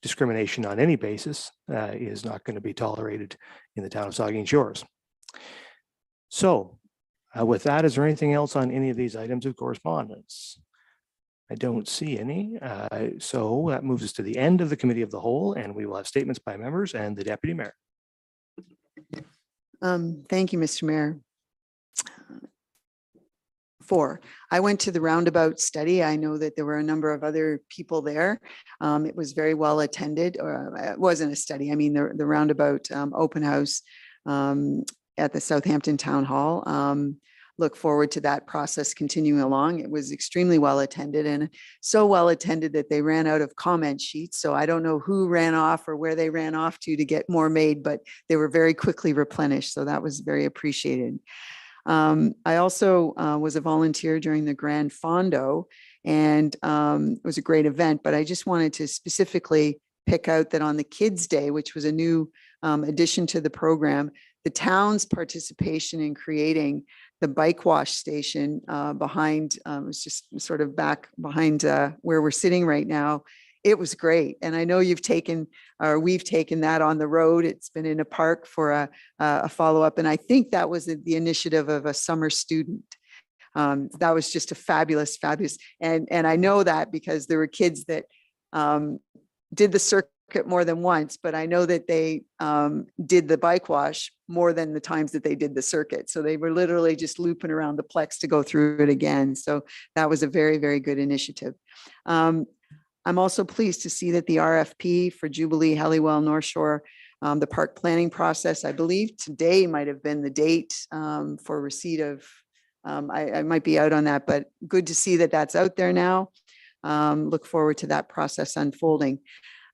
discrimination on any basis is not going to be tolerated in the town of Saugeen Shores. So with that, is there anything else on any of these items of correspondence? I don't see any. So that moves us to the end of the committee of the whole, and we will have statements by members and the deputy mayor. Thank you, Mr. Mayor. 4, I went to the roundabout study. I know that there were a number of other people there. It was very well attended, or it wasn't a study. I mean, the roundabout open house at the Southampton Town Hall. Look forward to that process continuing along. It was extremely well attended, and so well attended that they ran out of comment sheets. So I don't know who ran off or where they ran off to get more made, but they were very quickly replenished. So that was very appreciated. I also was a volunteer during the Grand Fondo, and it was a great event, but I just wanted to specifically pick out that on the Kids Day, which was a new addition to the program, the town's participation in creating the bike wash station behind, it was just sort of back behind where we're sitting right now. It was great. And I know we've taken that on the road. It's been in a park for a follow-up. And I think that was the initiative of a summer student. That was just a fabulous. And I know that because there were kids that did the circuit more than once, but I know that they did the bike wash more than the times that they did the circuit. So they were literally just looping around the Plex to go through it again. So that was a very, very good initiative. I'm also pleased to see that the RFP for Jubilee, Helliwell, North Shore, the park planning process, I believe today might have been the date for receipt of, I might be out on that, but good to see that that's out there now. Look forward to that process unfolding.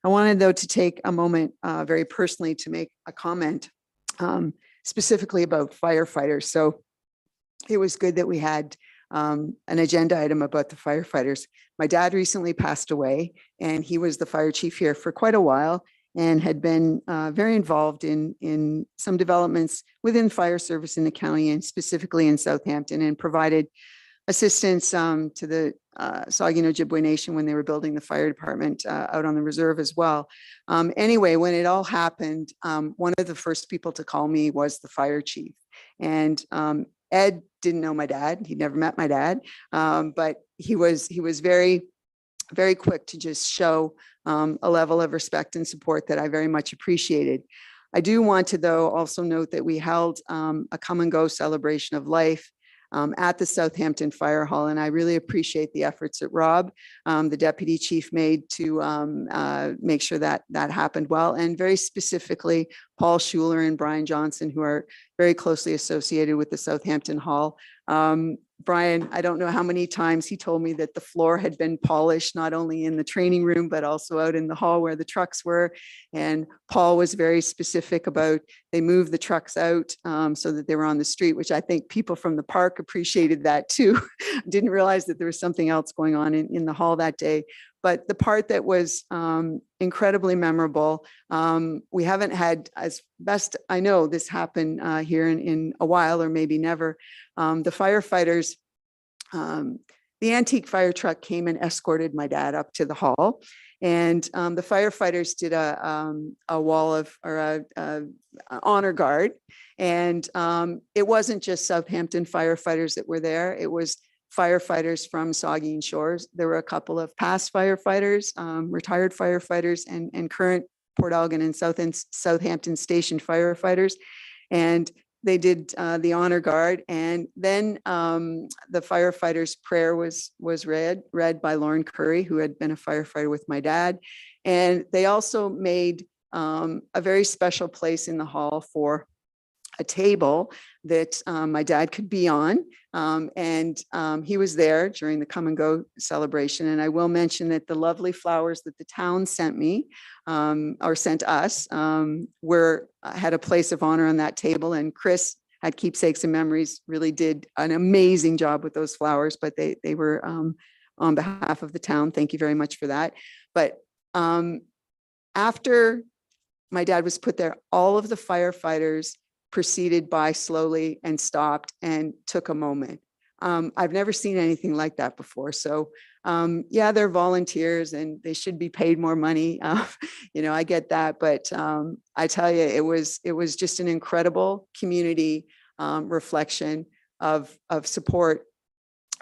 I wanted, though, to take a moment very personally to make a comment specifically about firefighters. So it was good that we had an agenda item about the firefighters. My dad recently passed away, and he was the fire chief here for quite a while and had been very involved in some developments within fire service in the county and specifically in Southampton, and provided assistance to the Saugeen Ojibwe Nation when they were building the fire department out on the reserve as well. Anyway, when it all happened, one of the first people to call me was the fire chief. And Ed didn't know my dad. He'd never met my dad, but he was very, very quick to just show a level of respect and support that I very much appreciated. I do want to, though, also note that we held a come and go celebration of life at the Southampton Fire Hall. And I really appreciate the efforts that Rob, the deputy chief, made to make sure that that happened well. And very specifically, Paul Schuler and Brian Johnson, who are very closely associated with the Southampton Hall. Brian, I don't know how many times he told me that the floor had been polished, not only in the training room, but also out in the hall where the trucks were. And Paul was very specific about they moved the trucks out so that they were on the street, which I think people from the park appreciated that too. Didn't realize that there was something else going on in the hall that day. But the part that was incredibly memorable, we haven't had, as best I know, this happen here in a while or maybe never. The firefighters, the antique fire truck came and escorted my dad up to the hall. And the firefighters did a wall of, or a honor guard. And it wasn't just Southampton firefighters that were there. It was firefighters from Saugeen Shores. There were a couple of past firefighters, retired firefighters, and current Port Elgin and Southampton station firefighters. And they did the honor guard. And then the firefighters' prayer was read by Lauren Curry, who had been a firefighter with my dad. And they also made a very special place in the hall for a table that my dad could be on. And he was there during the come and go celebration. And I will mention that the lovely flowers that the town sent me or sent us had a place of honor on that table. And Chris at Keepsakes and Memories really did an amazing job with those flowers, but they were on behalf of the town. Thank you very much for that. But after my dad was put there, all of the firefighters proceeded by slowly and stopped and took a moment. I've never seen anything like that before. So yeah, they're volunteers and they should be paid more money. I get that, but I tell you, it was just an incredible community reflection of support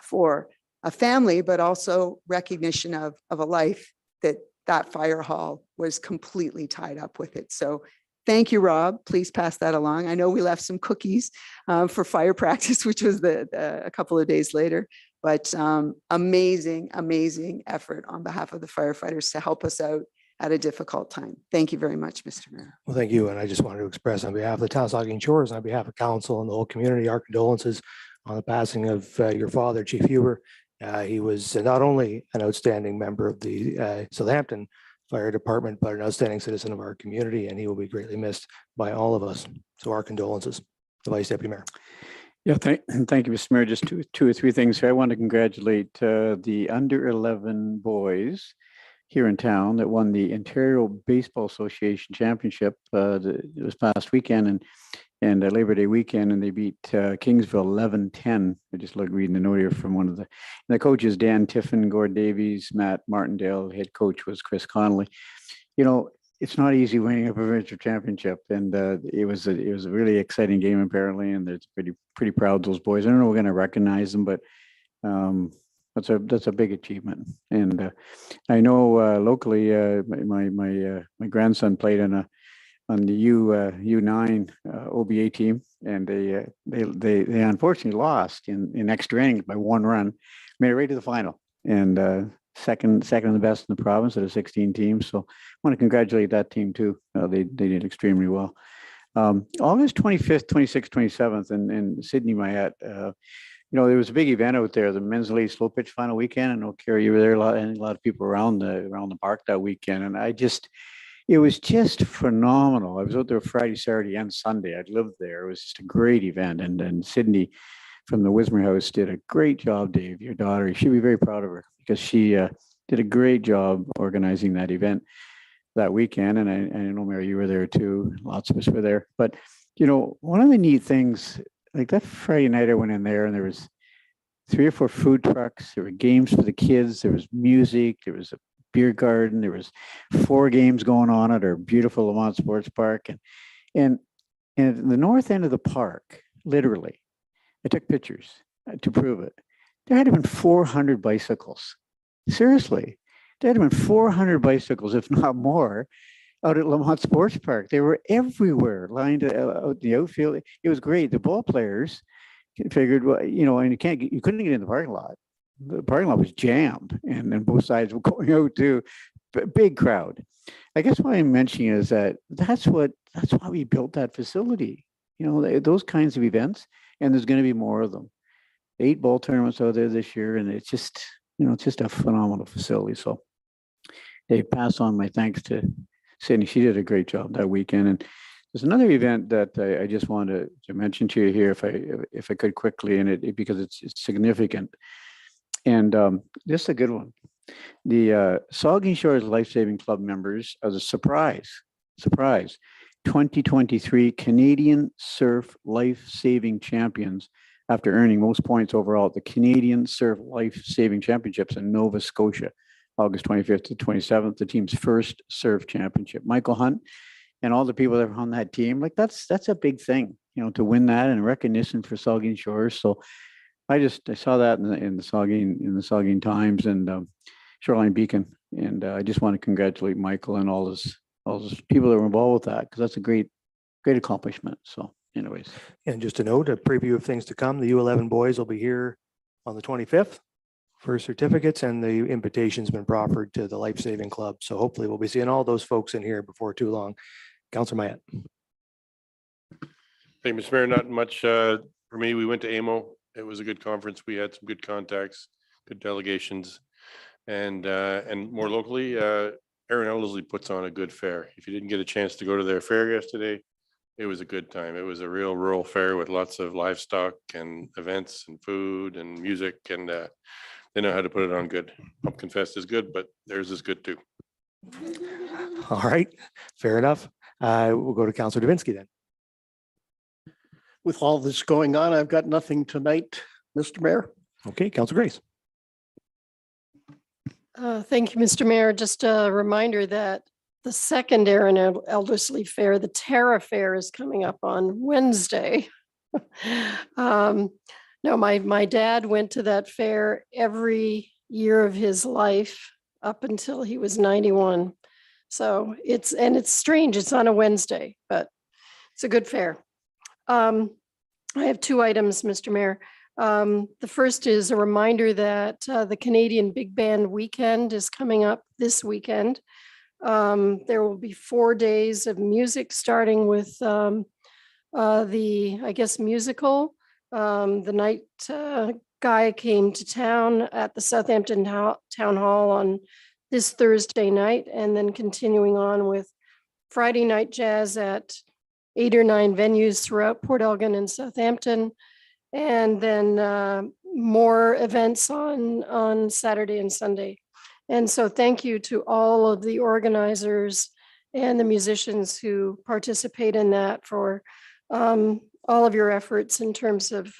for a family, but also recognition of a life that fire hall was completely tied up with it. So thank you, Rob. Please pass that along. I know we left some cookies for fire practice, which was a couple of days later, but amazing, amazing effort on behalf of the firefighters to help us out at a difficult time. Thank you very much, Mr. Mayor. Well, thank you. And I just wanted to express on behalf of the town of Saugeen Shores, on behalf of council and the whole community, our condolences on the passing of your father, Chief Huber. He was not only an outstanding member of the Southampton Fire Department, but an outstanding citizen of our community, and he will be greatly missed by all of us. So our condolences, the Vice Deputy Mayor. Yeah, thank you, Mr. Mayor. Just two or three things here. I want to congratulate the under 11 boys here in town that won the Ontario Baseball Association Championship this past weekend and Labor Day weekend, and they beat Kingsville 11-10. I just reading the note here from one of the coaches, Dan Tiffin, Gord Davies, Matt Martindale. Head coach was Chris Connolly. It's not easy winning a provincial championship, and it was a really exciting game apparently, and they're pretty proud of those boys. I don't know if we're going to recognize them, but that's a big achievement. And I know locally, my grandson played on the U9 OBA team, and they unfortunately lost in extra innings by one run, made it right to the final, and second the best in the province out of 16 teams. So I want to congratulate that team too. They did extremely well. August 25th, 26th, 27th in Sydney, Mayette. There was a big event out there, the men's ladies slow pitch final weekend. I know, Carrie, you were there, a lot of people around the park that weekend, and it was just phenomenal. I was out there Friday, Saturday, and Sunday. I'd lived there. It was just a great event. And Sydney from the Wismer House did a great job, Dave, your daughter. You should be very proud of her because she did a great job organizing that event that weekend. And I know, Mary, you were there too. Lots of us were there. But, one of the neat things, like that Friday night I went in there and there was 3 or 4 food trucks. There were games for the kids. There was music. There was a beer garden. There was 4 games going on at our beautiful Lamont Sports Park. And at the north end of the park, literally, I took pictures to prove it. There had been 400 bicycles. Seriously, there had been 400 bicycles, if not more, out at Lamont Sports Park. They were everywhere, lined out the outfield. It was great. The ball players figured, well, and you couldn't get in the parking lot. The parking lot was jammed, and then both sides were going out too. Big crowd. I guess what I'm mentioning is that's why we built that facility. Those kinds of events, and there's going to be more of them. 8 ball tournaments out there this year, and it's just a phenomenal facility. So they pass on my thanks to Sydney. She did a great job that weekend. And there's another event that I just wanted to mention to you here, if I could quickly, and because it's significant. And this is a good one. The Saugeen Shores Life Saving Club members, as a surprise, 2023 Canadian Surf Life Saving Champions, after earning most points overall at the Canadian Surf Life Saving Championships in Nova Scotia, August 25th to 27th, the team's first surf championship. Michael Hunt and all the people that were on that team, that's a big thing, to win that, and recognition for Saugeen Shores. So I saw that in the Saugeen Times and Shoreline Beacon, and I just want to congratulate Michael and all those people that were involved with that, because that's a great accomplishment. So anyways. And just a note, a preview of things to come. The U11 boys will be here on the 25th for certificates, and the invitation's been proffered to the Life Saving Club. So hopefully we'll be seeing all those folks in here before too long. Councillor Mayette. Thank you, Mr. Mayor. Not much for me. We went to AMO. It was a good conference. We had some good contacts, good delegations, and more locally, Aaron Ellerslie puts on a good fair. If you didn't get a chance to go to their fair yesterday, it was a good time. It was a real rural fair with lots of livestock and events and food and music, and they know how to put it on good. Pumpkin Fest is good, but theirs is good too. All right, fair enough. We'll go to Councillor Davinsky then. With all this going on, I've got nothing tonight, Mr. Mayor. Okay, Councillor Grace. Thank you, Mr. Mayor. Just a reminder that the second Aaron Elderslie Fair, the Terra Fair, is coming up on Wednesday. No, my dad went to that fair every year of his life up until he was 91. So it's strange. It's on a Wednesday, but it's a good fair. I have 2 items, Mr. Mayor. The first is a reminder that the Canadian Big Band Weekend is coming up this weekend. There will be 4 days of music, starting with musical. The night guy came to town at the Southampton Town Hall on this Thursday night, and then continuing on with Friday night jazz at 8 or 9 venues throughout Port Elgin and Southampton, and then more events on Saturday and Sunday. And so thank you to all of the organizers and the musicians who participate in that for all of your efforts in terms of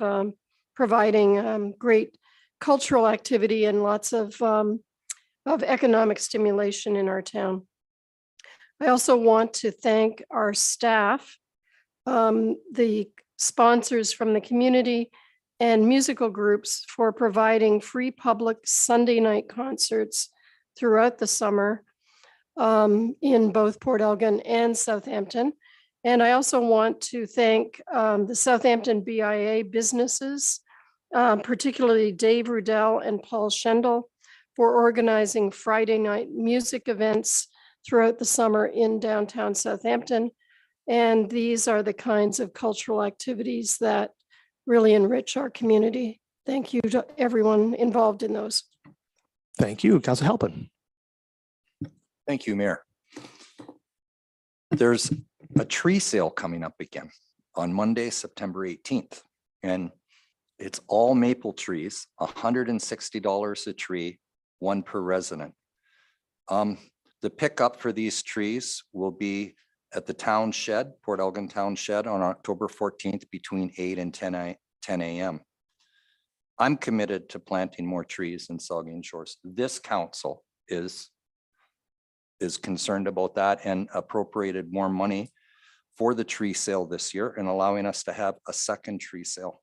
providing great cultural activity and lots of economic stimulation in our town. I also want to thank our staff, the sponsors from the community and musical groups for providing free public Sunday night concerts throughout the summer in both Port Elgin and Southampton. And I also want to thank the Southampton BIA businesses, particularly Dave Rudell and Paul Schendel, for organizing Friday night music events throughout the summer in downtown Southampton. And these are the kinds of cultural activities that really enrich our community. Thank you to everyone involved in those. Thank you, Councillor Halpin. Thank you, Mayor. There's a tree sale coming up again on Monday, September 18th. And it's all maple trees, $160 a tree, 1 per resident. The pickup for these trees will be at the town shed, Port Elgin Town Shed, on October 14th between 8 and 10 a.m. I'm committed to planting more trees in Saugeen Shores. This council is concerned about that and appropriated more money for the tree sale this year and allowing us to have a second tree sale.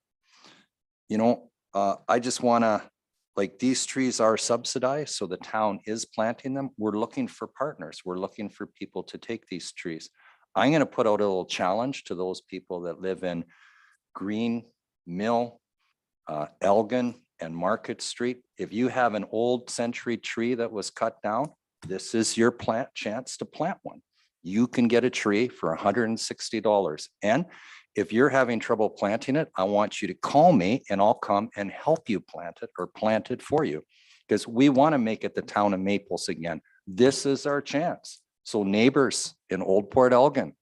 You know, I just wanna, like, these trees are subsidized, so the town is planting them. We're looking for partners. We're looking for people to take these trees. I'm gonna put out a little challenge to those people that live in Green Mill, Elgin and Market Street. If you have an old century tree that was cut down, this is your chance to plant one. You can get a tree for $160. And if you're having trouble planting it, I want you to call me and I'll come and help you plant it or plant it for you. Because we want to make it the town of Maples again. This is our chance. So neighbors in Old Port Elgin,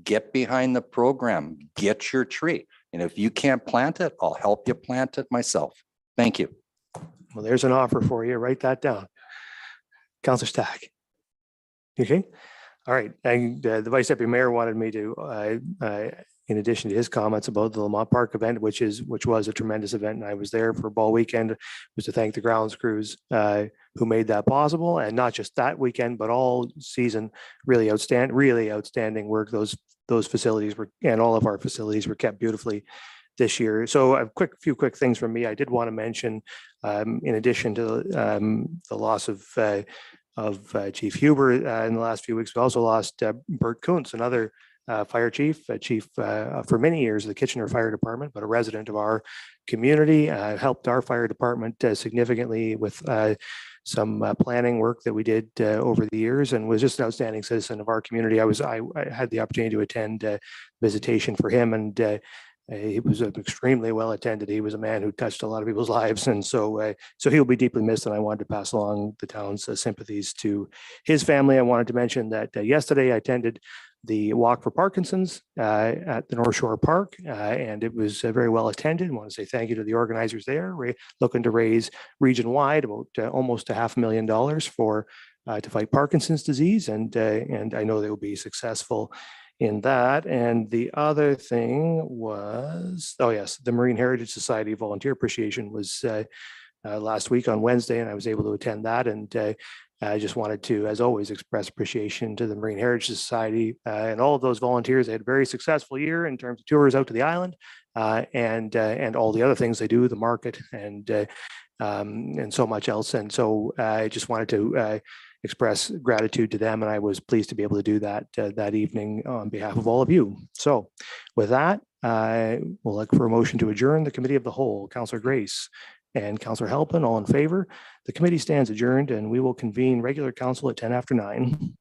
get behind the program, get your tree. And if you can't plant it, I'll help you plant it myself. Thank you. Well, there's an offer for you. Write that down. Councillor Stack. Okay. All right. And the Vice Deputy Mayor wanted me to, in addition to his comments about the Lamont Park event, which was a tremendous event, and I was there for ball weekend, was to thank the grounds crews who made that possible, and not just that weekend, but all season. Really outstanding work. Those facilities were, and all of our facilities were kept beautifully this year. So a few quick things from me. I did want to mention, in addition to the loss of Chief Huber in the last few weeks, we also lost Bert Kuntz, another fire chief, for many years of the Kitchener Fire Department, but a resident of our community, helped our fire department significantly with some planning work that we did over the years, and was just an outstanding citizen of our community. I had the opportunity to attend visitation for him, and he was extremely well attended. He was a man who touched a lot of people's lives, and so he will be deeply missed. And I wanted to pass along the town's sympathies to his family. I wanted to mention that yesterday I attended the Walk for Parkinson's at the North Shore Park, and it was very well attended. I want to say thank you to the organizers there. We're looking to raise region-wide about almost $500,000 for to fight Parkinson's disease, and I know they will be successful in that. And the other thing was, oh yes, the Marine Heritage Society Volunteer Appreciation was last week on Wednesday, and I was able to attend that. And I just wanted to, as always, express appreciation to the Marine Heritage Society and all of those volunteers. They had a very successful year in terms of tours out to the island and all the other things they do, the market and so much else. And so I just wanted to express gratitude to them, and I was pleased to be able to do that that evening on behalf of all of you. So with that, we'll look for a motion to adjourn the Committee of the Whole. Councillor Grace and Councillor Halpin, all in favor. The committee stands adjourned, and we will convene regular council at 9:10.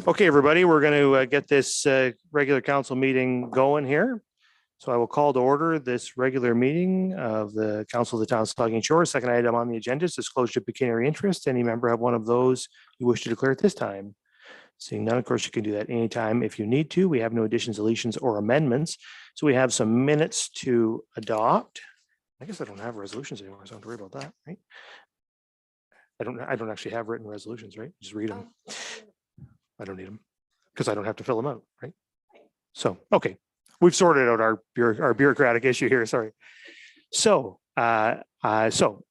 Okay, everybody, we're going to get this regular council meeting going here. So I will call to order this regular meeting of the Council of the Town of Saugeen Shores. Second item on the agenda is disclosure of pecuniary interest. Any member have one of those you wish to declare at this time? Seeing none, of course, you can do that anytime if you need to. We have no additions, deletions, or amendments. So we have some minutes to adopt. I guess I don't have resolutions anymore, so I don't have to worry about that, right? I don't actually have written resolutions, right? Just read them. I don't need them because I don't have to fill them out, right? So, okay, we've sorted out our bureaucratic issue here, sorry. So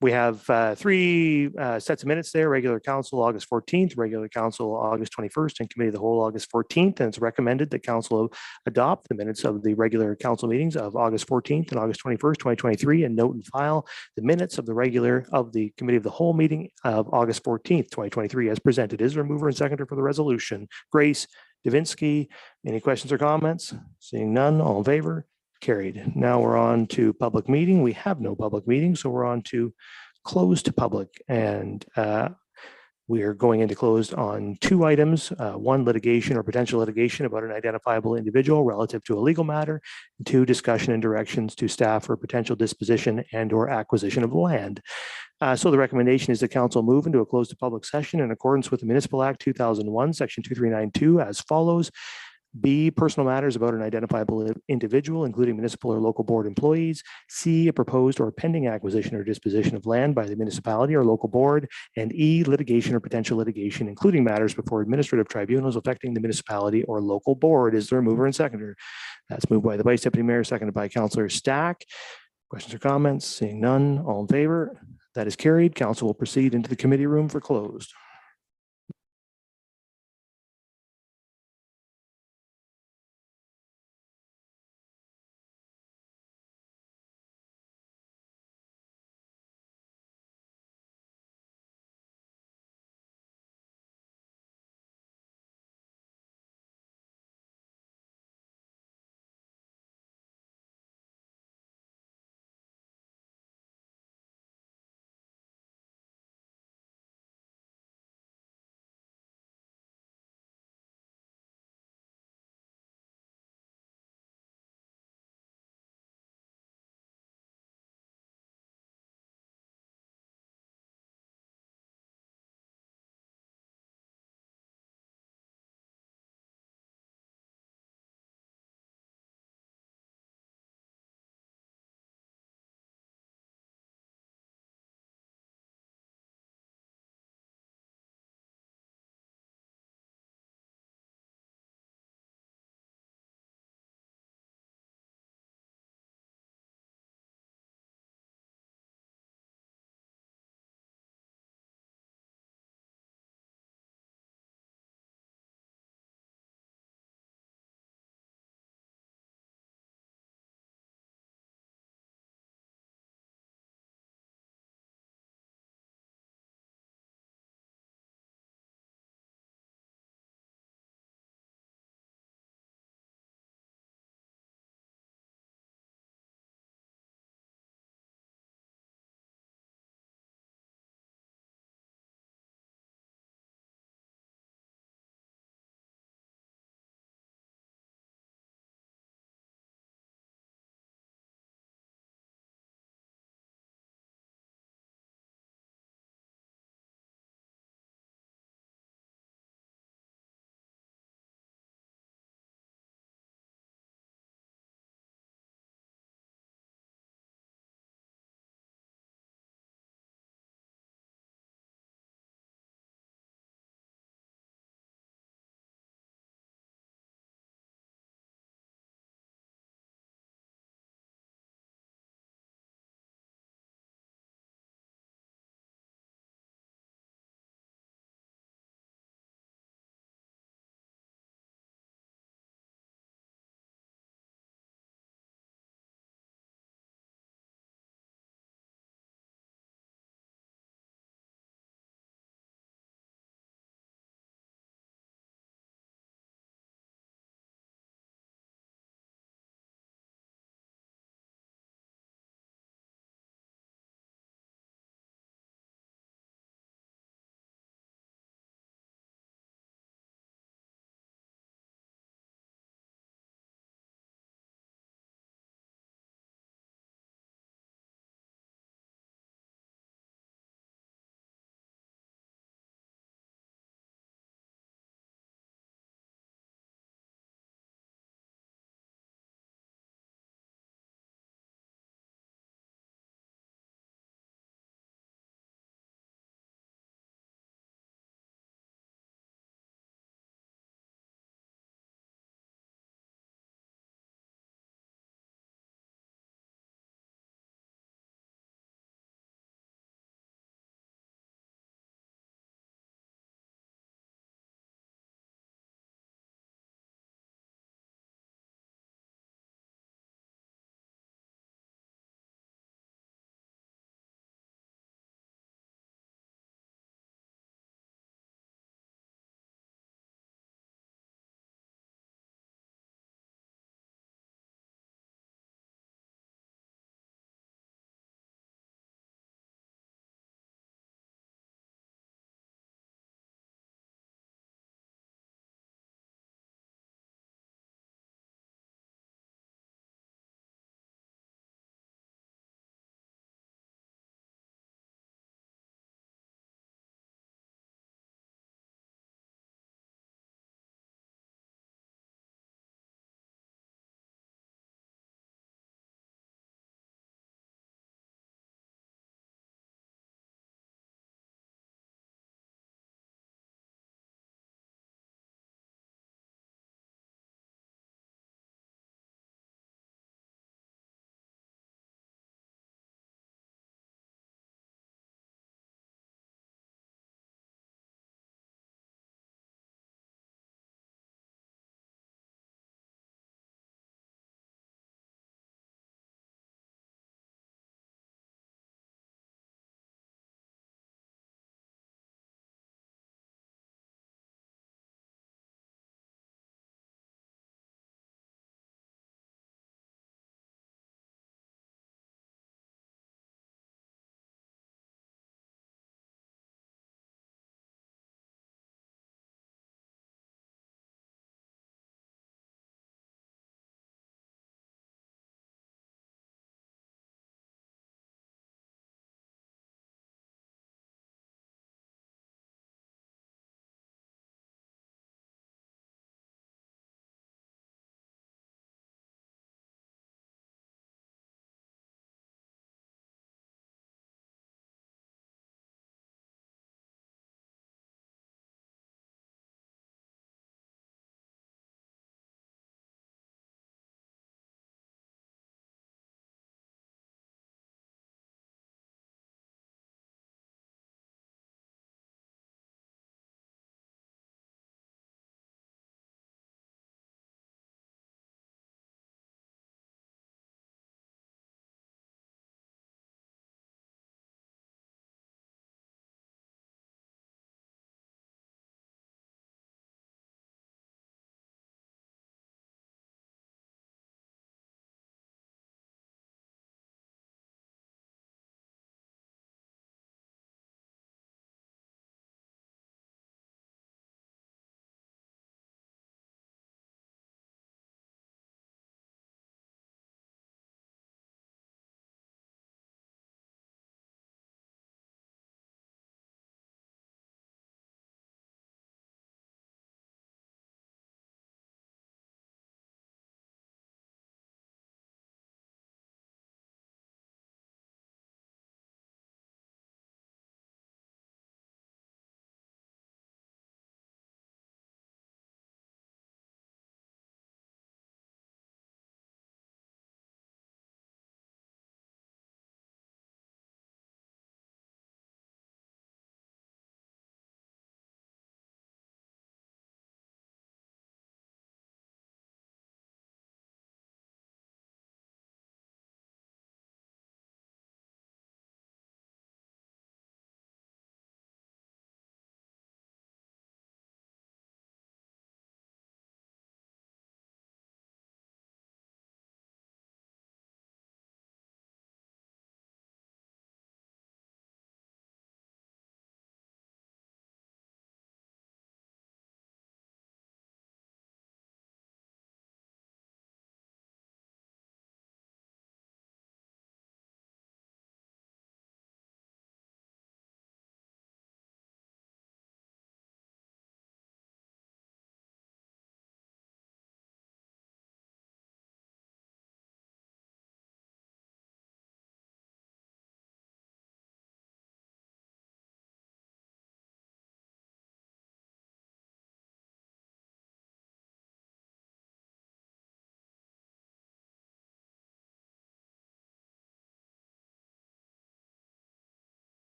we have three sets of minutes there: regular council August 14th, regular council August 21st, and committee of the whole August 14th. And it's recommended that council adopt the minutes of the regular council meetings of August 14th and August 21st, 2023, and note and file the minutes of the committee of the whole meeting of August 14th, 2023, as presented. Is there a mover and seconder for the resolution? Grace Davinsky. Any questions or comments? Seeing none, all in favor? Carried. Now we're on to public meeting. We have no public meeting, so we're on to closed to public. And we are going into closed on two items, one, litigation or potential litigation about an identifiable individual relative to a legal matter, and two, discussion and directions to staff for potential disposition and or acquisition of land. So the recommendation is the council move into a closed to public session in accordance with the Municipal Act 2001, Section 2392 as follows. B, personal matters about an identifiable individual, including municipal or local board employees. C, a proposed or pending acquisition or disposition of land by the municipality or local board. And E, litigation or potential litigation, including matters before administrative tribunals affecting the municipality or local board. Is there a mover and seconder? That's moved by the Vice Deputy Mayor, seconded by Councillor Stack. Questions or comments? Seeing none, all in favor? That is carried. Council will proceed into the committee room for closed.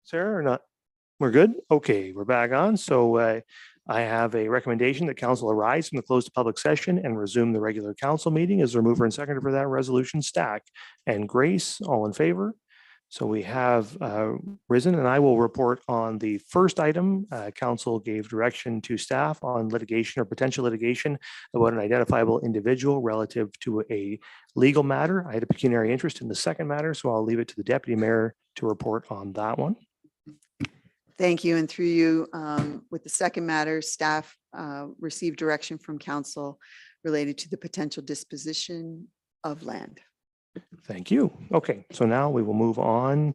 Sarah, or not? We're good? Okay, we're back on. So I have a recommendation that council arise from the closed public session and resume the regular council meeting. As the mover and seconder for that resolution, Stack and Grace, all in favor? So we have risen, and I will report on the first item. Council gave direction to staff on litigation or potential litigation about an identifiable individual relative to a legal matter. I had a pecuniary interest in the second matter, so I'll leave it to the deputy mayor to report on that one. Thank you. And through you, with the second matter, staff received direction from council related to the potential disposition of land. Thank you. Okay, so now we will move on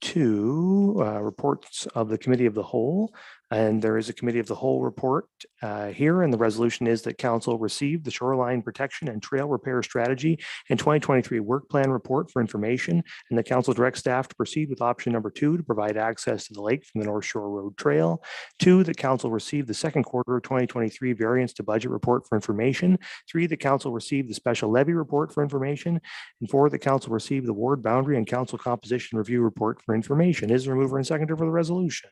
to reports of the Committee of the Whole. And there is a Committee of the Whole report here, and the resolution is that council received the Shoreline Protection and Trail Repair Strategy and 2023 Work Plan Report for information, and the council directs staff to proceed with option number 2 to provide access to the lake from the North Shore Road Trail. 2, the council received the second quarter of 2023 variance to budget report for information. 3, the council received the special levy report for information. And 4, the council received the ward boundary and council composition review report for information. Is there a mover and seconder for the resolution?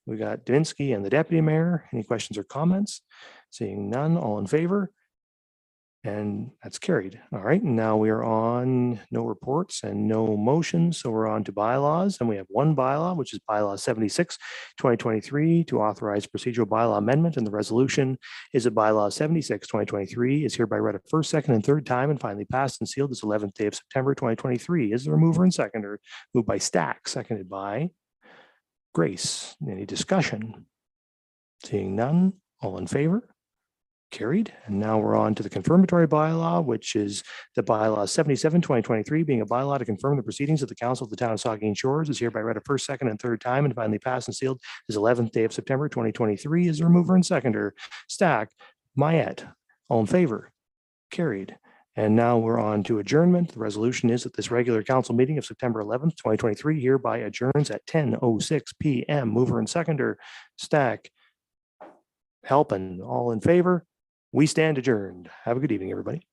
We got Dinsky and the deputy mayor. Any questions or comments? Seeing none, all in favor? And that's carried. All right, and now we are on no reports and no motions. So we're on to bylaws, and we have one bylaw, which is bylaw 76, 2023, to authorize procedural bylaw amendment. And the resolution is that bylaw 76, 2023 is hereby read a first, second, and third time and finally passed and sealed this 11th day of September, 2023. Is there a mover and seconder? Moved by Stack, seconded by Grace. Any discussion? Seeing none, all in favor? Carried. And now we're on to the confirmatory bylaw, which is the bylaw 77, 2023, being a bylaw to confirm the proceedings of the council of the town of Saugeen Shores is hereby read a first, second, and third time and finally passed and sealed this 11th day of September, 2023. Is there a mover and seconder? Stack, Mayette, all in favor? Carried. And now we're on to adjournment. The resolution is that this regular council meeting of September 11th, 2023 hereby adjourns at 10:06 p.m. Mover and seconder, Stack, Halpin, all in favor? We stand adjourned. Have a good evening, everybody.